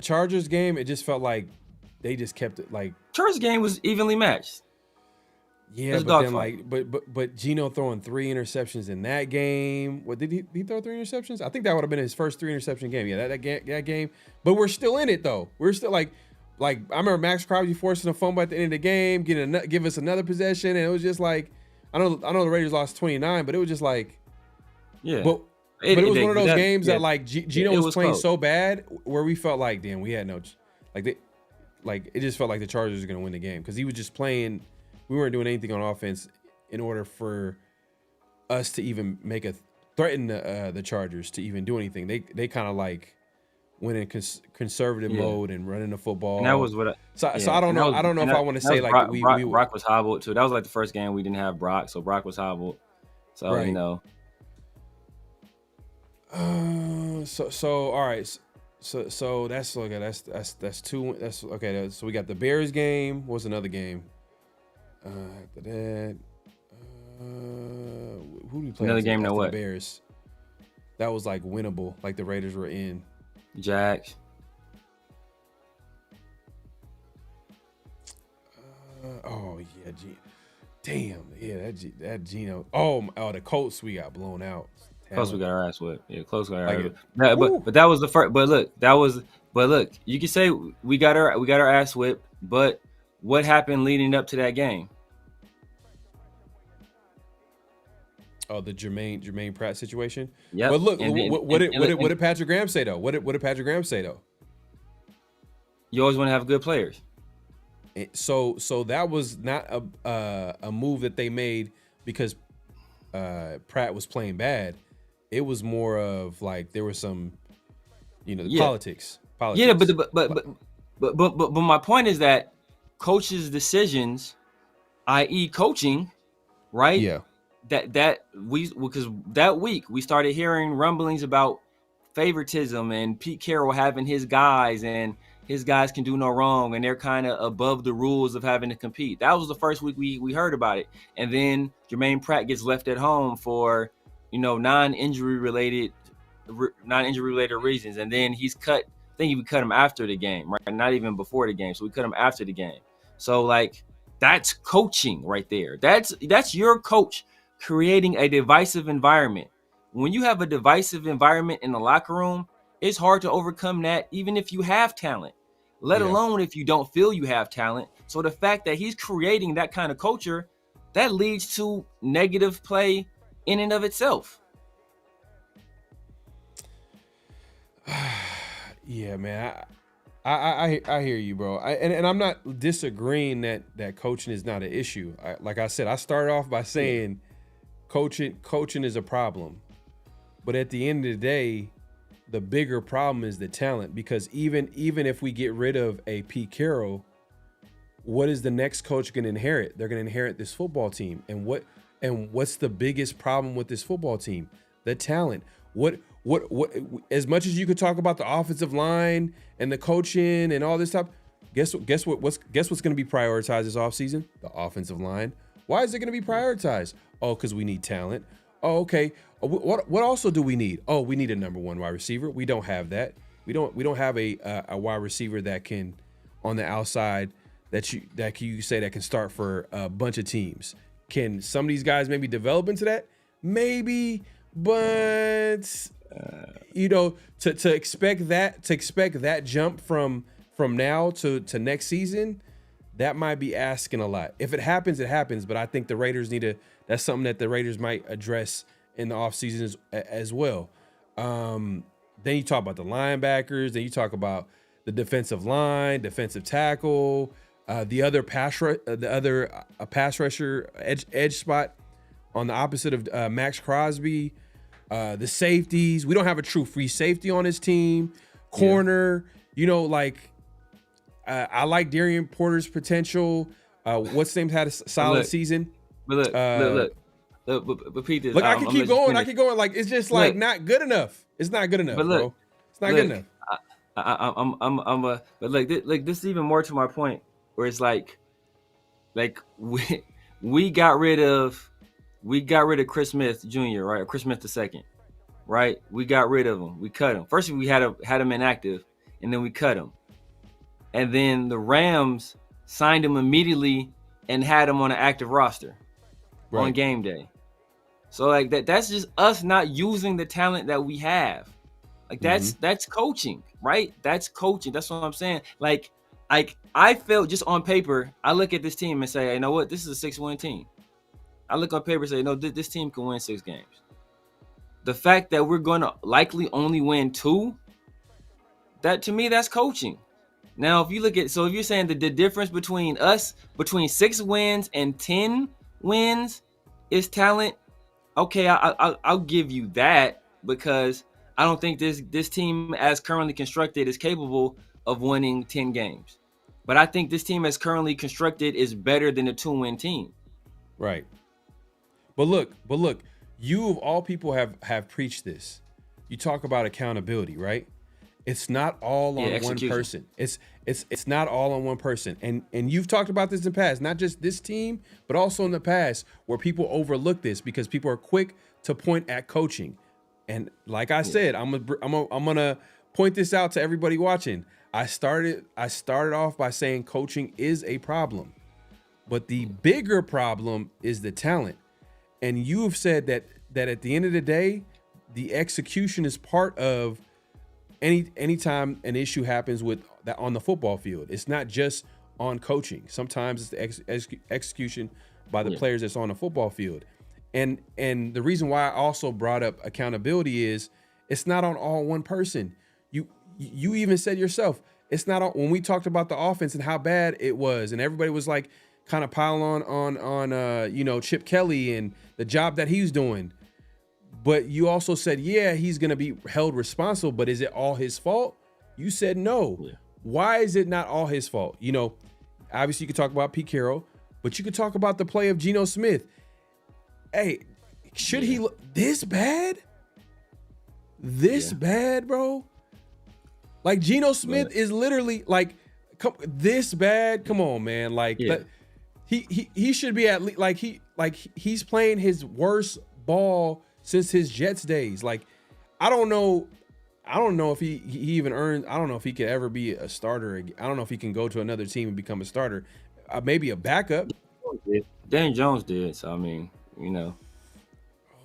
Chargers game, it just felt like they just kept it like Chargers game was evenly matched. Yeah, but then but Geno throwing 3 interceptions in that game. What did he throw 3 interceptions? I think that would have been his first 3 interception game. Yeah, that game. But we're still in it though. We're still like I remember Maxx Crosby forcing a fumble at the end of the game, give us another possession, and it was just like I know the Raiders lost 29, but it was just like But it was one of those games that like Geno was playing so bad where we felt like damn we had no it just felt like the Chargers were gonna win the game because he was just playing. We weren't doing anything on offense in order for us to even threaten the Chargers to even do anything. They kind of like went in conservative mode and running the football. And that was what. So I don't know. I don't know if I want to say like Brock was hobbled too. That was like the first game we didn't have Brock, so Brock was hobbled. So right. So all right. So that's okay. That's 2. That's okay. So we got the Bears game. What's another game? After that, who do we play? Another game. Now what? Bears. That was like winnable. Like the Raiders were in. Jags. Damn, yeah, that Geno. Oh, the Colts we got blown out. Close, we got our ass whipped. Yeah, close, we got our ass Like, whipped. But that was the first. But look, you can say we got our ass whipped. But what happened leading up to that game? Oh, the Jermaine Pratt situation. Yeah. But look, what did Patrick Graham say though? What did Patrick Graham say though? You always want to have good players. So that was not a move that they made because Pratt was playing bad. It was more of like there was some, politics. Yeah, but my point is that coaches' decisions, i.e., coaching, right? Yeah. Because that week we started hearing rumblings about favoritism and Pete Carroll having his guys and his guys can do no wrong and they're kind of above the rules of having to compete. That was the first week we heard about it. And then Jermaine Pratt gets left at home for, non-injury related reasons. And then he's cut. I think we cut him after the game, right? Not even before the game. So we cut him after the game. So like that's coaching right there. That's your coach creating a divisive environment. When you have a divisive environment in the locker room, it's hard to overcome that even if you have talent, let alone if you don't feel you have talent. So the fact that he's creating that kind of culture, that leads to negative play in and of itself. Yeah, man. I hear you, bro. And I'm not disagreeing that coaching is not an issue. Like I said, I started off by saying coaching is a problem. But at the end of the day, the bigger problem is the talent, because even if we get rid of a Pete Carroll, what is the next coach going to inherit? They're going to inherit this football team. And what's the biggest problem with this football team? The talent. What as much as you could talk about the offensive line and the coaching and all this stuff, guess what's going to be prioritized this offseason? The offensive line. Why is it going to be prioritized? Oh, because we need talent. Oh, okay. What also do we need? Oh, we need a number one wide receiver. We don't have that. We don't have a wide receiver that can, on the outside, that you say that can start for a bunch of teams. Can some of these guys maybe develop into that? Maybe, but to expect that jump from now to next season, that might be asking a lot. If it happens, it happens. But I think the Raiders that's something that the Raiders might address in the offseason as well. Then you talk about the linebackers. Then you talk about the defensive line, defensive tackle, the other pass rusher edge spot on the opposite of Maxx Crosby, the safeties. We don't have a true free safety on this team. Corner, I like Darian Porter's potential. What's his name had a solid season. But but Pete, look, I can keep going. I keep going. Like it's just like not good enough. It's not good enough, bro. It's not good enough. But this is even more to my point, where it's like we got rid of Chris Smith Jr., right? Or Chris Smith II, right? We got rid of him. We cut him. First, we had him inactive, and then we cut him. And then the Rams signed him immediately and had him on an active roster on game day. So like that's just us not using the talent that we have. Like that's coaching, right? That's coaching. That's what I'm saying. Like I felt just on paper, I look at this team and say, you know what? This is a 6-win team. I look on paper and say, no, this team can win 6 games. The fact that we're going to likely only win 2, that to me, that's coaching. Now, if you're saying that the difference between 6 wins and 10 wins is talent, okay, I'll give you that, because I don't think this team as currently constructed is capable of winning 10 games. But I think this team as currently constructed is better than a 2-win team. Right. But look, you of all people have preached this. You talk about accountability, right? It's not all on one person. It's not all on one person. And you've talked about this in the past, not just this team, but also in the past, where people overlook this because people are quick to point at coaching. And like I said, I'm gonna point this out to everybody watching. I started off by saying coaching is a problem. But the bigger problem is the talent. And you've said that at the end of the day, the execution is part of anytime an issue happens with that on the football field. It's not just on coaching. Sometimes it's the execution by the players that's on the football field. And the reason why I also brought up accountability is it's not on all one person. You even said yourself, it's not on, when we talked about the offense and how bad it was, and everybody was like kind of piling on Chip Kelly and the job that he's doing. But you also said, yeah, he's going to be held responsible, but is it all his fault? You said no. Yeah. Why is it not all his fault? Obviously you could talk about Pete Carroll, but you could talk about the play of Geno Smith. Hey, should he look this bad? This bad, bro? Like Geno Smith is literally like this bad. Come on, man. Like he should be at least he's playing his worst ball since his Jets days. Like I don't know if he even earned. I don't know if he could ever be a starter. I don't know if he can go to another team and become a starter. Maybe a backup. Dan Jones did. So I mean,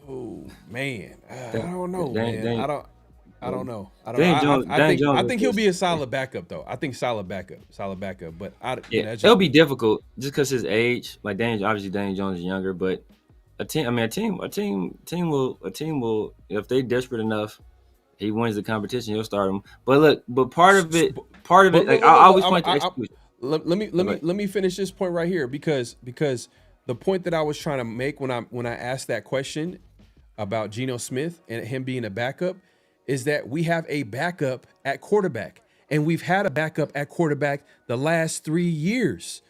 Oh man, I don't know, man. I don't know. I think he'll be a solid backup though. I think solid backup. But it'll be difficult just because his age. Like obviously Daniel Jones is younger, but a team will if they desperate enough, he wins the competition, he'll start him. But part of it, like I always point to execution. Let me finish this point right here because the point that I was trying to make when I asked that question about Geno Smith and him being a backup is that we have a backup at quarterback, and we've had a backup at quarterback the last 3 years.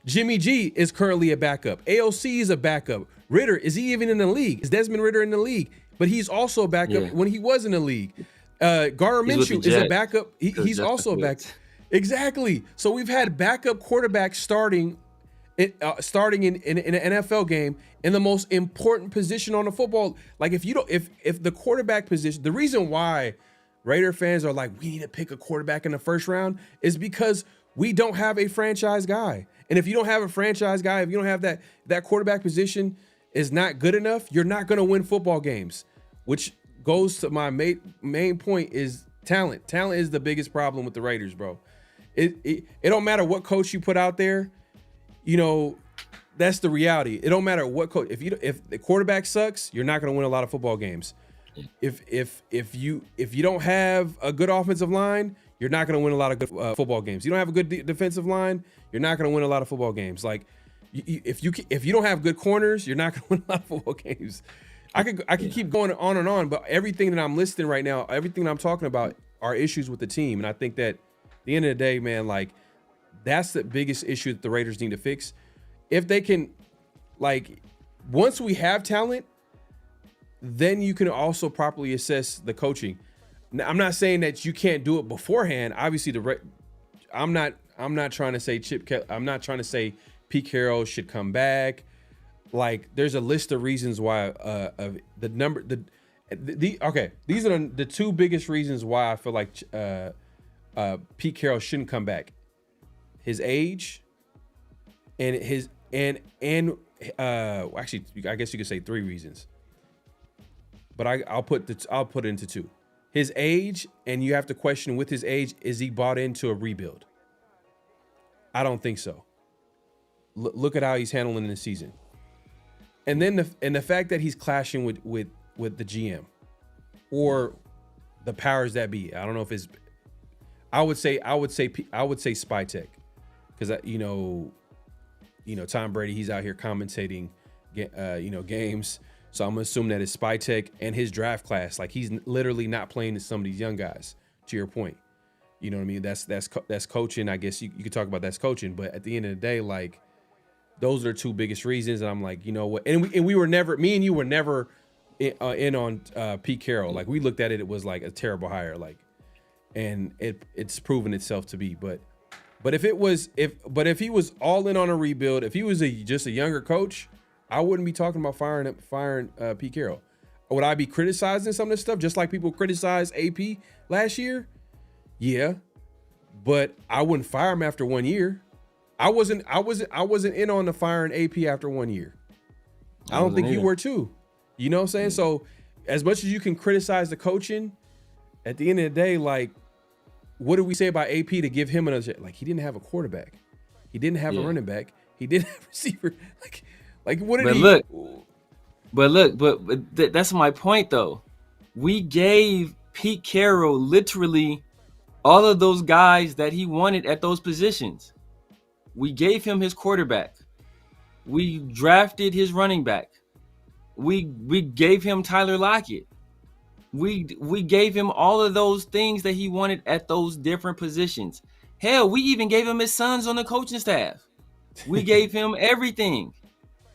Jimmy G is currently a backup. AOC is a backup. Ritter, is he even in the league? Is Desmond Ritter in the league? But he's also a backup when he was in the league. Gardner Minshew is a backup. He's also a backup. Exactly. So we've had backup quarterbacks starting in an NFL game in the most important position on the football. Like if the quarterback position, the reason why Raider fans are like, we need to pick a quarterback in the first round is because we don't have a franchise guy. And if you don't have a franchise guy, if you don't have that quarterback position is not good enough, you're not going to win football games, which goes to my main point is talent. Talent is the biggest problem with the Raiders, bro. It don't matter what coach you put out there. That's the reality. It don't matter what coach. If the quarterback sucks, you're not going to win a lot of football games. If you don't have a good offensive line, you're not going to win a lot of good football games. You don't have a good defensive line, you're not going to win a lot of football games. Like if you don't have good corners, you're not going to win a lot of football games. I could keep going on and on, but everything that I'm listing right now, everything that I'm talking about are issues with the team, and I think that at the end of the day, man, like that's the biggest issue that the Raiders need to fix. If they can, like, once we have talent, then you can also properly assess the coaching. Now, I'm not saying that you can't do it beforehand. Obviously, I'm not trying to say I'm not trying to say Pete Carroll should come back. Like, there's a list of reasons why these are the two biggest reasons why I feel like Pete Carroll shouldn't come back. His age and actually, I guess you could say 3 reasons, but I'll put it into 2. His age, and you have to question with his age, is he bought into a rebuild? I don't think so. Look at how he's handling the season, and then the fact that he's clashing with the GM or the powers that be. I don't know if it's. I would say Spytech, because Tom Brady, he's out here commentating games. So I'm gonna assume that it's Spytech and his draft class. Like, he's literally not playing to some of these young guys. To your point, you know what I mean? That's coaching. I guess you could talk about that's coaching, but at the end of the day, like, those are the 2 biggest reasons. And I'm like, you know what? And we were never, me and you were never in on Pete Carroll. Like, we looked at it, it was like a terrible hire. Like, and it's proven itself to be. But if he was all in on a rebuild, if he was just a younger coach, I wouldn't be talking about firing Pete Carroll. Would I be criticizing some of this stuff just like people criticized AP last year? Yeah, but I wouldn't fire him after 1 year. I wasn't in on the firing AP after 1 year. I don't think you were too. You know what I'm saying? So as much as you can criticize the coaching, at the end of the day, like, what do we say about AP to give him another? Like, he didn't have a quarterback. He didn't have a running back. He didn't have a receiver. Like what did he? But that's my point, though. We gave Pete Carroll literally all of those guys that he wanted at those positions. We gave him his quarterback. We drafted his running back. We gave him Tyler Lockett. We gave him all of those things that he wanted at those different positions. Hell, we even gave him his sons on the coaching staff. We gave him everything,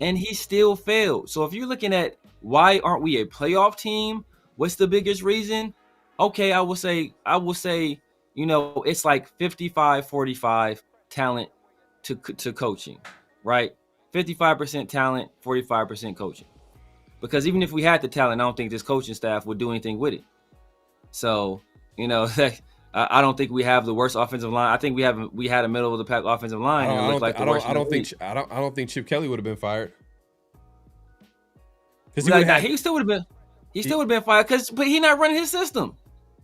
and he still failed. So if you're looking at why aren't we a playoff team, what's the biggest reason? Okay, I will say, it's like 55-45 talent to coaching, right? 55% talent, 45% coaching. Because even if we had the talent, I don't think this coaching staff would do anything with it. So, I don't think we have the worst offensive line. I think we had a middle of the pack offensive line. I don't think Chip Kelly would have been fired. Because he still would have been fired but he's not running his system.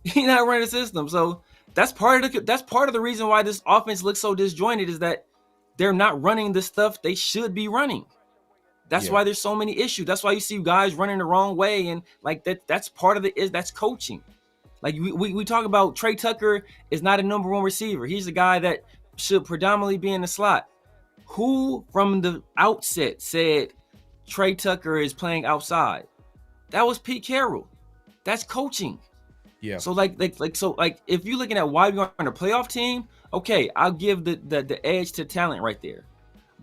He's not running the system. So that's part of the reason why this offense looks so disjointed, is that they're not running the stuff they should be running. That's why there's so many issues. That's why you see guys running the wrong way, and like that's part of that's coaching. Like we talk about Trey Tucker is not a number one receiver. He's a guy that should predominantly be in the slot. Who from the outset said Trey Tucker is playing outside? That was Pete Carroll. That's coaching. Yeah. So like if you're looking at why we aren't a playoff team, okay, I'll give the edge to talent right there.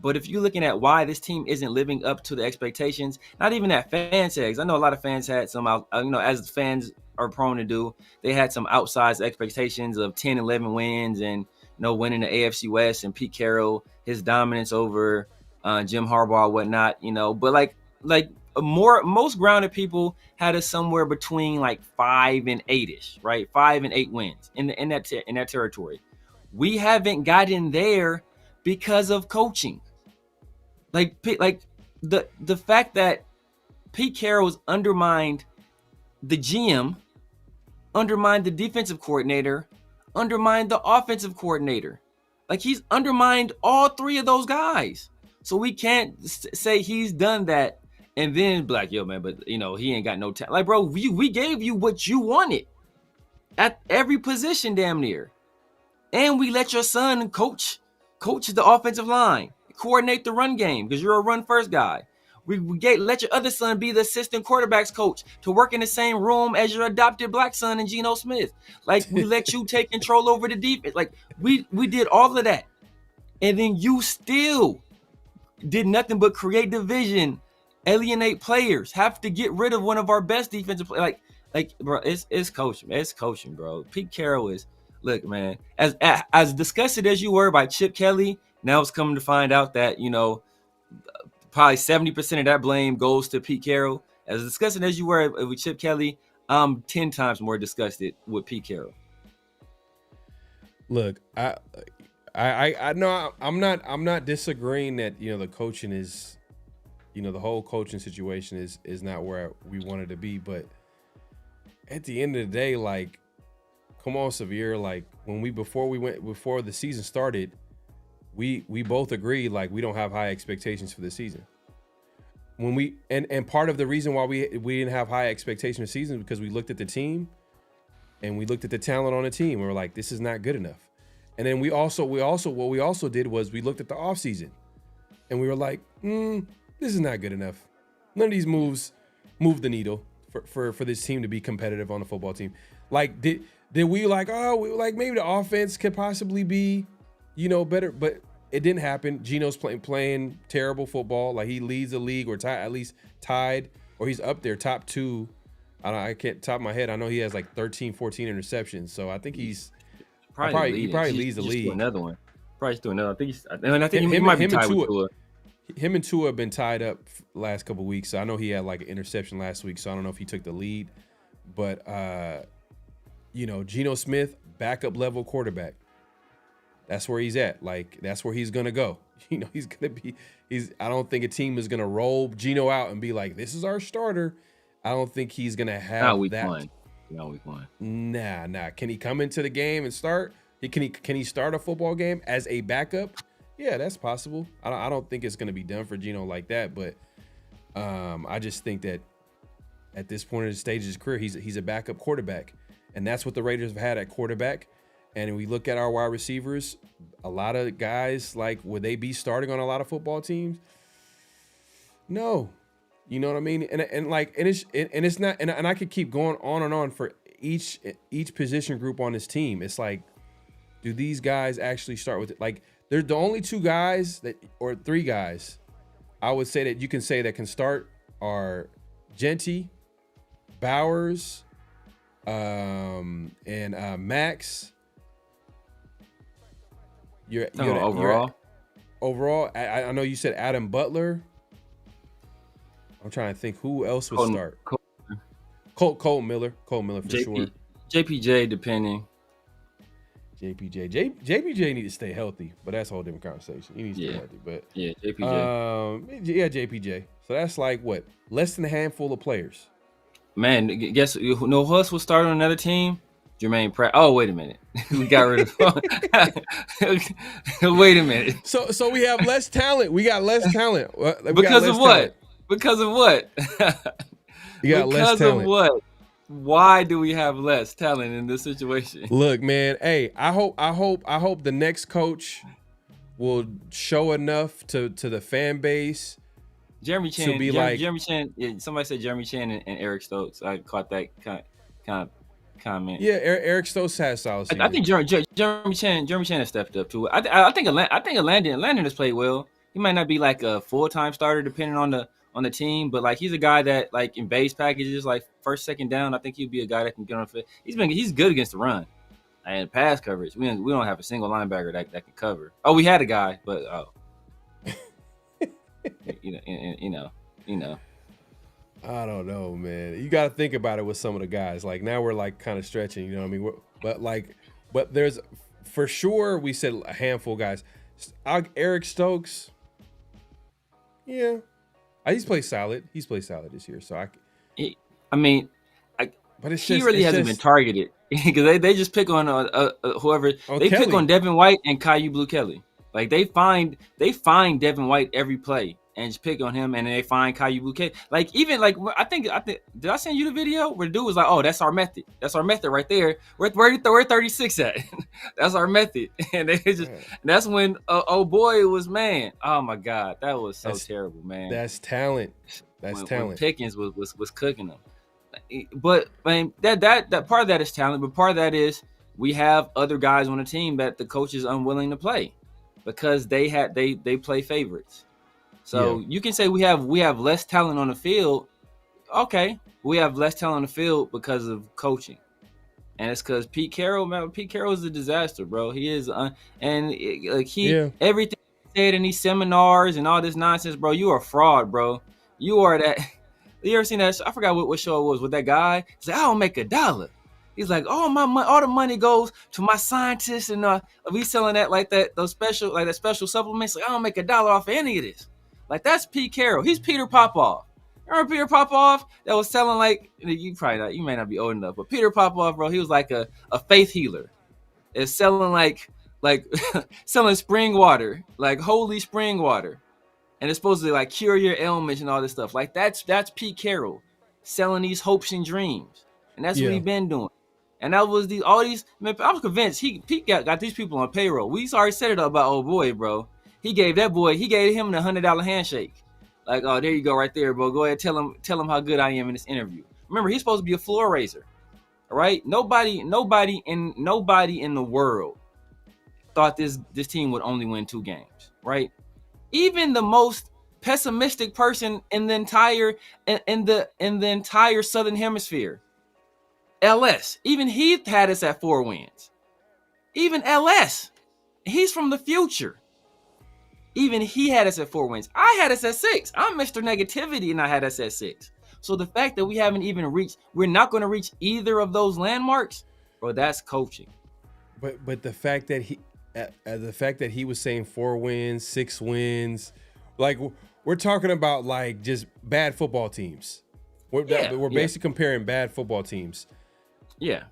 But if you're looking at why this team isn't living up to the expectations, not even that fans had, because I know a lot of fans had some, as fans are prone to do, they had some outsized expectations of 10, 11 wins and, winning the AFC West and Pete Carroll, his dominance over Jim Harbaugh, whatnot, But most grounded people had us somewhere between like 5 and 8-ish, right? 5 and 8 wins in that territory. We haven't gotten there because of coaching. Like the fact that Pete Carroll's undermined the GM, undermined the defensive coordinator, undermined the offensive coordinator. Like, he's undermined all three of those guys. So we can't say he's done that and then be like, yo, man, but he ain't got no talent. Like, bro, we gave you what you wanted at every position damn near. And we let your son coach the offensive line, coordinate the run game, because you're a run first guy. We let your other son be the assistant quarterbacks coach to work in the same room as your adopted black son and Geno Smith. Like, we let you take control over the defense. Like, we did all of that. And then you still did nothing but create division, alienate players, have to get rid of one of our best defensive players. Like, bro, it's coaching. It's coaching, bro. Pete Carroll is, look, man, as disgusted as you were by Chip Kelly, now it's coming to find out that, probably 70% of that blame goes to Pete Carroll. As disgusted as you were with Chip Kelly, I'm 10 times more disgusted with Pete Carroll. Look, I know I'm not disagreeing that, the coaching is, the whole coaching situation is not where we wanted to be, but at the end of the day, like, come on, Severe, like, before the season started, we both agreed, like, we don't have high expectations for the season. And part of the reason why we didn't have high expectations for the season is because we looked at the team and we looked at the talent on the team. We were like, this is not good enough. And then we also did was we looked at the offseason and we were like, this is not good enough. None of these moves move the needle for this team to be competitive on the football team. Like, did we maybe the offense could possibly be, better, but it didn't happen. Geno's playing terrible football. Like, he leads the league, or at least tied, or he's up there top 2. I can't top of my head. I know he has like 13, 14 interceptions. So I think he probably leads the league. Another one. Probably just do another. I think he might be tied with Tua. Him and Tua have been tied up last couple of weeks. So I know he had like an interception last week. So I don't know if he took the lead, but Geno Smith, backup level quarterback. that's where he's at. Like, that's where he's gonna go. You know, he's gonna be. I don't think a team is gonna roll Geno out and be like, "This is our starter." I don't think he's gonna have Not week that. one. Not week one. Nah. Can he come into the game and start? Can he start a football game as a backup? Yeah, that's possible. I don't think it's gonna be done for Geno like that, but I just think that at this point in the stage of his career, he's a backup quarterback, and that's what the Raiders have had at quarterback. And we look at our wide receivers, a lot of guys, like, would they be starting on a lot of football teams? No. You know what I mean? And it's not, and I could keep going on and on for each position group on this team. It's like, do these guys actually start with it? Like, they're the only two guys or three guys I would say that you can say that can start are Genty, Bowers, and Maxx. Overall, I know you said Adam Butler. I'm trying to think who else would start. Kolton Miller for sure. JPJ, depending. JPJ need to stay healthy, but that's a whole different conversation. He needs to stay healthy, but yeah, JPJ. JPJ. So that's like what, less than a handful of players. Man, guess who else will start on another team? Jermaine Pratt. Oh, wait a minute. We got rid of Wait a minute. So we have less talent. We got less talent. Because of what? Because of what? You got less talent. Because of what? Why do we have less talent in this situation? Look, man. Hey, I hope the next coach will show enough to the fan base. Jeremy Chan. To be like Jeremy Chan. Yeah, somebody said Jeremy Chan and Eric Stokes. I caught that kind of comment. Yeah, Eric Stokes has solid season. I think Jeremy Chan has stepped up too. I think Landon has played well. He might not be like a full-time starter depending on the team, but like he's a guy that like in base packages, like first, second down, I think he'd be a guy that can get on the field. He's good against the run and pass coverage. We don't have a single linebacker that can cover. Oh, we had a guy, but you know. I don't know, man. You got to think about it with some of the guys. Like now we're like kind of stretching, you know what I mean? But there's for sure we said a handful of guys. Eric Stokes, yeah, he's played solid. He's played solid this year. So he hasn't been targeted because they just pick on whoever they Kelly. Pick on Devin White and Caillou Blue Kelly. Like they find Devin White every play and just pick on him, and then they find Caillou Blue Kelly. Like even like I think did I send you the video where the dude was like, "Oh, that's our method. That's our method right there. Where 36 at? That's our method." And they just that's when oh boy it was, man. Oh my God, that was so terrible, man. That's talent. That's talent. When Pickens was cooking them. But man, that part of that is talent, but part of that is we have other guys on the team that the coach is unwilling to play because they play favorites. So you can say we have less talent on the field. Okay, we have less talent on the field because of coaching, and it's because Pete Carroll. Man, Pete Carroll is a disaster, bro. He is, everything he said in these seminars and all this nonsense, bro. You are a fraud, bro. You are that. You ever seen that? I forgot what show it was with that guy. He's like, I don't make $1. He's like, all the money goes to my scientists, and we selling those special supplements. Like, I don't make $1 off of any of this. Like, that's Pete Carroll. He's Peter Popoff. Remember Peter Popoff that was selling like, you may not be old enough, but Peter Popoff, bro, he was like a faith healer. It's selling like selling spring water, like holy spring water. And it's supposed to like cure your ailments and all this stuff. Like that's Pete Carroll selling these hopes and dreams. And that's what he's been doing. And that was all these, man, I was convinced Pete got these people on payroll. We already said it about old boy, bro. He gave him the $100 handshake. Like, oh, there you go right there, bro. Go ahead, tell him how good I am in this interview. Remember, he's supposed to be a floor raiser. All right? Nobody in the world thought this team would only win 2 games, right? Even the most pessimistic person in the entire Southern Hemisphere, LS, even he had us at 4 wins. Even LS, he's from the future. Even he had us at 4 wins. I had us at 6. I'm Mr. Negativity, and I had us at 6. So the fact that we haven't even we're not going to reach either of those landmarks, bro, that's coaching. But the fact that the fact that he was saying 4 wins, 6 wins, like we're talking about like just bad football teams. We're basically comparing bad football teams. Yeah.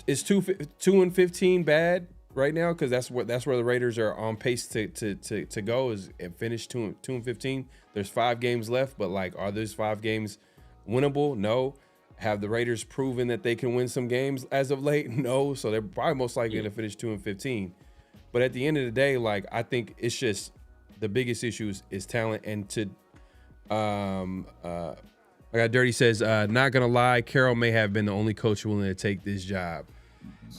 Is 2-15 bad right now? Because that's where the Raiders are on pace to go, is and finish 2-15. There's 5 games left, but like, are those 5 games winnable? No. Have the Raiders proven that they can win some games as of late? No. So they're probably most likely going to finish 2-15. But at the end of the day, like, I think it's just the biggest issue is talent. And to I got Dirty says, not gonna lie, Carroll may have been the only coach willing to take this job.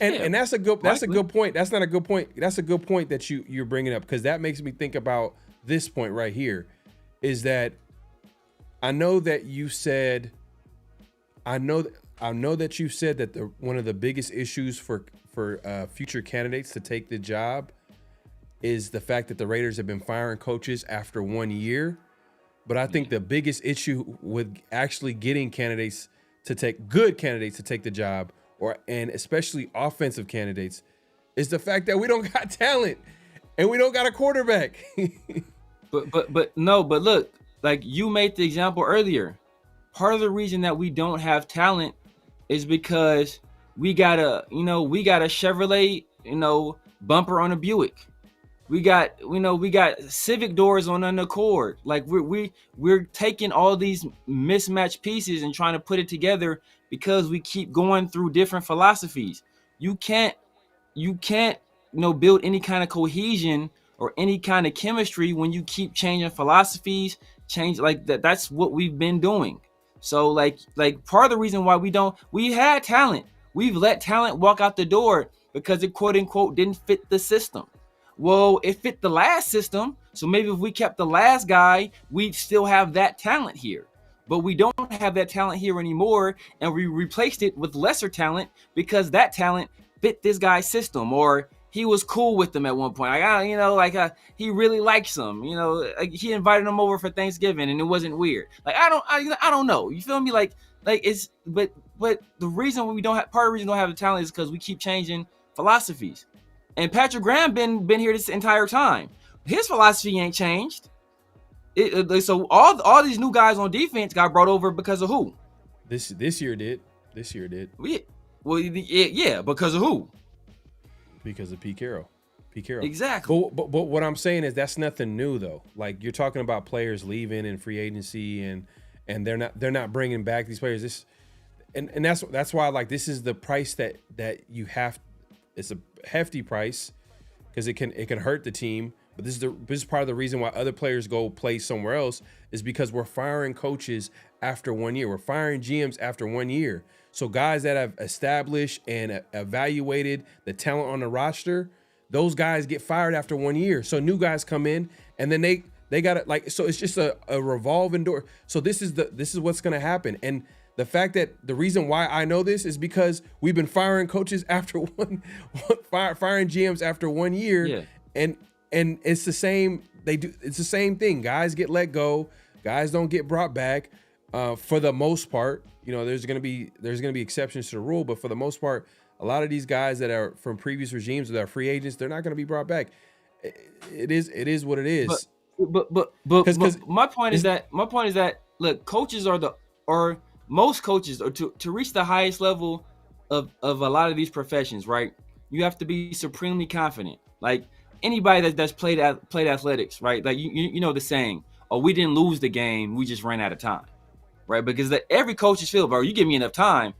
And that's a good point. That's not a good point. That's a good point that you're bringing up, because that makes me think about this point right here, is that I know that you said that one of the biggest issues for future candidates to take the job is the fact that the Raiders have been firing coaches after 1 year. But I think the biggest issue with actually getting good candidates to take the job, and especially offensive candidates, is the fact that we don't got talent and we don't got a quarterback. but look, like you made the example earlier. Part of the reason that we don't have talent is because we got a Chevrolet, bumper on a Buick. We got Civic doors on an Accord. Like we're taking all these mismatched pieces and trying to put it together because we keep going through different philosophies. You can't build any kind of cohesion or any kind of chemistry when you keep changing philosophies, like that. That's what we've been doing. So like part of the reason why we had talent. We've let talent walk out the door because it quote unquote didn't fit the system. Well, it fit the last system, so maybe if we kept the last guy, we'd still have that talent here. But we don't have that talent here anymore, and we replaced it with lesser talent because that talent fit this guy's system, or he was cool with them at one point. He really likes them. He invited them over for Thanksgiving, and it wasn't weird. Like I don't know. You feel me? But the reason part of the reason we don't have the talent is because we keep changing philosophies. And Patrick Graham been here this entire time. His philosophy ain't changed. So all these new guys on defense got brought over because of who? This year did. Yeah, because of who? Because of Pete Carroll. Exactly. But what I'm saying is that's nothing new though. Like, you're talking about players leaving in free agency and they're not bringing back these players. And that's why, like, this is the price that you have. It's a hefty price because it can hurt the team. But this is part of the reason why other players go play somewhere else, is because we're firing coaches after 1 year. We're firing GMs after 1 year. So guys that have established and evaluated the talent on the roster, those guys get fired after 1 year. So new guys come in, and then they got it. Like, so it's just a revolving door. So this is what's going to happen. And the fact that the reason why I know this is because we've been firing coaches after firing GMs after 1 year. Yeah. And it's the same. It's the same thing. Guys get let go. Guys don't get brought back. For the most part, there's gonna be exceptions to the rule, but for the most part, a lot of these guys that are from previous regimes that are free agents, they're not gonna be brought back. It is what it is. But my point is that look, coaches most coaches are to reach the highest level of a lot of these professions, right? You have to be supremely confident. Like anybody that's played athletics, right? Like you know the saying, "Oh, we didn't lose the game, we just ran out of time," right? Because every coach is bro, you give me enough time,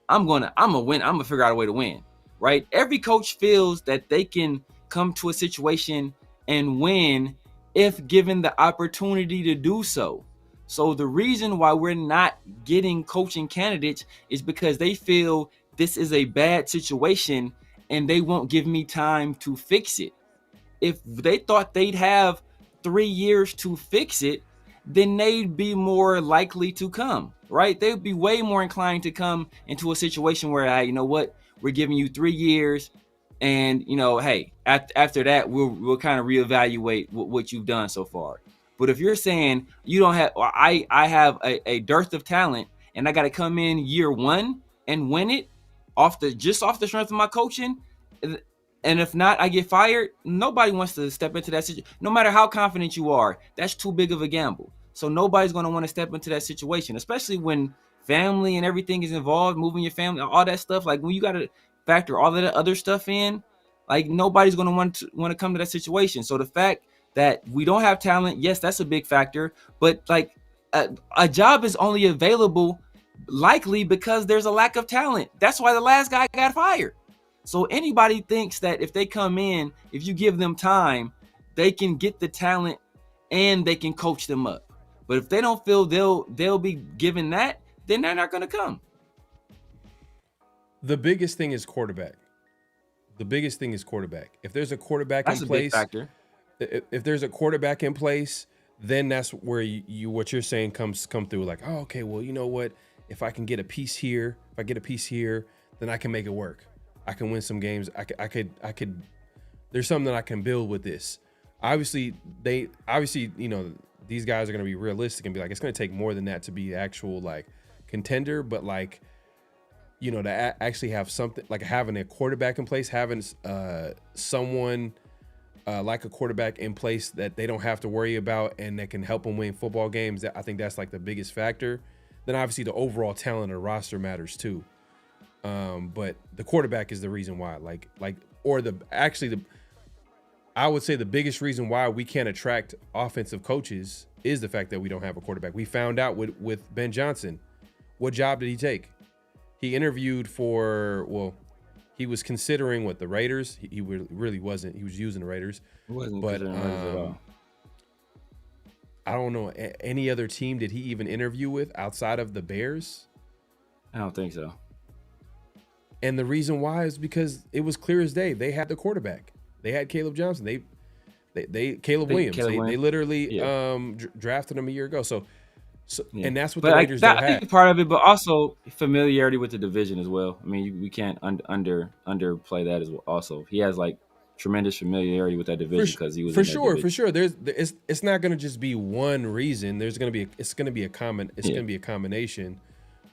I'm gonna win. I'm gonna figure out a way to win, right? Every coach feels that they can come to a situation and win if given the opportunity to do so. So the reason why we're not getting coaching candidates is because they feel this is a bad situation and they won't give me time to fix it. If they thought they'd have 3 years to fix it, then they'd be more likely to come, right? They'd be way more inclined to come into a situation where, you know what, we're giving you 3 years, and hey, after that, we'll kind of reevaluate what you've done so far. But if you're saying you don't have, or I have a dearth of talent, and I got to come in year one and win it off the strength of my coaching, And if not, I get fired. Nobody wants to step into that situation. No matter how confident you are, that's too big of a gamble. So nobody's going to want to step into that situation, especially when family and everything is involved, moving your family, all that stuff. Like when you got to factor all of that other stuff in, like nobody's going to want to come to that situation. So the fact that we don't have talent, yes, that's a big factor. But like a job is only available likely because there's a lack of talent. That's why the last guy got fired. So anybody thinks that if they come in, if you give them time, they can get the talent and they can coach them up. But if they don't feel they'll be given that, then they're not going to come. The biggest thing is quarterback. If there's a quarterback That's in a place, big factor. If there's a quarterback in place, then that's where you what you're saying come through. Like, oh, okay, well, you know what? If I can get a piece here, then I can make it work. I can win some games. I could. There's something that I can build with this. Obviously, you know, these guys are going to be realistic and be like, it's going to take more than that to be actual like contender. But like, you know, to actually have something like having a quarterback in place, having someone like a quarterback in place that they don't have to worry about and that can help them win football games. I think that's like the biggest factor. Then obviously the overall talent of the roster matters too. But the quarterback is the reason why, I would say the biggest reason why we can't attract offensive coaches is the fact that we don't have a quarterback. We found out with Ben Johnson. What job did he take? He interviewed he was considering the Raiders. He really wasn't. He was using the Raiders. It wasn't considering Raiders at all. I don't know any other team did he even interview with outside of the Bears? I don't think so. And the reason why is because it was clear as day. They had the quarterback. They had Caleb Johnson. Caleb Williams. They literally drafted him a year ago. So and that's what the Raiders don't have. I think part of it, but also familiarity with the division as well. I mean, we can't underplay that as well. Also, he has like tremendous familiarity with that division because he was for sure. It's not going to just be one reason. It's going to be a combination.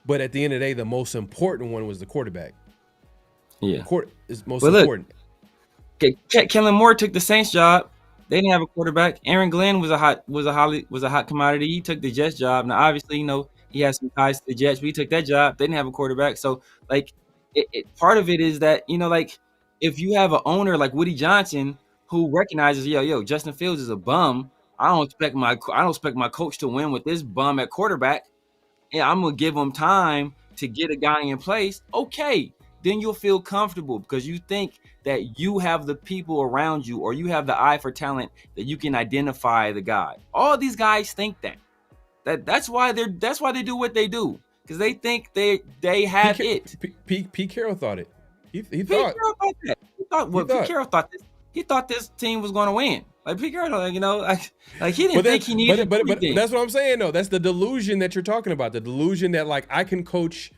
But at the end of the day, the most important one was the quarterback. Yeah, the court is most important. Kellen Moore took the Saints job. They didn't have a quarterback. Aaron Glenn was a hot commodity. He took the Jets job. Now, obviously, you know, he has some ties to the Jets, but he took that job. They didn't have a quarterback. So, like, part of it is that, you know, like, if you have an owner like Woody Johnson who recognizes, yo, Justin Fields is a bum. I don't expect my coach to win with this bum at quarterback. Yeah, I'm gonna give him time to get a guy in place. Okay, then you'll feel comfortable because you think that you have the people around you or you have the eye for talent that you can identify the guy. All these guys think that's why they do what they do, because they think they have it. Pete Carroll thought it. Pete Carroll thought that. Pete Carroll thought this. He thought this team was going to win. Like Pete Carroll, you know, like he didn't think he needed. But that's what I'm saying. though. That's the delusion that you're talking about. The delusion that like I can coach.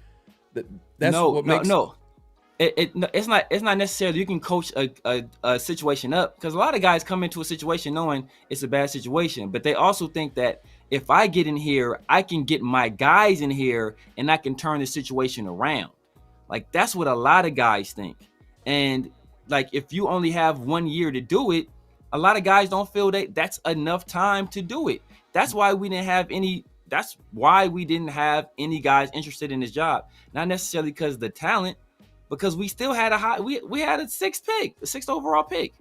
It's not necessarily you can coach a situation up, because a lot of guys come into a situation knowing it's a bad situation, but they also think that if I get in here, I can get my guys in here and I can turn the situation around. Like that's what a lot of guys think. And like if you only have 1 year to do it, a lot of guys don't feel that's enough time to do it. That's why we didn't have any. That's why we didn't have any guys interested in this job. Not necessarily because of the talent, because we still had we had a sixth overall pick.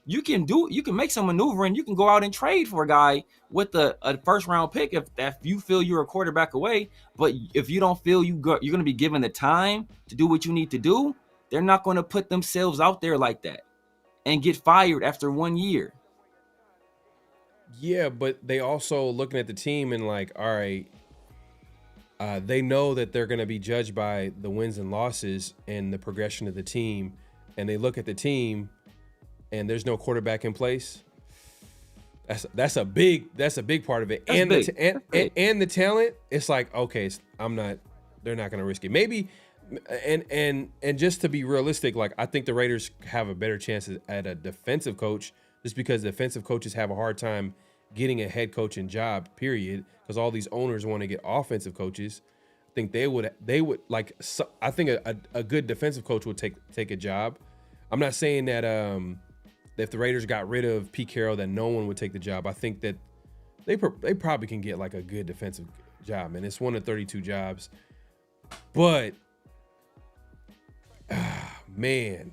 You can make some maneuvering. You can go out and trade for a guy with a first round pick if you feel you're a quarterback away. But if you don't feel you're going to be given the time to do what you need to do, they're not going to put themselves out there like that and get fired after 1 year. Yeah, but they also looking at the team and like, all right, they know that they're going to be judged by the wins and losses and the progression of the team, and they look at the team, and there's no quarterback in place. That's a big part of it, and the talent. It's like, okay, they're not going to risk it. Maybe, and just to be realistic, like I think the Raiders have a better chance at a defensive coach, just because defensive coaches have a hard time getting a head coaching job, period, because all these owners want to get offensive coaches. I think they would like, I think a good defensive coach would take a job. I'm not saying that if the Raiders got rid of Pete Carroll, that no one would take the job. I think that they probably can get like a good defensive job, man. It's one of 32 jobs, but man,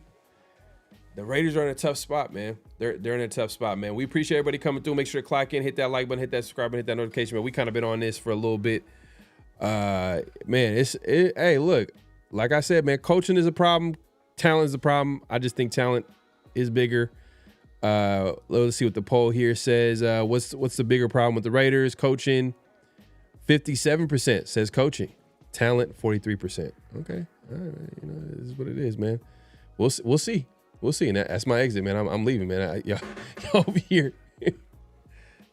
the Raiders are in a tough spot, man. They're in a tough spot, man. We appreciate everybody coming through. Make sure to clock in, hit that like button, hit that subscribe button, hit that notification bell. We kind of been on this for a little bit. Man, hey, look, like I said, man, coaching is a problem. Talent is a problem. I just think talent is bigger. Let's see what the poll here says. What's the bigger problem with the Raiders? Coaching, 57% says coaching. Talent, 43%. Okay, all right, this is what it is, man. We'll see. We'll see. And that's my exit, man. I'm leaving, man. Y'all over here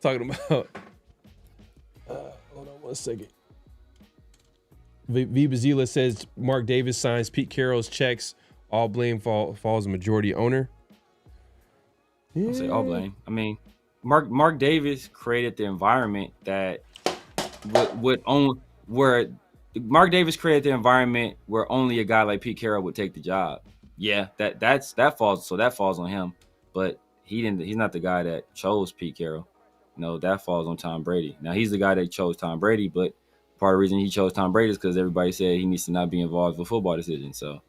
talking about. Hold on one second. V Bazila says Mark Davis signs Pete Carroll's checks. All blame falls the majority owner. I'll say all blame. I mean, Mark Davis created the environment that Mark Davis created the environment where only a guy like Pete Carroll would take the job. Yeah, that falls on him. But he's not the guy that chose Pete Carroll. No, that falls on Tom Brady. Now he's the guy that chose Tom Brady, but part of the reason he chose Tom Brady is because everybody said he needs to not be involved with football decisions. So,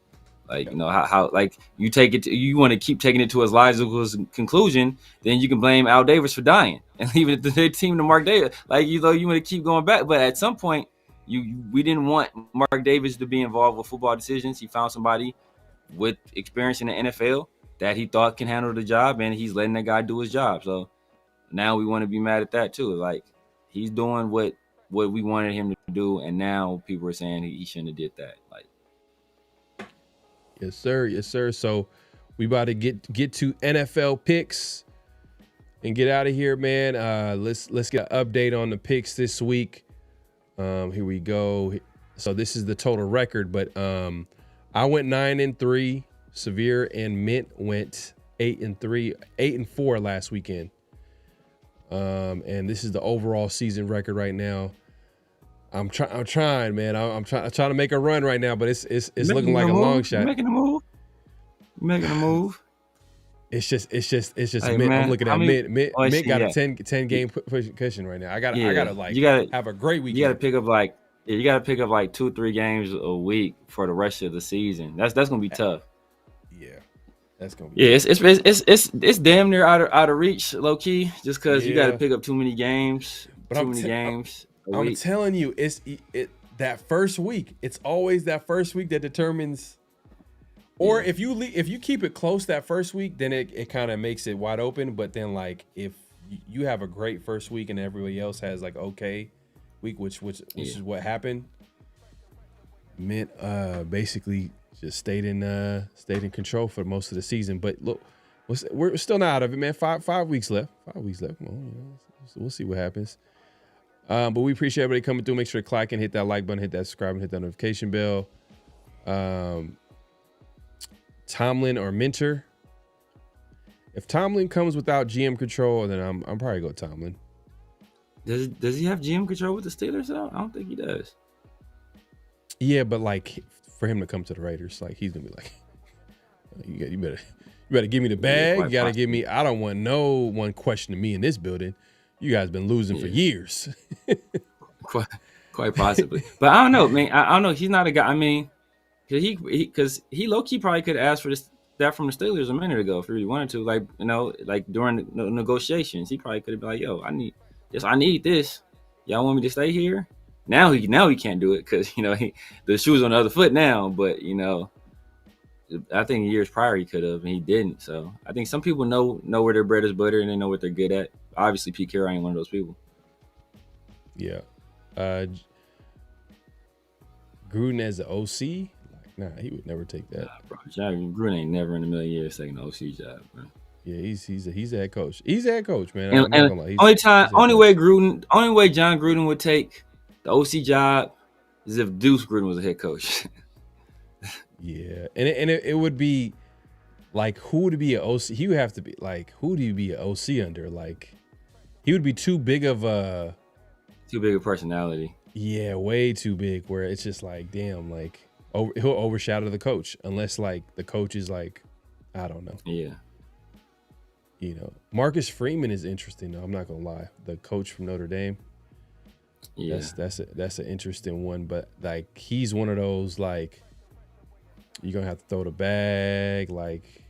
like, how like you want to keep taking it to its logical conclusion, then you can blame Al Davis for dying and leave it to the team to Mark Davis. Like, you want to keep going back, but at some point, we didn't want Mark Davis to be involved with football decisions. He found somebody with experience in the NFL that he thought can handle the job, and he's letting that guy do his job. So now we want to be mad at that too. Like, he's doing what we wanted him to do, and now people are saying he shouldn't have did that. Like, yes, sir. So we about to get to NFL picks and get out of here, man. Let's get an update on the picks this week. Here we go. So this is the total record, but I went 9-3. Severe and Mint went 8-3, 8-4 last weekend. And this is the overall season record right now. I'm trying, man. I'm trying to make a run right now, but it's looking like a long shot. Making a move. It's just Hey, Mint. man, I'm looking at Mint. Mint got a 10 game cushion right now. I gotta have a great weekend. You gotta pick up like 2-3 games a week for the rest of the season. That's gonna be tough. Yeah, that's gonna be. Yeah, it's damn near out of reach, low key, just because you gotta pick up too many games. I'm telling you, it's that first week. It's always that first week that determines. Or if you keep it close that first week, then it kind of makes it wide open. But then, like, if you have a great first week and everybody else has like okay week, which is what happened, Mint basically just stayed in control for most of the season. But look, we're still not out of it, man. Five weeks left. 5 weeks left. Come on, we'll see what happens. But we appreciate everybody coming through. Make sure to click and hit that like button, hit that subscribe, and hit that notification bell. Tomlin or Minter. If Tomlin comes without GM control, then I'm probably go Tomlin. Does he have GM control with the Steelers though? I don't think he does. Yeah, but like for him to come to the Raiders, like he's gonna be like, you better give me the bag. You gotta give me. I don't want no one questioning me in this building. You guys been losing for years. quite possibly, but I don't know, man. I don't know. He's not a guy. I mean. Because he low-key probably could have asked for that from the Steelers a minute ago if he really wanted to. Like, like during the negotiations, he probably could have been like, "Yo, I need this. Y'all want me to stay here?" Now he can't do it because the shoe's on the other foot now. But I think years prior he could have and he didn't. So I think some people know where their bread is buttered and they know what they're good at. Obviously, Pete Carroll ain't one of those people. Yeah, Gruden as the OC. Nah, he would never take that. Bro, John Gruden ain't never in a million years taking the OC job, bro. Yeah, he's a head coach. He's a head coach, man. And only way John Gruden would take the OC job is if Deuce Gruden was a head coach. Yeah, and it would be like, who would be an OC? He would have to be like, who do you be an OC under? Like, he would be too big of a personality. Yeah, way too big. Where it's just like, damn, like he'll overshadow the coach unless like the coach is like I don't know. Yeah. You know, Marcus Freeman is interesting though. I'm not gonna lie. The coach from Notre Dame. Yeah. That's an interesting one. But like he's one of those like you're gonna have to throw the bag. Like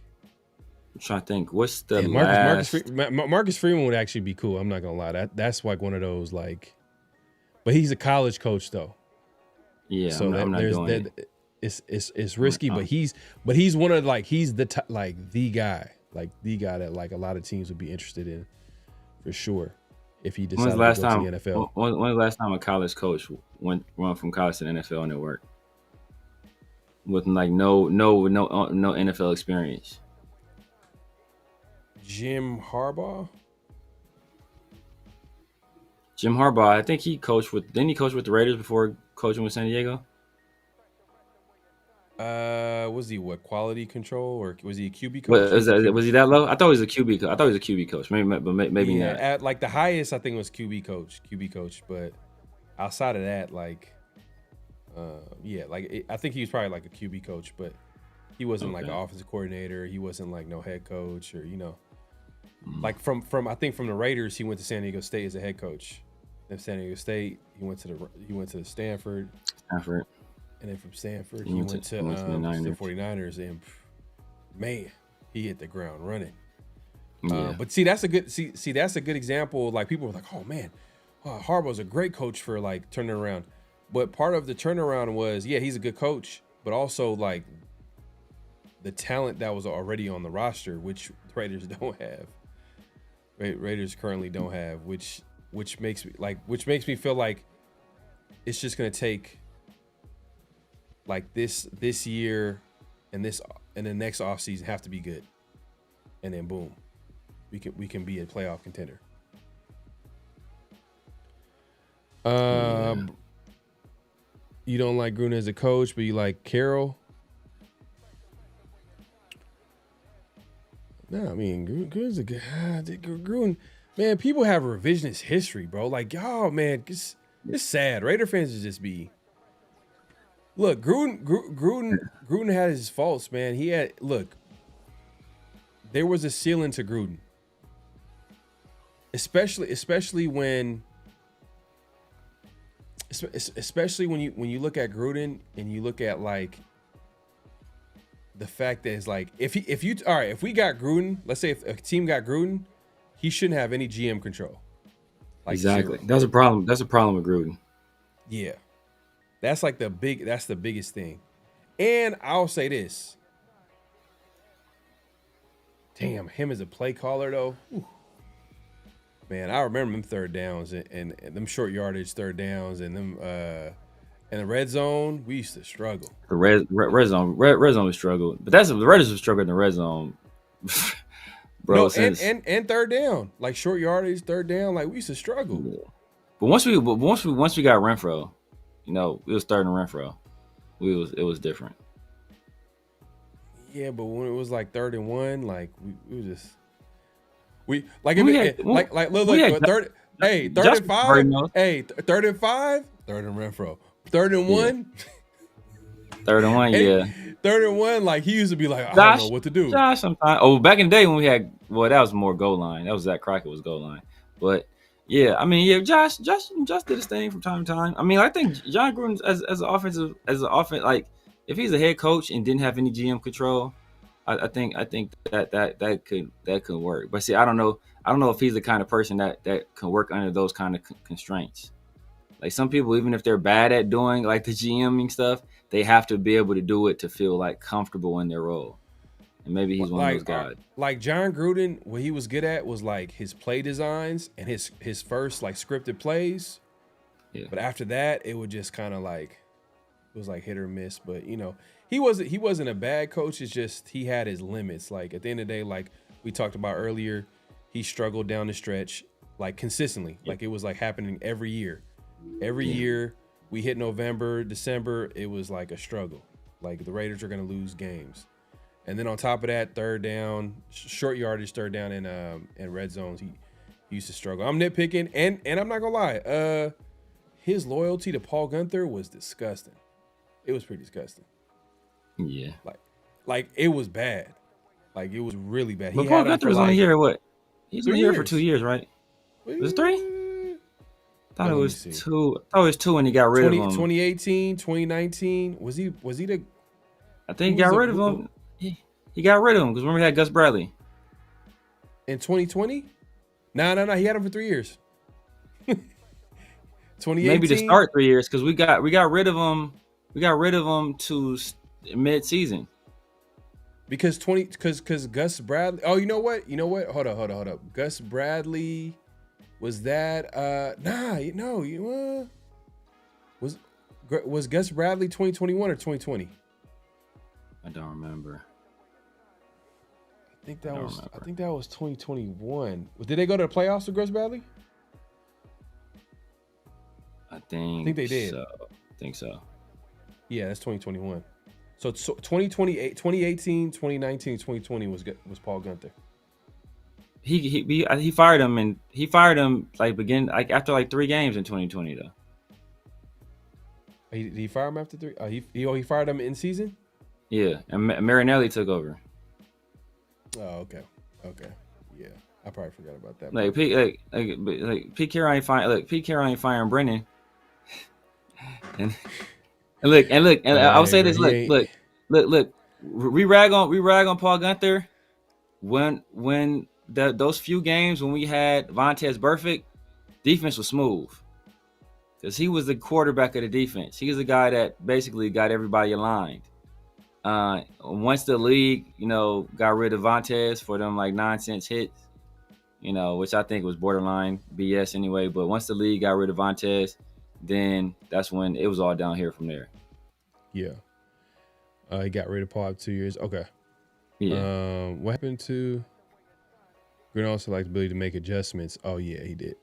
I'm trying to think. What's the Marcus Freeman would actually be cool. I'm not gonna lie. That's like one of those like, but he's a college coach though. Yeah. So I'm not doing it. It's risky, but he's one of like he's the the guy that like a lot of teams would be interested in for sure if he decided to go to the NFL. When's the last time a college coach went from college to the NFL and it worked with like no NFL experience? Jim Harbaugh. I think he coached with. Didn't he coach with the Raiders before coaching with San Diego? Was he what quality control or was he a QB coach? Was he that low? I thought he was a QB. I thought he was a QB coach. Maybe yeah, not. At like the highest, I think it was QB coach. But outside of that, like, I think he was probably like a QB coach, but he wasn't like an offensive coordinator. He wasn't like no head coach or like from I think from the Raiders, he went to San Diego State as a head coach. Then San Diego State, he went to Stanford. And then from Stanford, he went to the 49ers, and man, he hit the ground running. Yeah. But see, that's a good example. Like people were like, "Oh man, Harbaugh's a great coach for like turning around." But part of the turnaround was, he's a good coach, but also like the talent that was already on the roster, which the Raiders don't have. Raiders currently don't have, which makes me feel like it's just gonna take. Like this year and the next offseason have to be good. And then boom. We can be a playoff contender. You don't like Gruden as a coach, but you like Carroll? No, I mean Gruden's a good Gruden. Man, people have revisionist history, bro. Like, y'all, man, it's sad. Raider fans would just be. Look, Gruden had his faults, man. There was a ceiling to Gruden. Especially when you look at Gruden and you look at like the fact that it's like if we got Gruden, let's say if a team got Gruden, he shouldn't have any GM control. Like exactly. Zero. That's a problem. That's a problem with Gruden. Yeah. That's the biggest thing. And I'll say this. Damn, him as a play caller though. Whew. Man, I remember them third downs and them short yardage third downs and them in the red zone, we used to struggle. The red zone we struggled. But the Raiders have struggled in the red zone. Bro, and third down. Like short yardage, third down, like we used to struggle. Yeah. But once we got Renfro, it was third and Renfro. It was different. Yeah, but when it was like 3rd and 1, like we were just look, third and 5. Hey, 3rd and 5, third and Renfro. 3rd and 1. 3rd and 1, yeah. 3rd and 1, like he used to be like, I don't know what to do. Josh, sometimes. Oh, back in the day when we had, that was more goal line. That was Zach Crockett was goal line. But yeah, I mean, Josh did his thing from time to time. I mean, I think John Gruden as an offense, like if he's a head coach and didn't have any GM control, I think that could work. But see, I don't know if he's the kind of person that can work under those kind of constraints. Like some people, even if they're bad at doing like the GMing stuff, they have to be able to do it to feel like comfortable in their role. And maybe he's one of those guys. Like John Gruden, what he was good at was like his play designs and his first like scripted plays. Yeah. But after that, it would just kind of like it was like hit or miss. But he wasn't a bad coach. It's just he had his limits. Like at the end of the day, like we talked about earlier, he struggled down the stretch like consistently. Yeah. Like it was like happening every year. Every year we hit November, December, it was like a struggle. Like the Raiders are gonna lose games. And then on top of that, third down, short yardage, third down in red zones, he used to struggle. I'm nitpicking, and I'm not gonna lie, his loyalty to Paul Gunther was disgusting. It was pretty disgusting. Yeah. Like it was bad. Like it was really bad. But Paul Gunther was only here what? He's been here for 2 years, right? Was it 3? I thought it was 2. I thought it was 2 when he got rid of him. 2018, 2019. Was he the? I think he got rid of him. He got rid of him because remember he had Gus Bradley in 2020. No. He had him for 3 years. 2018. Maybe to start 3 years because we got rid of him. We got rid of him to mid-season. Because Gus Bradley. Oh, you know what? Hold up. Gus Bradley was that? Was Gus Bradley 2021 or 2020? I don't remember. I think that was 2021. Did they go to the playoffs with Gus Bradley? I think they did. So. I think so. Yeah, that's 2021. So 2018, 2019, 2020 was Paul Gunther. He fired him after 3 games in 2020 though. He fired him after 3. He fired him in season. Yeah, and Marinelli took over. Oh, okay, yeah, I probably forgot about that. Pete Carroll ain't firing. Look, Pete Carroll ain't firing Brennan. and I would say this. Look. We rag on Paul Gunther when those few games when we had Vontaze Burfict, defense was smooth because he was the quarterback of the defense. He was the guy that basically got everybody aligned. Once the league, got rid of Vontaze for them nonsense hits, which I think was borderline BS anyway. But once the league got rid of Vontaze, then that's when it was all down here from there. Yeah. He got rid of Paul after 2 years. Okay. Yeah. What happened to Green also likes ability to make adjustments? Oh yeah, he did.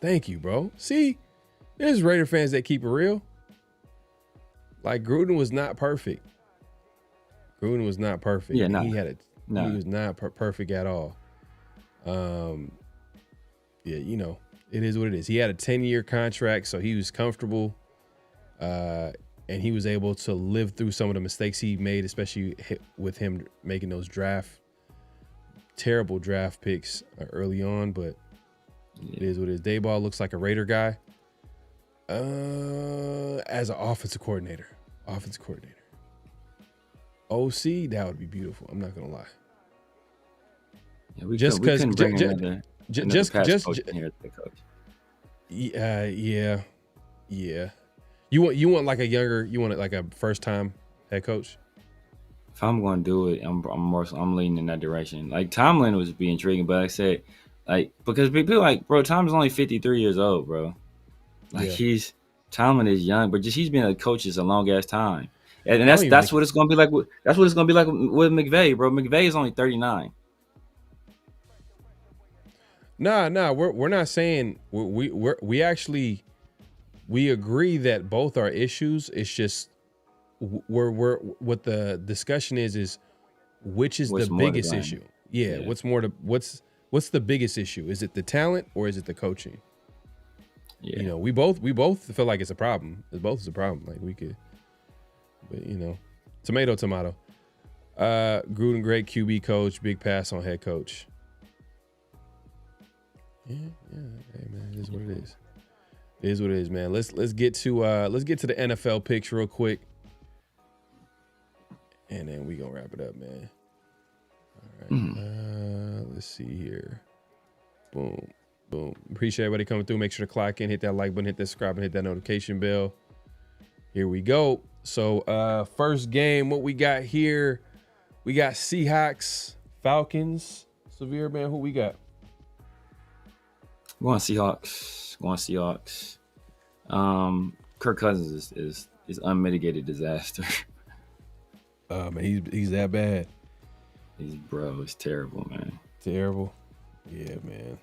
Thank you, bro. See, there's Raider fans that keep it real. Like Gruden was not perfect. Yeah, no. He was not perfect at all. Yeah, it is what it is. He had a 10-year contract, so he was comfortable. And he was able to live through some of the mistakes he made, especially with him making those terrible draft picks early on. But It is what it is. Dayball looks like a Raider guy as an offensive coordinator. OC, that would be beautiful. I'm not gonna lie. Yeah, just because yeah. You want like a first time head coach? If I'm going to do it, I'm leaning in that direction. Like Tomlin would be intriguing, but like I said, because people bro, Tomlin's only 53 years old, bro. Tomlin is young, but he's been a coach a long ass time, and that's what it's going to be like. That's what it's going to be like with McVay, bro. McVay is only 39. Nah, we're not saying we actually. We agree that both are issues. It's just we're what the discussion is which is the biggest issue. Yeah. What's the biggest issue? Is it the talent or is it the coaching? Yeah. We both feel like it's a problem. It's a problem. Like we could, but tomato. Gruden, great QB coach, big pass on head coach. Yeah. Hey man, it is what it is. It is what it is, man. Let's get to the NFL picks real quick, and then we gonna wrap it up, man. All right. Let's see here. Boom. Appreciate everybody coming through. Make sure to clock in, hit that like button, hit that subscribe, and hit that notification bell. Here we go. So first game, what we got here? We got Seahawks, Falcons. Severe, man. Who we got? Going Seahawks. Kirk Cousins is unmitigated disaster. Man, he's that bad. It's terrible, man. Terrible. Yeah, man.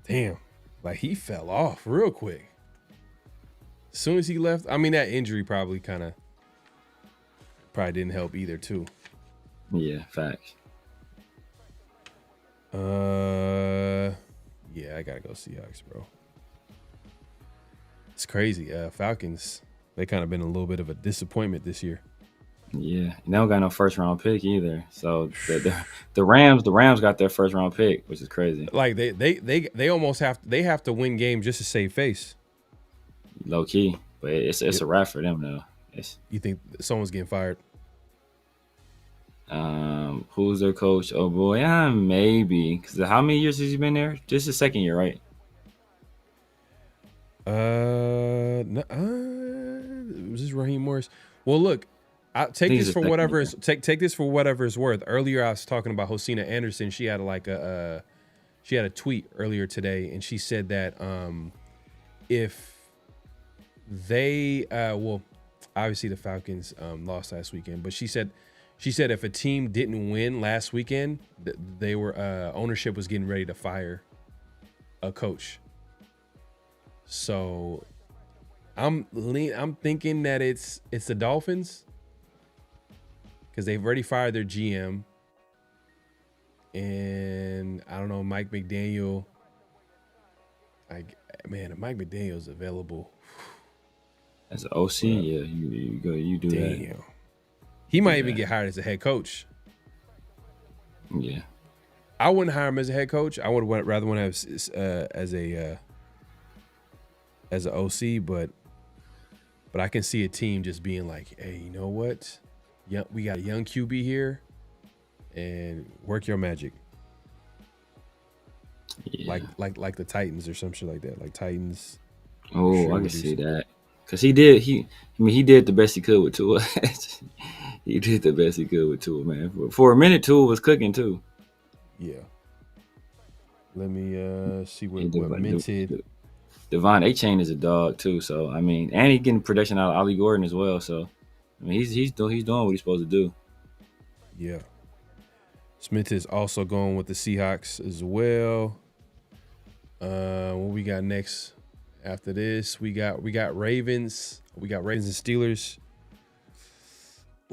Damn. Like he fell off real quick. As soon as he left, I mean that injury probably didn't help either too. Yeah, facts. Yeah, I gotta go Seahawks, bro. It's crazy. Falcons, they kind of been a little bit of a disappointment this year. Yeah, they don't got no first round pick either. So the Rams got their first round pick, which is crazy. Like they almost have to win games just to save face. Low key, but it's a wrap for them though. It's You think someone's getting fired? who's their coach? Oh boy, maybe. Because how many years has he been there? This is second year, right? No, was this Raheem Morris? Well, look, I take think this it's for the whatever second it's take this for whatever it's worth. Earlier, I was talking about Hosina Anderson. She had she had a tweet earlier today, and she said that if they well, obviously the Falcons lost last weekend, but she said if a team didn't win last weekend, they were ownership was getting ready to fire a coach. So I'm thinking that it's the Dolphins because they've already fired their GM, and I don't know, Mike McDaniel. If Mike McDaniel's available, as an OC, yeah, you go, you do that. damn, he might even get hired as a head coach. Yeah, I wouldn't hire him as a head coach. I would rather want to have as an OC, but I can see a team just being like, hey, you know what? Yeah, we got a young QB here, and work your magic. yeah. Like the Titans or some shit like that. Like Titans. Oh, sure I can would do see some- that. Cause he did the best he could with Tua. He did the best he could with Tua, man. For a minute, Tua was cooking too. Yeah. Let me see what And minted. Devon A-Chain is a dog too. So I mean, and he's getting production out of Ollie Gordon as well. So I mean, he's doing what he's supposed to do. Yeah. Smith is also going with the Seahawks as well. What we got next after this? We got Ravens. We got Ravens and Steelers.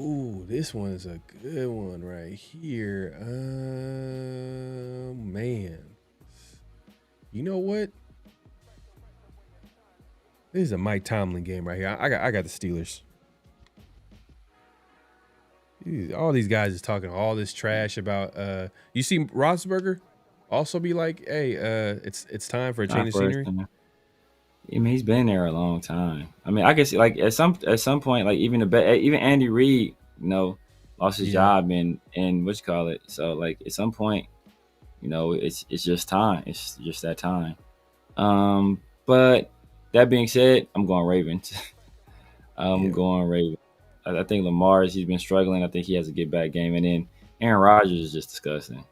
Ooh, this one is a good one right here. Man. You know what? This is a Mike Tomlin game right here. I got the Steelers. All these guys is talking all this trash about you see Roethlisberger also be like, hey, it's time for a change of scenery. I mean, he's been there a long time. I mean, I guess like at some point, like even Andy Reid, lost his job and what you call it. So like at some point, it's just time. It's just that time. But that being said, I'm going Ravens. Going Ravens. I think Lamar's, he's been struggling. I think he has a get back game, and then Aaron Rodgers is just disgusting.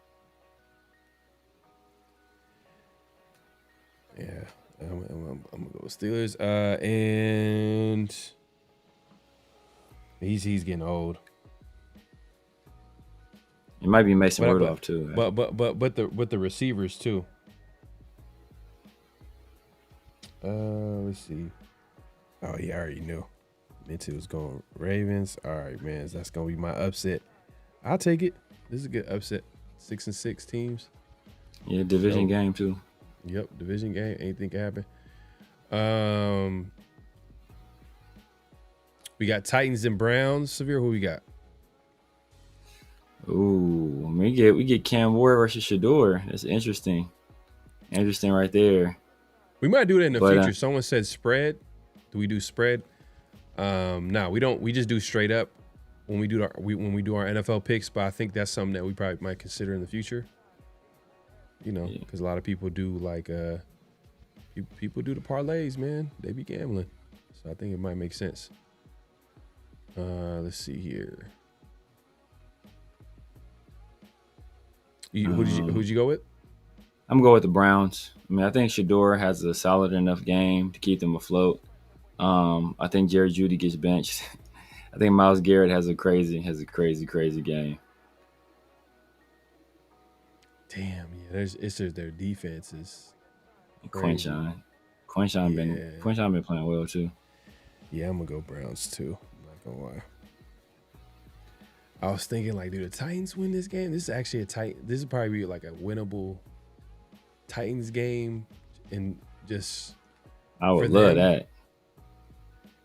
Yeah, I'm gonna go with Steelers. And he's getting old. It might be Mason Rudolph too. But the receivers too. Let's see. Oh yeah, I already knew. Minty was going Ravens. All right, man. That's gonna be my upset. I'll take it. This is a good upset. 6-6 teams. Yeah, division game too. Yep, division game. Anything can happen. We got Titans and Browns. Severe, who we got? Ooh, we get Cam Ward versus Shador. That's interesting. Interesting right there. We might do that in the future. Someone said spread. Do we do spread? No, we don't. We just do straight up when we do our NFL picks. But I think that's something that we probably might consider in the future. Because a lot of people do people do the parlays, man. They be gambling, so I think it might make sense. Let's see here. Who'd you go with? I'm going with the Browns. I mean, I think Shador has a solid enough game to keep them afloat. I think Jerry Jeudy gets benched. I think Myles Garrett has a crazy game. Damn, yeah. It's just their defense is crazy. Quinshon been playing well too. Yeah, I'm gonna go Browns too. I'm not gonna lie. I was thinking like, do the Titans win this game? This is actually this is probably like a winnable Titans game, and just I would love that.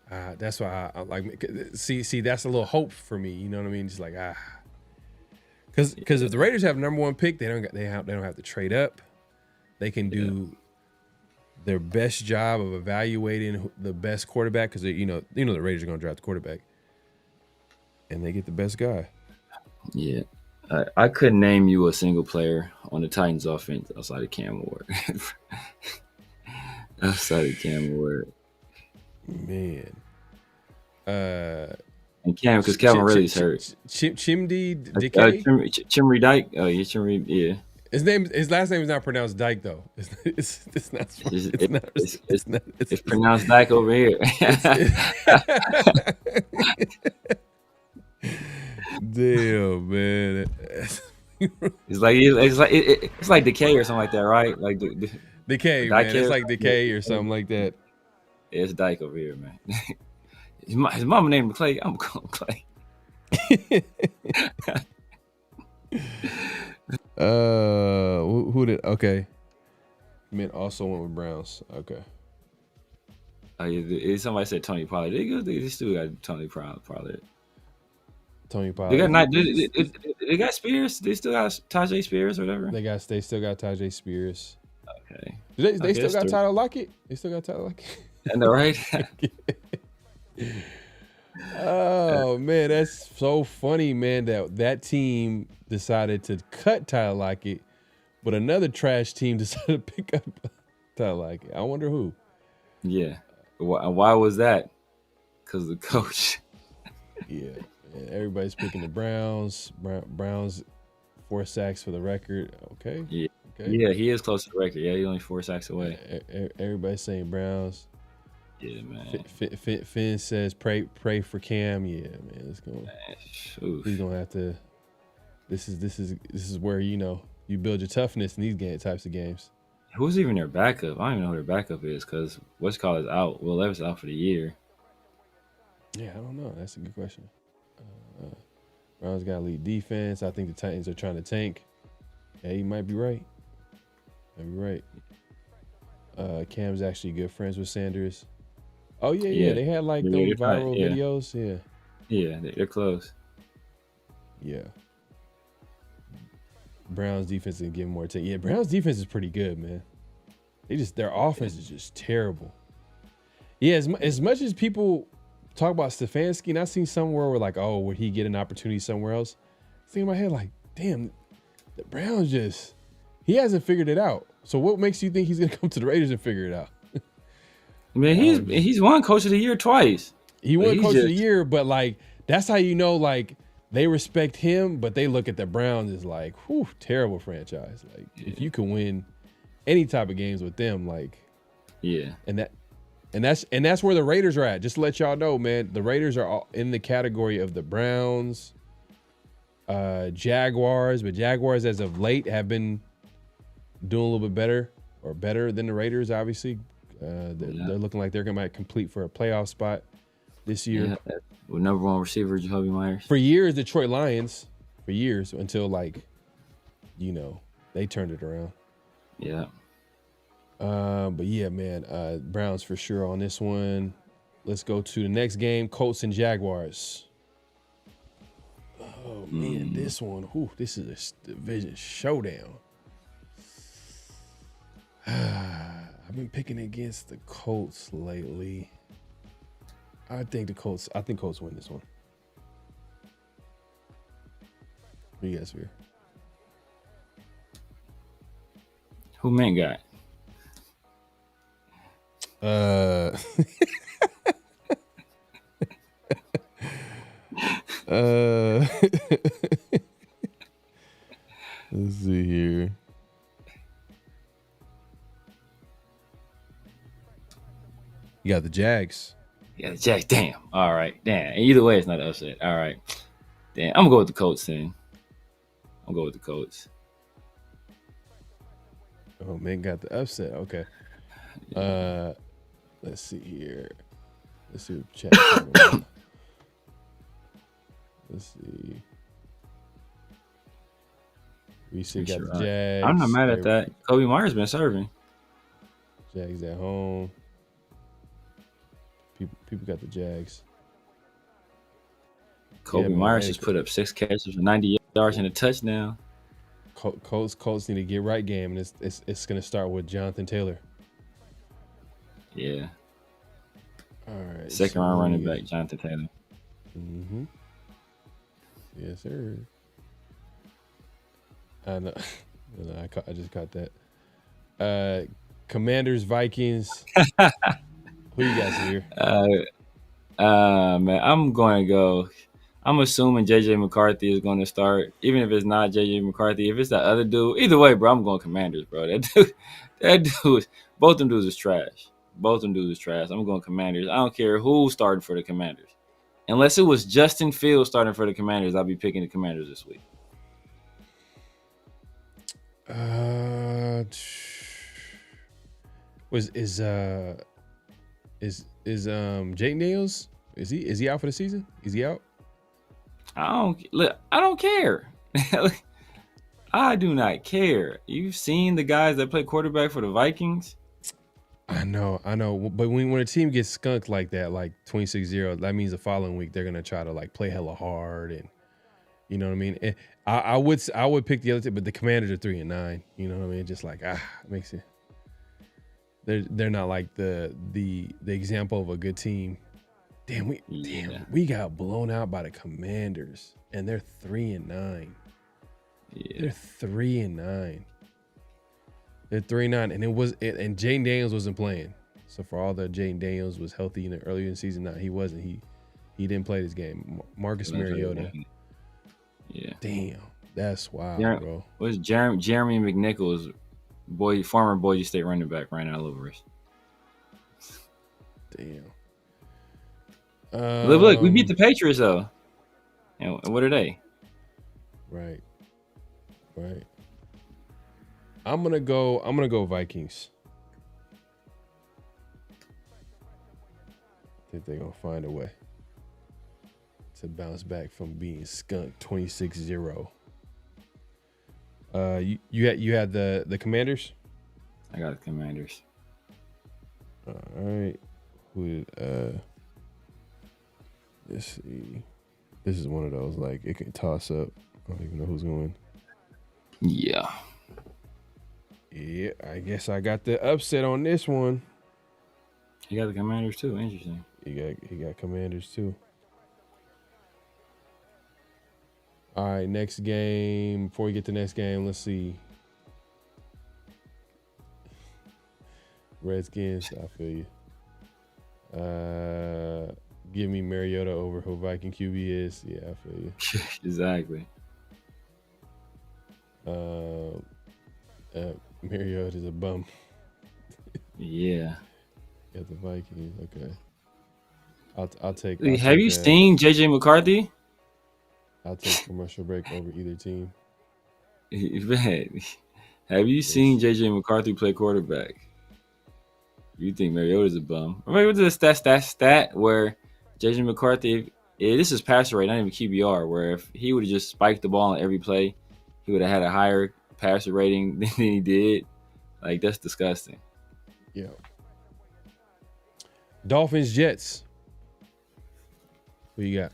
That's why I like. See, that's a little hope for me. You know what I mean? Just like because if the Raiders have number 1 pick, they don't have to trade up. They can do their best job of evaluating the best quarterback because you know the Raiders are going to draft the quarterback, and they get the best guy. Yeah. I couldn't name you a single player on the Titans offense outside of Cam Ward. Outside of Cam Ward. Man. And Cam, because Calvin Ridley's hurt. Chimdy Decay? Chimry Dyke? Oh, yeah, Chimry, yeah. His last name is not pronounced Dyke though. It's pronounced Dyke over here. Damn, man. It's like Decay or something like that, right? Like Decay, man. It's like Decay or something like that. Yeah, it's Dyke over here, man. His mama named him Clay. I'm calling Clay. Who did? Okay. Mint also went with Browns. Okay. Oh yeah, somebody said Tony Pollard. They still got Tony Pollard. Tony Pollard. They got Spears. They still got Tajay Spears or whatever. They still got Tajay Spears. Okay. They still got Tyler Lockett. They still got Tyler Lockett. I know, right? Oh man, that's so funny, man. That team decided to cut Tyler Lockett, but another trash team decided to pick up Tyler Lockett. I wonder who. Yeah. Why was that? Because of the coach. Yeah. Everybody's picking the Browns. Browns 4 sacks for the record. Okay. Yeah. Okay. Yeah, he is close to the record. Yeah, he's only 4 sacks away. Everybody's saying Browns. Yeah, man. Finn says pray for Cam. Yeah, man. Let's go. He's gonna have to. This is where you build your toughness in these types of games. Who's even their backup? I don't even know who their backup is because what's called is out. Will Levis out for the year. Yeah, I don't know. That's a good question. Browns got elite defense. I think the Titans are trying to tank. Yeah, you might be right. Cam's actually good friends with Sanders. Oh yeah. They had like those viral videos. Yeah. Yeah, they're close. Yeah. Browns defense can give more take. Yeah, Browns defense is pretty good, man. Their offense is just terrible. Yeah, as much as people talk about Stefanski, and I seen somewhere where like, oh, would he get an opportunity somewhere else? I think in my head like, damn, the Browns he hasn't figured it out. So what makes you think he's gonna come to the Raiders and figure it out? Man, he's won Coach of the Year twice. He won Coach of the Year, but like that's how like they respect him, but they look at the Browns as like, whew, terrible franchise. Like if you can win any type of games with them, like and that's where the Raiders are at. Just to let y'all know, man, the Raiders are all in the category of the Browns, Jaguars, but Jaguars as of late have been doing a little bit better than the Raiders, obviously. They're looking like they're going to complete for a playoff spot this year. Yeah, with number 1 receiver, Jacoby Myers. For years, Detroit Lions, until they turned it around. Yeah. But yeah, man, Browns for sure on this one. Let's go to the next game, Colts and Jaguars. Oh man, this one, this is a division showdown. I've been picking against the Colts lately. I think Colts win this one. Who you guys fear? Who man got? Let's see here. You got the Jags. Yeah, the Jags. Damn. All right. Damn. Either way, it's not an upset. All right. Damn. I'm gonna go with the Colts then. I'm gonna go with the Colts. Oh man, got the upset. Okay. Let's see here. Let's see what chat. Let's see. We see got the Jags. I'm not mad at that. Kobe Myers been serving. Jags at home. People got the Jags. Kobe man, Myers hey, just put up 6 catches for 90 yards and a touchdown. Colts need to get right game, and it's going to start with Jonathan Taylor. Yeah. All right. Second round running back, Jonathan Taylor. Mm-hmm. Yes, sir. I know. I just caught that. Commanders, Vikings. Who you got here? Man, I'm going to go. I'm assuming JJ McCarthy is going to start, even if it's not JJ McCarthy. If it's that other dude, either way, bro, I'm going Commanders, bro. That dude, both them dudes is trash. Both them dudes is trash. I'm going Commanders. I don't care who's starting for the Commanders. Unless it was Justin Fields starting for the Commanders, I'll be picking the Commanders this week. Is Jake Daniels? Is he out for the season? Is he out? I don't care. I do not care. You've seen the guys that play quarterback for the Vikings. I know. But when a team gets skunked like that, like 26-0, that means the following week they're gonna try to like play hella hard, and you know what I mean. And I would pick the other team, but the Commanders are 3-9. You know what I mean? Just like it makes it. They're not like the example of a good team. Damn, we got blown out by the Commanders, and they're 3-9. Yeah. They're 3-9. They're 3-9, and and Jaden Daniels wasn't playing. So for all that Jaden Daniels was healthy earlier in the season, he wasn't. He didn't play this game. Marcus Mariota. Yeah. Damn, that's wild, bro. What's Jeremy McNichols, former Boise State running back, ran all over us. Damn. Look, we beat the Patriots though. And what are they? Right. I'm gonna go Vikings. I think they're gonna find a way to bounce back from being skunked 26-0. You had the Commanders? I got the Commanders. All right. Let's see. This is one of those like it can toss up. I don't even know who's going. Yeah. Yeah, I guess I got the upset on this one. You got the Commanders too. Interesting. He got Commanders too. All right, next game. Before we get to the next game, let's see. Redskins, I feel you. Give me Mariota over who Viking QB is. Yeah, I feel you. Exactly. Mariota is a bum. Yeah. Got the Vikings. Okay. I'll take. Have you seen JJ McCarthy? I'll take commercial break over either team. Man, have you seen JJ McCarthy play quarterback? You think Mariota's a bum? I mean, what's the stat where JJ McCarthy? This is passer rate, not even QBR. Where if he would have just spiked the ball on every play, he would have had a higher passer rating than he did. Like, that's disgusting. Yeah. Dolphins, Jets. Who you got?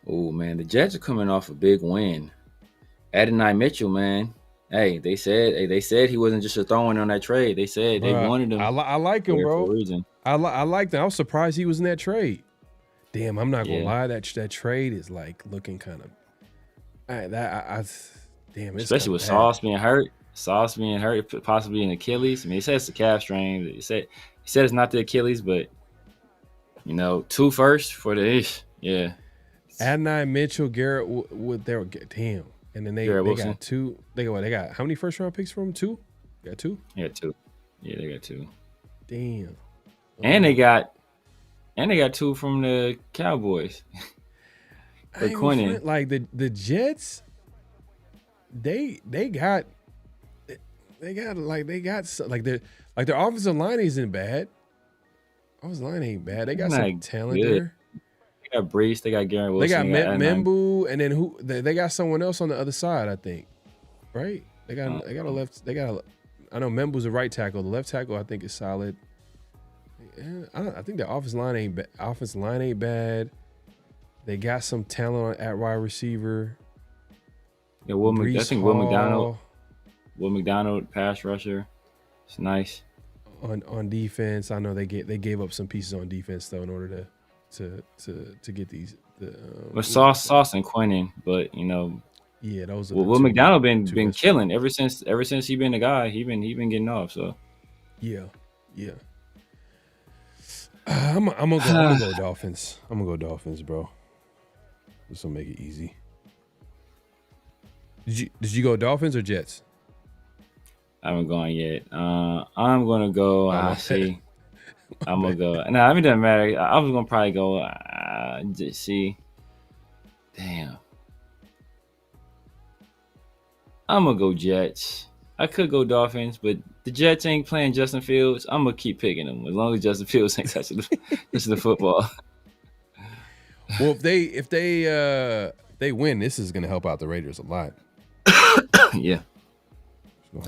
Oh, man. The Jets are coming off a big win. Adonai Mitchell, man. Hey, they said he wasn't just a throw-in on that trade. They said they wanted him. I like him, bro. For a reason. I like that. I was surprised he was in that trade. Damn, I'm not gonna lie. That trade is like looking kind of. Damn. Especially with Sauce being hurt. Possibly an Achilles. I mean, he said it's the calf strain. He said it's not the Achilles, but 2 first for the ish. Yeah. Adonai Mitchell, Garrett Wood. Damn. And then they got 2. They got how many first round picks from 2? They got 2? Yeah, 2. Yeah, they got 2. Damn. And they got 2 from the Cowboys. For Quinnen. Like the Jets, they got their offensive line isn't bad. Offensive line ain't bad. They got some talent there. They got Brees. They got Garrett Wilson. They got Membu, and then they got someone else on the other side, I think. Right? They got a left. I know Membu's a right tackle. The left tackle I think is solid. I think the offensive line ain't bad. They got some talent at wide receiver. Yeah, I think Will McDonald, pass rusher. It's nice. On defense, I know they gave up some pieces on defense though in order to get these. Sauce and Quinnen, but yeah, those are. Will McDonald been killing ever since he been the guy. He been getting off. So yeah. I'm gonna go Dolphins. I'm gonna go Dolphins, bro. This will make it easy. Did you go Dolphins or Jets? I haven't gone yet. I'm gonna go. See. I'm gonna go. No, I mean, it doesn't matter. I was gonna probably go. Just see. Damn. I'm gonna go Jets. I could go Dolphins, but the Jets ain't playing Justin Fields. I'm gonna keep picking them as long as Justin Fields ain't touching the football. Well, if they win, this is gonna help out the Raiders a lot. Yeah.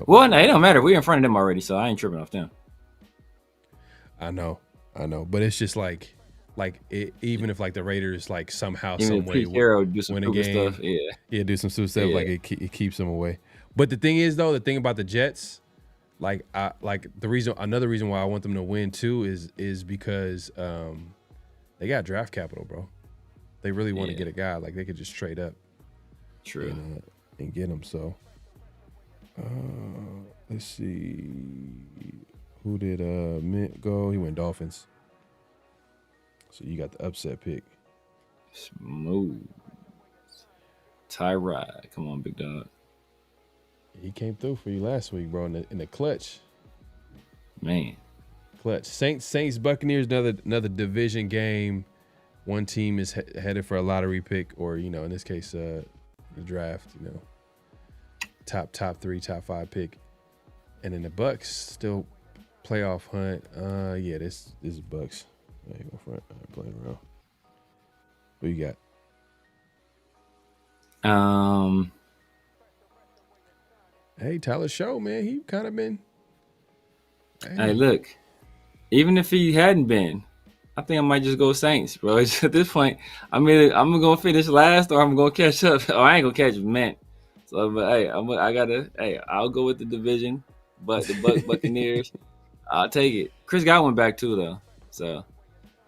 Well, no, it don't matter. We're in front of them already, so I ain't tripping off them. I know, but it's just like even if like the Raiders like somehow some way do some win a game, stuff, do some stupid stuff, like it keeps them away. But the thing is though, the thing about the Jets, another reason why I want them to win too is because they got draft capital, bro. They really want to get a guy, like they could just trade up, true, and get him. So let's see. Who did Mint go? He went Dolphins. So you got the upset pick. Smooth. Tyrod. Come on, big dog. He came through for you last week, bro, in the clutch. Man. Clutch. Saints Buccaneers, another division game. One team is headed for a lottery pick, or in this case, the draft, top 3, top 5 pick. And then the Bucks still playoff hunt. This is Bucks. I ain't going front. I ain't playing around. What you got? Hey, Tyler Show, man. He kind of been. Hey, look. Even if he hadn't been, I think I might just go Saints, bro. At this point, I'm gonna finish last, or I'm gonna catch up. Oh, I ain't gonna catch man. So, but hey, I'll go with the division, but the Buccaneers, I'll take it. Chris Godwin back too, though. So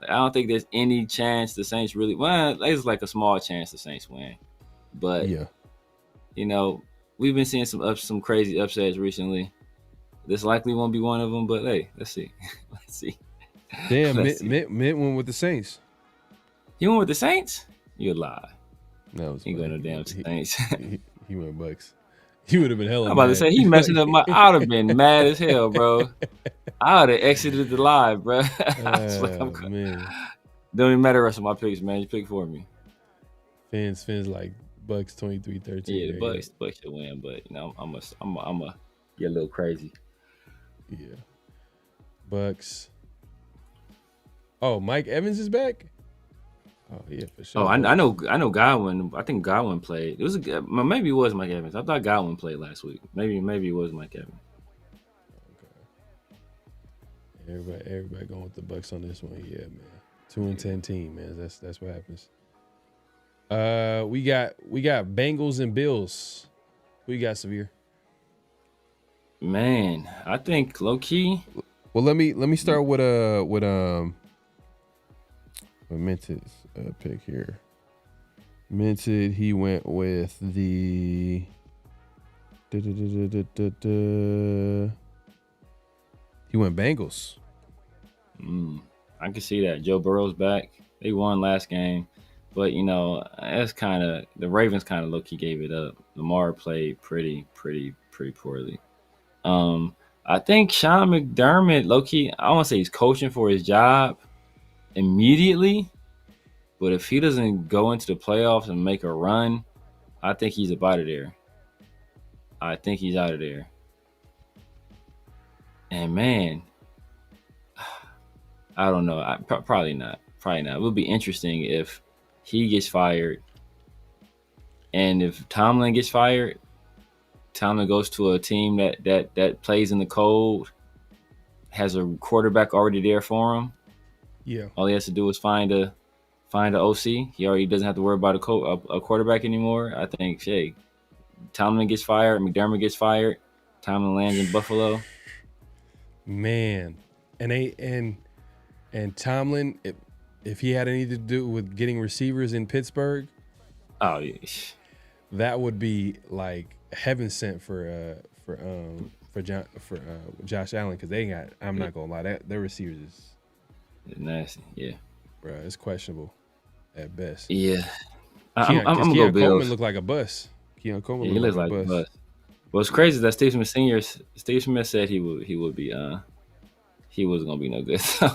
I don't think there's any chance the Saints really. Well, there's like a small chance the Saints win, but we've been seeing some crazy upsets recently. This likely won't be one of them, but hey, let's see. Let's see. Damn, Mint went with the Saints. He went with the Saints? You'd lie. No, he going to damn Saints. He went Bucks. He would have been hella. I'm about to say he messing up my. I would have been mad as hell, bro. I would have exited the live, bro. Man. Don't even matter the rest of my picks, man. You pick for me. Fans like Bucks 23-13. Yeah, the Bucks should win, but I'm a get a little crazy. Yeah, Bucks. Oh, Mike Evans is back. Oh yeah, for sure. Oh, I know Godwin. I think Godwin played. Maybe it was Mike Evans. I thought Godwin played last week. Maybe it was Mike Evans. Okay. Everybody going with the Bucks on this one. Yeah, man. 2-10 team, man. That's what happens. We got Bengals and Bills. Who you got, Severe? Man, I think low key. Well, let me start with Minted's pick here. Minted, he went with the he went Bengals. I can see that. Joe Burrow's back. They won last game, but that's kind of the Ravens kind of low key gave it up. Lamar played pretty poorly. I think Sean McDermott, low key, I want to say he's coaching for his job immediately, but if he doesn't go into the playoffs and make a run, I think he's out of there. I think he's out of there. And man, I don't know. Probably not. It would be interesting if he gets fired, and if Tomlin gets fired, Tomlin goes to a team that plays in the cold. has a quarterback already there for him. Yeah. All he has to do is find a OC. He already doesn't have to worry about a quarterback anymore. I think, Tomlin gets fired, McDermott gets fired, Tomlin lands in Buffalo. Man, and Tomlin, if he had anything to do with getting receivers in Pittsburgh, oh yeah, that would be like heaven sent for Josh Allen, because they got. I'm not gonna lie, their receivers is nasty. Yeah, bro, it's questionable at best. Yeah, I'm gonna go Keon Bills. Coleman looked like a bus. Keon Coleman he looks like a bus. What's crazy is that Steve Smith said he would be he wasn't gonna be no good. So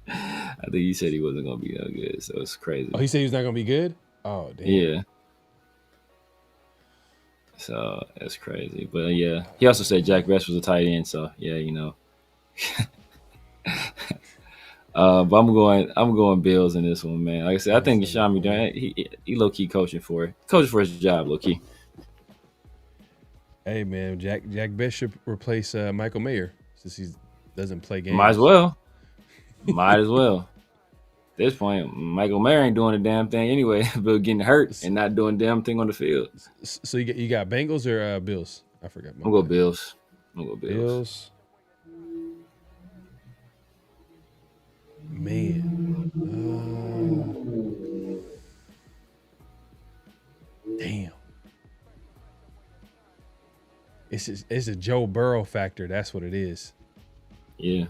I think he said he wasn't gonna be no good. So it's crazy. Oh, he said he was not gonna be good? Oh, damn. Yeah. So that's crazy. But yeah, he also said Jack Best was a tight end. So yeah, but I'm going Bills in this one, man. Like I said, I think Sean McDermott, he low key coaching for his job, low key. Hey man, Jack Best should replace Michael Mayer since he doesn't play games. Might as well. At this point, Michael Mayer ain't doing a damn thing anyway, but getting hurt and not doing a damn thing on the field. So you got Bengals or Bills? I forgot. I'm gonna go Bills. Bills. Man. Damn. It's a Joe Burrow factor. That's what it is. Yeah,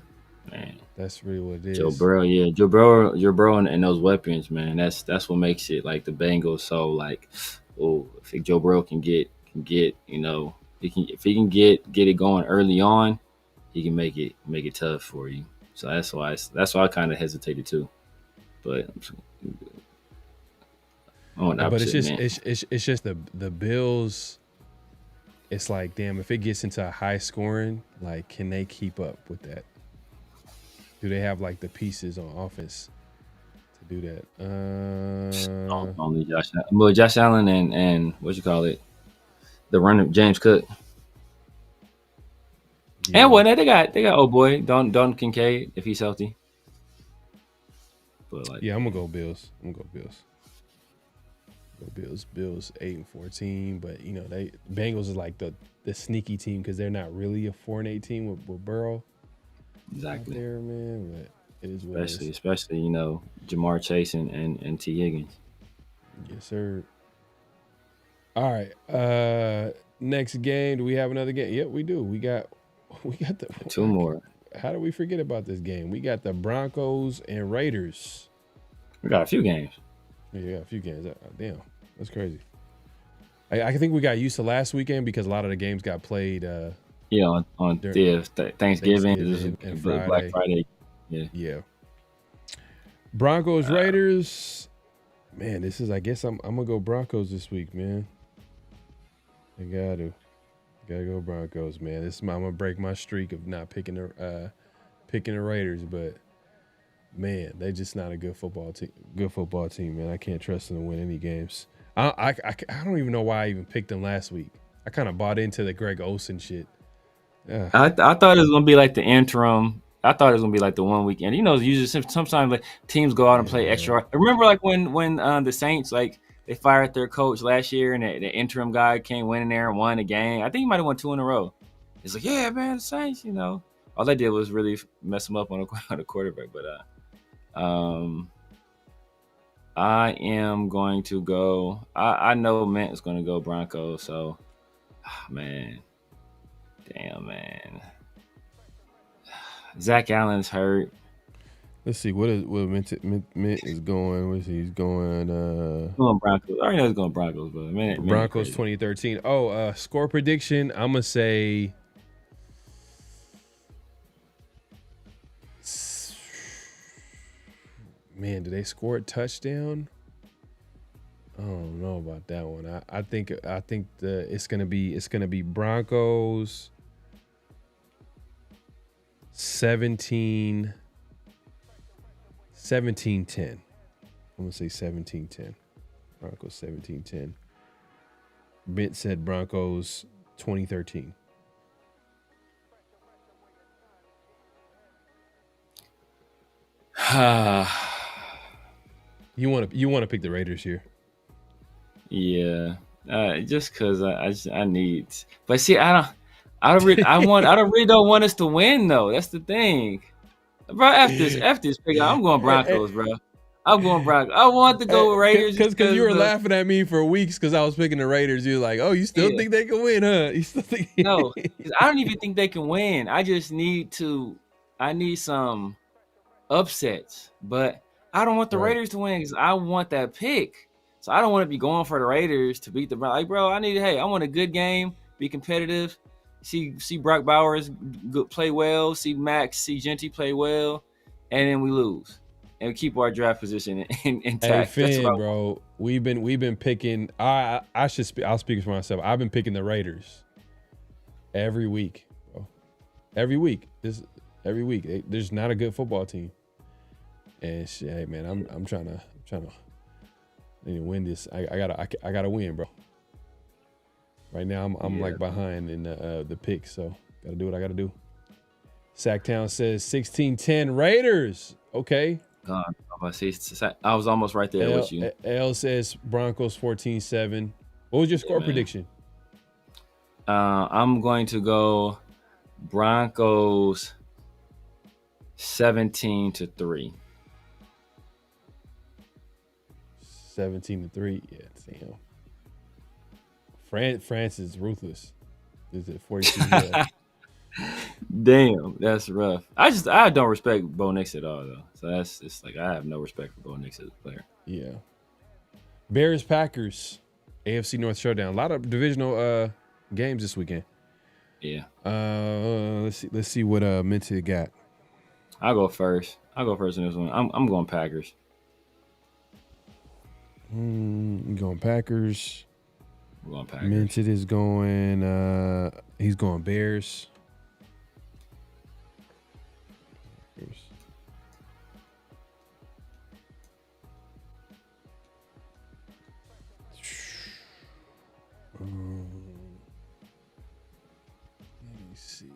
man. That's really what it is. Joe Burrow, and those weapons, man. That's what makes it like the Bengals. So like, if Joe Burrow can get if he can get it going early on, he can make it tough for you. So that's why I kind of hesitated too. But it's just the Bills. It's like, damn, if it gets into a high scoring, like, can they keep up with that? Do they have like the pieces on offense to do that? Only Josh Allen. Well, Josh Allen and what you call it, the runner James Cook. Yeah. And they got old boy Don Kincaid if he's healthy. But I'm gonna go Bills. Bills 8-14, but they Bengals is like the sneaky team because they're not really a 4-8 team with Burrow. Exactly. Out there, man, but it is what especially Jamar Chase and T Higgins. Yes, sir. All right. Next game. Do we have another game? Yep, we do. We got the two more. How do we forget about this game? We got the Broncos and Raiders. We got a few games. Yeah, a few games. Damn, that's crazy. I think we got used to last weekend because a lot of the games got played. On Thanksgiving and Friday. Black Friday. Yeah. Broncos Raiders. Man, this is. I guess I'm gonna go Broncos this week, man. I gotta go Broncos, man. I'm gonna break my streak of not picking the Raiders, but. Man, they're just not a good football team, man. I can't trust them to win any games. I don't even know why I even picked them last week. I kind of bought into the Greg Olsen shit. I thought it was gonna be like the interim. I thought it was gonna be like the 1 weekend. Usually sometimes like teams go out and play extra. I remember like when the Saints like they fired their coach last year and the interim guy came in there and won a game. I think he might have won 2 in a row. It's like, yeah, man, the Saints. All they did was really mess him up on a quarterback, but. I am going to go. I know Mint is going to go Broncos. So, man, damn, man. Zach Allen's hurt. Let's see what Mint is going. He's going. Going Broncos. I already know he's going Broncos, but man, Broncos 2013. Score prediction. I'm gonna say. Man, did they score a touchdown? I don't know about that one. I think it's gonna be Broncos 17-10. I'm gonna say 17-10. Broncos 17-10. Bent said Broncos 2013. You want to pick the Raiders here? Yeah, just because I need. But see, I really don't want us to win though. That's the thing, bro. After this pick, I'm going Broncos, bro. I'm going Broncos. I want to go with Raiders because you were laughing at me for weeks because I was picking the Raiders. You were like, "Oh, you still think they can win, huh?" You still think? No, 'cause I don't even think they can win. I just need some upsets, but I don't want the Raiders to win because I want that pick. So I don't want to be going for the Raiders to beat the Broncos. Like, bro, I want a good game, be competitive. See Brock Bowers play well, see Maxx, see Genty play well, and then we lose. And we keep our draft position intact. Hey, Finn, bro, we've been picking. I'll speak for myself. I've been picking the Raiders every week, bro. Every week. Every week. There's not a good football team. And shit, hey man, I'm trying to need to win this. I gotta win, bro. Right now I'm like behind in the pick, so gotta do what I gotta do. Sacktown says 16-10 Raiders. Okay. I was almost right there with you. L says Broncos 14-7. What was your score prediction? I'm going to go Broncos 17-3. 17-3. Yeah, damn. France is ruthless. Is it 42? Damn, that's rough. I don't respect Bo Nix at all though. So it's like I have no respect for Bo Nix as a player. Yeah. Bears Packers, AFC North showdown. A lot of divisional games this weekend. Yeah. Let's see what Minty got. I'll go first in this one. I'm going Packers. Going Packers. I'm going Packers. Minted is going. He's going Bears. Let me see.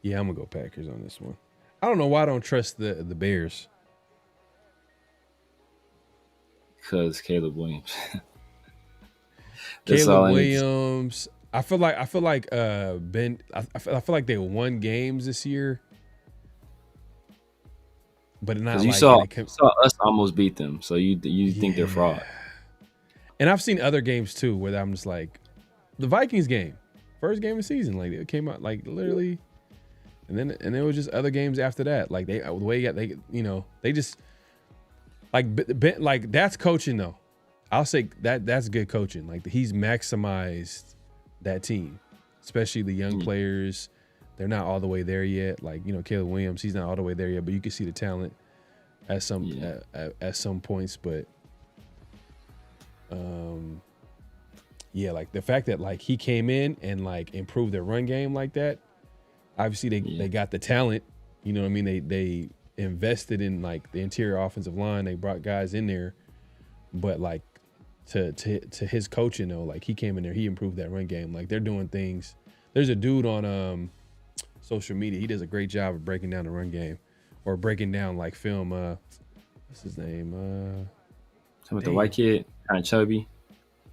Yeah, I'm gonna go Packers on this one. I don't know why I don't trust the Bears. Because Caleb Williams. Caleb Williams. I feel like Ben. I feel like they won games this year, but not. You saw us almost beat them, so you think they're fraud. And I've seen other games too where I'm just like, the Vikings game, first game of the season, like it came out like literally, and there was just other games after that, like the way they just like that's coaching though. I'll say that's good coaching. Like he's maximized that team, especially the young players. They're not all the way there yet. Like Caleb Williams, he's not all the way there yet, but you can see the talent at some points, but. Like the fact that like he came in and like improved their run game like that. Obviously they got the talent, you know what I mean? They invested in like the interior offensive line. They brought guys in there, but like to his coaching though, like he came in there, he improved that run game. Like they're doing things. There's a dude on social media. He does a great job of breaking down the run game or breaking down like film. What's his name? With the white kid, kind of chubby.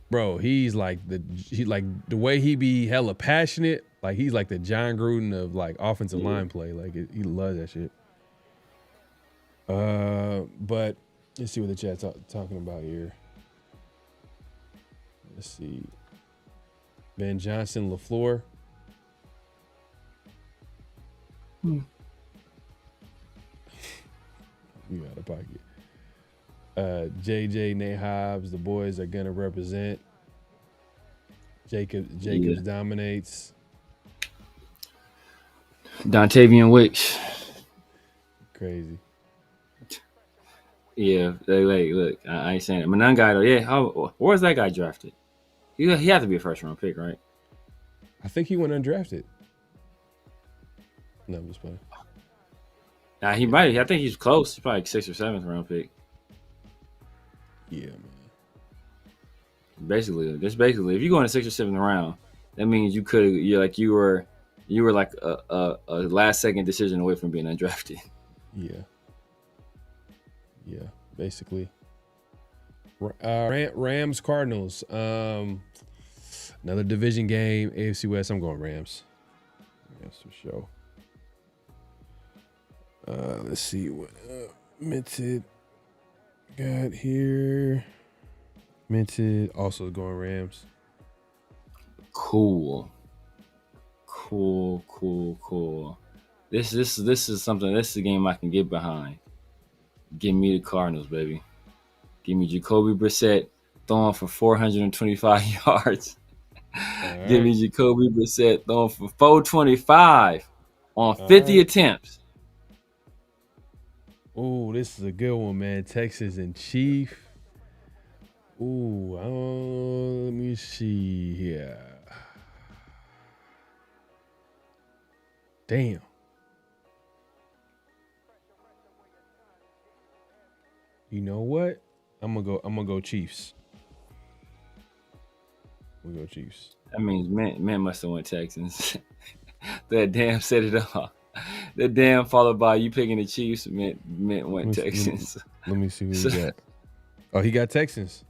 Bro, he's like the way he be hella passionate, like he's like the John Gruden of like offensive line play. Like he loves that shit. But let's see what the chat's talking about here. Let's see. Ben Johnson, LaFleur. You out of pocket. JJ, Nate Hobbs, the boys are gonna represent. Jacobs dominates. Dontavian Wicks. Crazy. Yeah, look, I ain't saying it. But none guy though. Yeah, where's that guy drafted? He had to be a first round pick, right? I think he went undrafted. No, I'm just playing. Nah, he might. I think he's close. He's probably like 6th or 7th round pick. Yeah, man. Basically, if you go in the 6th or 7th round, that means you were like a last second decision away from being undrafted. Yeah. Yeah. Basically. Rams Cardinals. Another division game. AFC West. I'm going Rams. Rams for sure. Let's see what Minted got here. Minted also going Rams. Cool. This is something. This is a game I can get behind. Give me the Cardinals, baby. Give me Jacoby Brissett throwing for 425 yards. Right. Give me Jacoby Brissett throwing for 425 on 50 attempts. Ooh, this is a good one, man. Texans and Chief. Ooh, let me see here. Damn. You know what? I'm gonna go Chiefs. We'll go Chiefs. That means man must have went Texans. That damn set it off. That damn followed by you picking the Chiefs meant went Texans. Let me see who he got. Oh, he got Texans.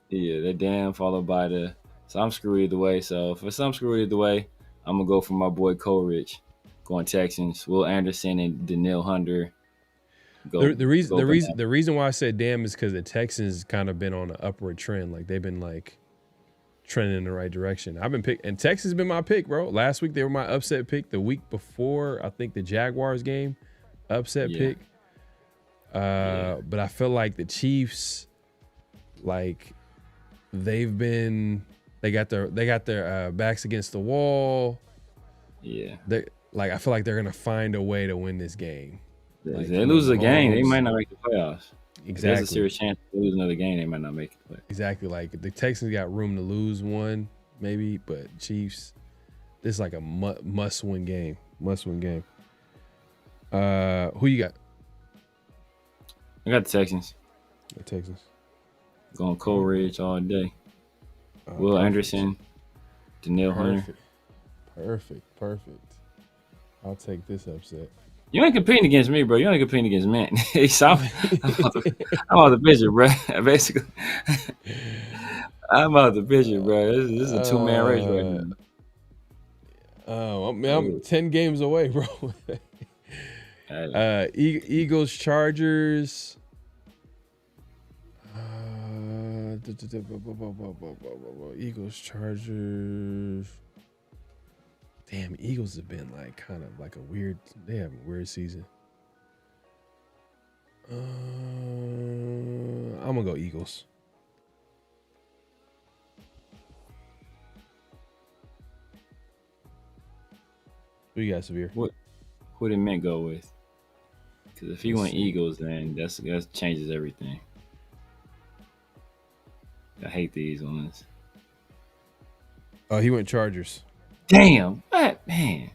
Yeah, that damn followed by the. So I'm screwed either way. So if I'm screwed either way, I'm gonna go for my boy Coleridge, going Texans. Will Anderson and Danielle Hunter. The reason why I said damn is because the Texans kind of been on an upward trend. Like they've been like trending in the right direction. I've been and Texas been my pick, bro. Last week they were my upset pick. The week before, I think the Jaguars game, upset pick. But I feel like the Chiefs, like they got their backs against the wall. Yeah. I feel like they're gonna find a way to win this game. Like, if they lose a game, they might not make the playoffs. Exactly. There's a serious chance they lose another game, they might not make it. Exactly. Like the Texans got room to lose one, maybe, but Chiefs, this is like a must-win game. Must-win game. Who you got? I got the Texans. The Texans. Going Coleridge all day. Will Anderson, Danielle Hunter. Perfect. I'll take this upset. You ain't competing against me, bro. You ain't competing against man. I'm out the picture, bro. Basically, I'm out the picture, bro. This is a two-man race right now. I'm 10 games away, bro. Eagles, Chargers. Eagles, Chargers. Damn, Eagles have been like kind of like they have a weird season. I'm gonna go Eagles. Who you got, Severe? Who did Mint go with? Because if he went Eagles, then that changes everything. I hate these ones. Oh, he went Chargers. Damn, what, man?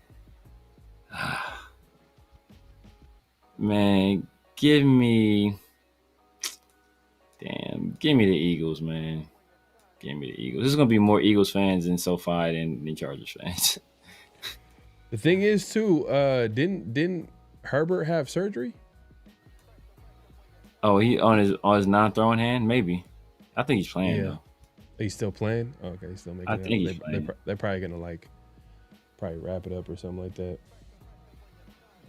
Man, give me the Eagles, man. Give me the Eagles. There's gonna be more Eagles fans in SoFi than Chargers fans. The thing is, too, didn't Herbert have surgery? Oh, he on his non-throwing hand, maybe. I think he's playing though. He's still playing? Oh, okay, he's still making I it. think he's playing. They're probably gonna probably wrap it up or something like that.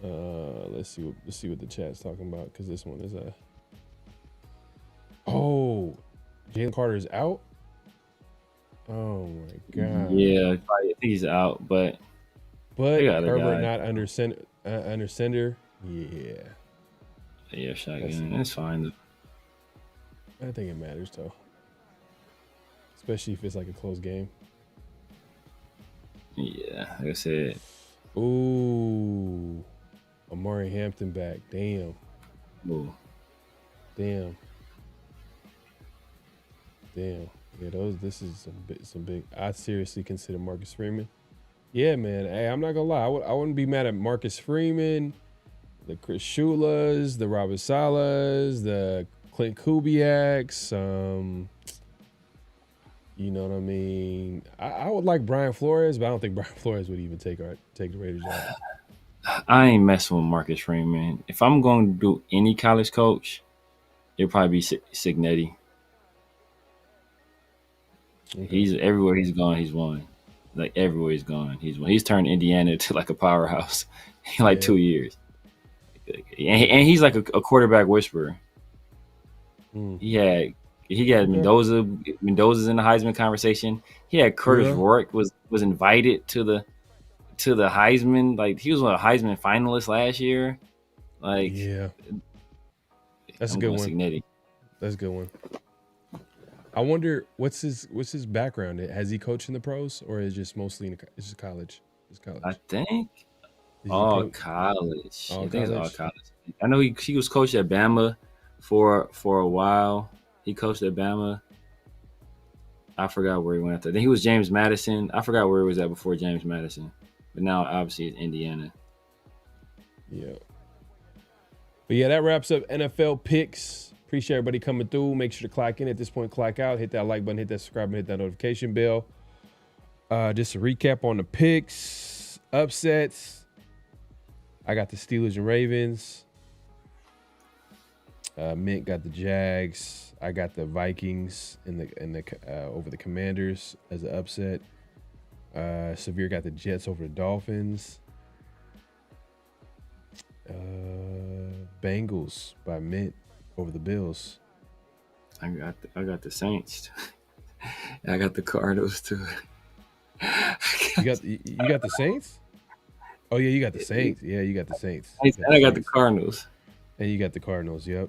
Let's see what the chat's talking about, because this one is Jalen Carter's out. Oh my god. Yeah, I think he's out, but Herbert not under center. Yeah. Yeah, shotgun. That's fine though. I think it matters though, especially if it's like a close game. Yeah, like I said. Ooh, Amari Hampton back. Damn. Ooh. Damn. Yeah, this is some big. I seriously consider Marcus Freeman. Yeah, man. Hey, I'm not gonna lie. I wouldn't be mad at Marcus Freeman, the Chris Shulas, the Robert Salas, the Clint Kubiaks. You know what I mean? I would like Brian Flores, but I don't think Brian Flores would even take the Raiders out. I ain't messing with Marcus Freeman. If I'm going to do any college coach, it'll probably be Signetti. Okay. He's everywhere he's gone, he's won. Like everywhere he's gone, he's won. He's turned Indiana to like a powerhouse in like 2 years. And he's like a quarterback whisperer. He had Mendoza. Mendoza's in the Heisman conversation. He had Curtis Rourke was invited to the Heisman. Like he was a Heisman finalist last year. Like that's a good one. Signetti. That's a good one. I wonder what's his background. Has he coached in the pros or is it just mostly it's just college? It's college. I think college. I think it's all college. I know he was coached at Bama for a while. He coached at Bama. I forgot where he went after. Then he was James Madison. I forgot where he was at before James Madison. But now obviously it's Indiana. Yeah. But yeah, that wraps up NFL picks. Appreciate everybody coming through. Make sure to clock in at this point, clock out, hit that like button, hit that subscribe button, hit that notification bell. Just a recap on the picks, upsets. I got the Steelers and Ravens. Mint got the Jags. I got the Vikings in the over the Commanders as an upset. Severe got the Jets over the Dolphins. Bengals by Mint over the Bills. I got the Saints. I got the Cardinals too. You got the Saints? Oh yeah, you got the Saints. Yeah, you got the Saints. I got the Cardinals. And you got the Cardinals. Yep.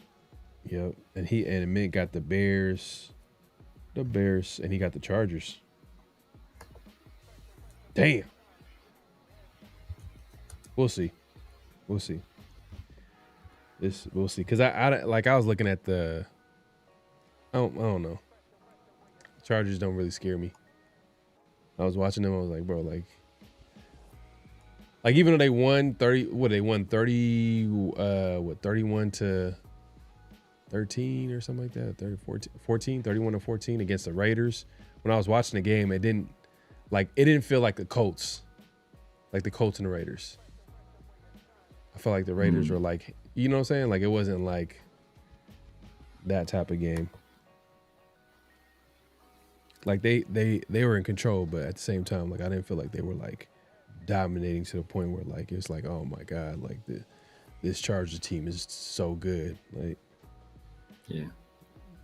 And Mint got the Bears. And he got the Chargers. Damn. We'll see. We'll see. Because I was looking at the. I don't know. Chargers don't really scare me. I was watching them. I was like, bro, like even though they won 31 to 13 or something like that, 31 to 14 against the Raiders. When I was watching the game, it didn't feel like the Colts, like the Colts and the Raiders. I felt like the Raiders were like, you know what I'm saying? Like it wasn't like that type of game. Like they were in control, but at the same time, like I didn't feel like they were like dominating to the point where like it's like, oh my God, like this Chargers team is so good. Like, yeah.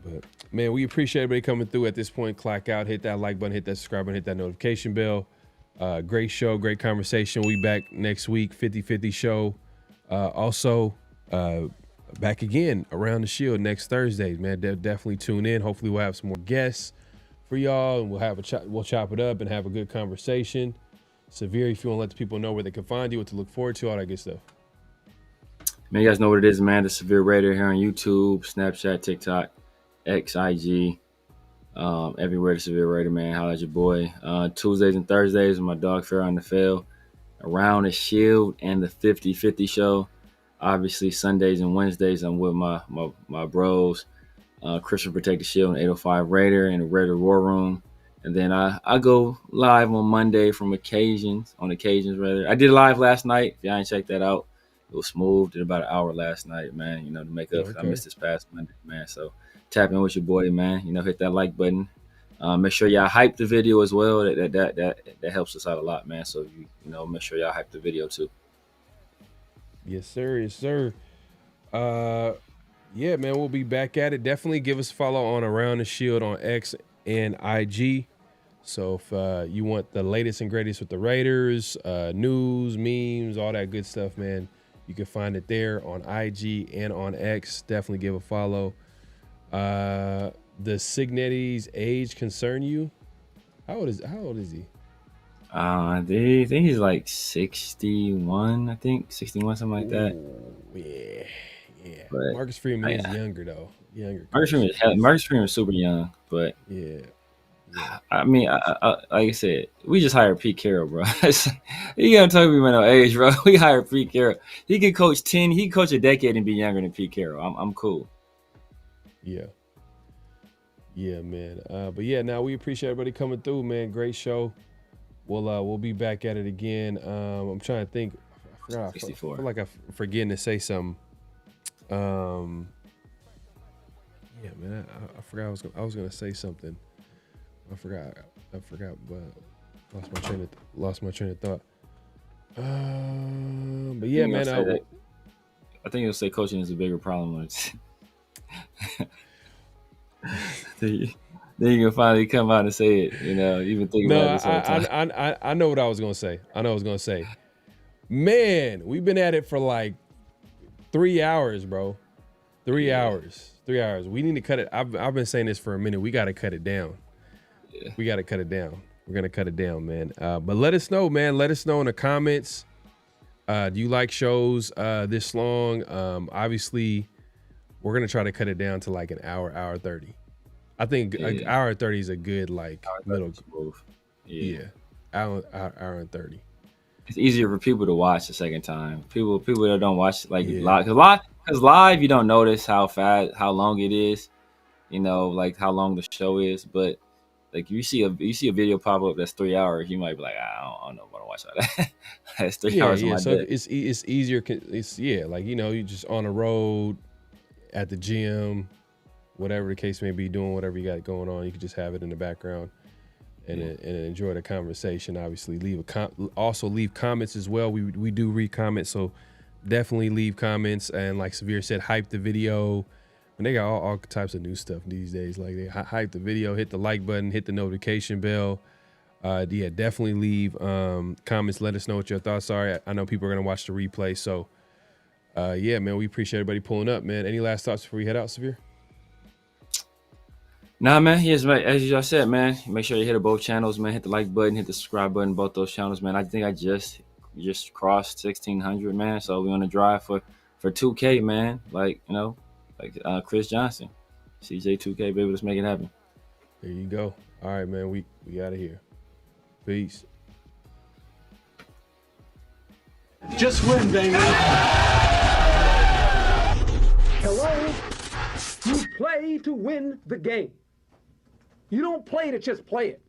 But man, we appreciate everybody coming through at this point. Clock out, hit that like button, hit that subscribe button, hit that notification bell. Great show, great conversation. We back next week, 50-50 show. Also, back again around the Shield next Thursday, man. Definitely tune in. Hopefully, we'll have some more guests for y'all, and we'll chop it up and have a good conversation. Severe, if you want to let the people know where they can find you, what to look forward to, all that good stuff. Man, you guys know what it is, man. The Severe Raider here on YouTube, Snapchat, TikTok, X, IG, everywhere. The Severe Raider, man. Holla at your boy. Tuesdays and Thursdays with my dog PharoahNFL. Around the Shield and the 50-50 show. Obviously, Sundays and Wednesdays, I'm with my bros. Christian Protect the Shield and 805 Raider in the Raider War Room. And then I go live on Monday on occasions rather. I did live last night. If y'all ain't checked that out, it was smooth. Did about an hour last night, man, to make up. Okay. I missed this past Monday, man. So tap in with your boy, man. Hit that like button. Make sure y'all hype the video as well. That helps us out a lot, man. So make sure y'all hype the video too. Yes, sir. Yes, sir. Yeah, man, we'll be back at it. Definitely give us a follow on Around the Shield on X and IG. So if you want the latest and greatest with the Raiders, news, memes, all that good stuff, man, you can find it there on IG and on X. Definitely give a follow. The Signetti's age concern you? How old is he? They think he's like 61, I think. 61, something like that. Ooh, yeah. But Marcus Freeman is younger, though. Marcus Freeman is super young, but yeah. I mean, I like I said, we just hired Pete Carroll, bro. You gotta talk to me about no age, bro. We hired Pete Carroll. He can coach a decade and be younger than Pete Carroll. I'm cool. Yeah, man. But yeah, now we appreciate everybody coming through, man. Great show. We'll be back at it again. I'm trying to think. I I 64. feel like I'm forgetting to say something. Yeah, man, I forgot I was gonna say something. I forgot, but lost my train of thought. But yeah, man, I think you'll say coaching is a bigger problem. Then you can finally come out and say it. You know, you've been thinking about it this whole time. I know what I was gonna say. Man, we've been at it for like 3 hours, bro. 3 hours. 3 hours. We need to cut it. I've been saying this for a minute. We got to cut it down. Yeah. We got to cut it down. We're gonna cut it down, man. But let us know, man. Let us know in the comments. Do you like shows this long? Obviously, we're gonna try to cut it down to like an hour 30. I think an hour 30 is a good like middle. Yeah, hour and 30. It's easier for people to watch the second time. People that don't watch like live, because live you don't notice how long it is. You know, like how long the show is. But like you see a video pop up that's 3 hours, you might be like, I don't know if I want to watch all that. That's 3 hours. Yeah, so it's easier. It's like, you know, you just on the road, at the gym, whatever the case may be, doing whatever you got going on. You can just have it in the background and enjoy the conversation. Obviously, also leave comments as well. We do read comments, so definitely leave comments. And like Severe said, hype the video. And they got all types of new stuff these days. Like they hype the video, hit the like button, hit the notification bell. Yeah, definitely leave comments. Let us know what your thoughts are. I know people are gonna watch the replay, so yeah, man, we appreciate everybody pulling up, man. Any last thoughts before we head out, Severe? Nah, man. Yes, man. As you just said, man, make sure you hit both channels, man. Hit the like button, hit the subscribe button, both those channels, man. I think I just crossed 1,600, man. So we're on the drive for 2K, man. Like, you know, like Chris Johnson, CJ 2K, baby. Let's make it happen. There you go. All right, man. We out of here. Peace. Just win, baby. Hello? You play to win the game. You don't play to just play it.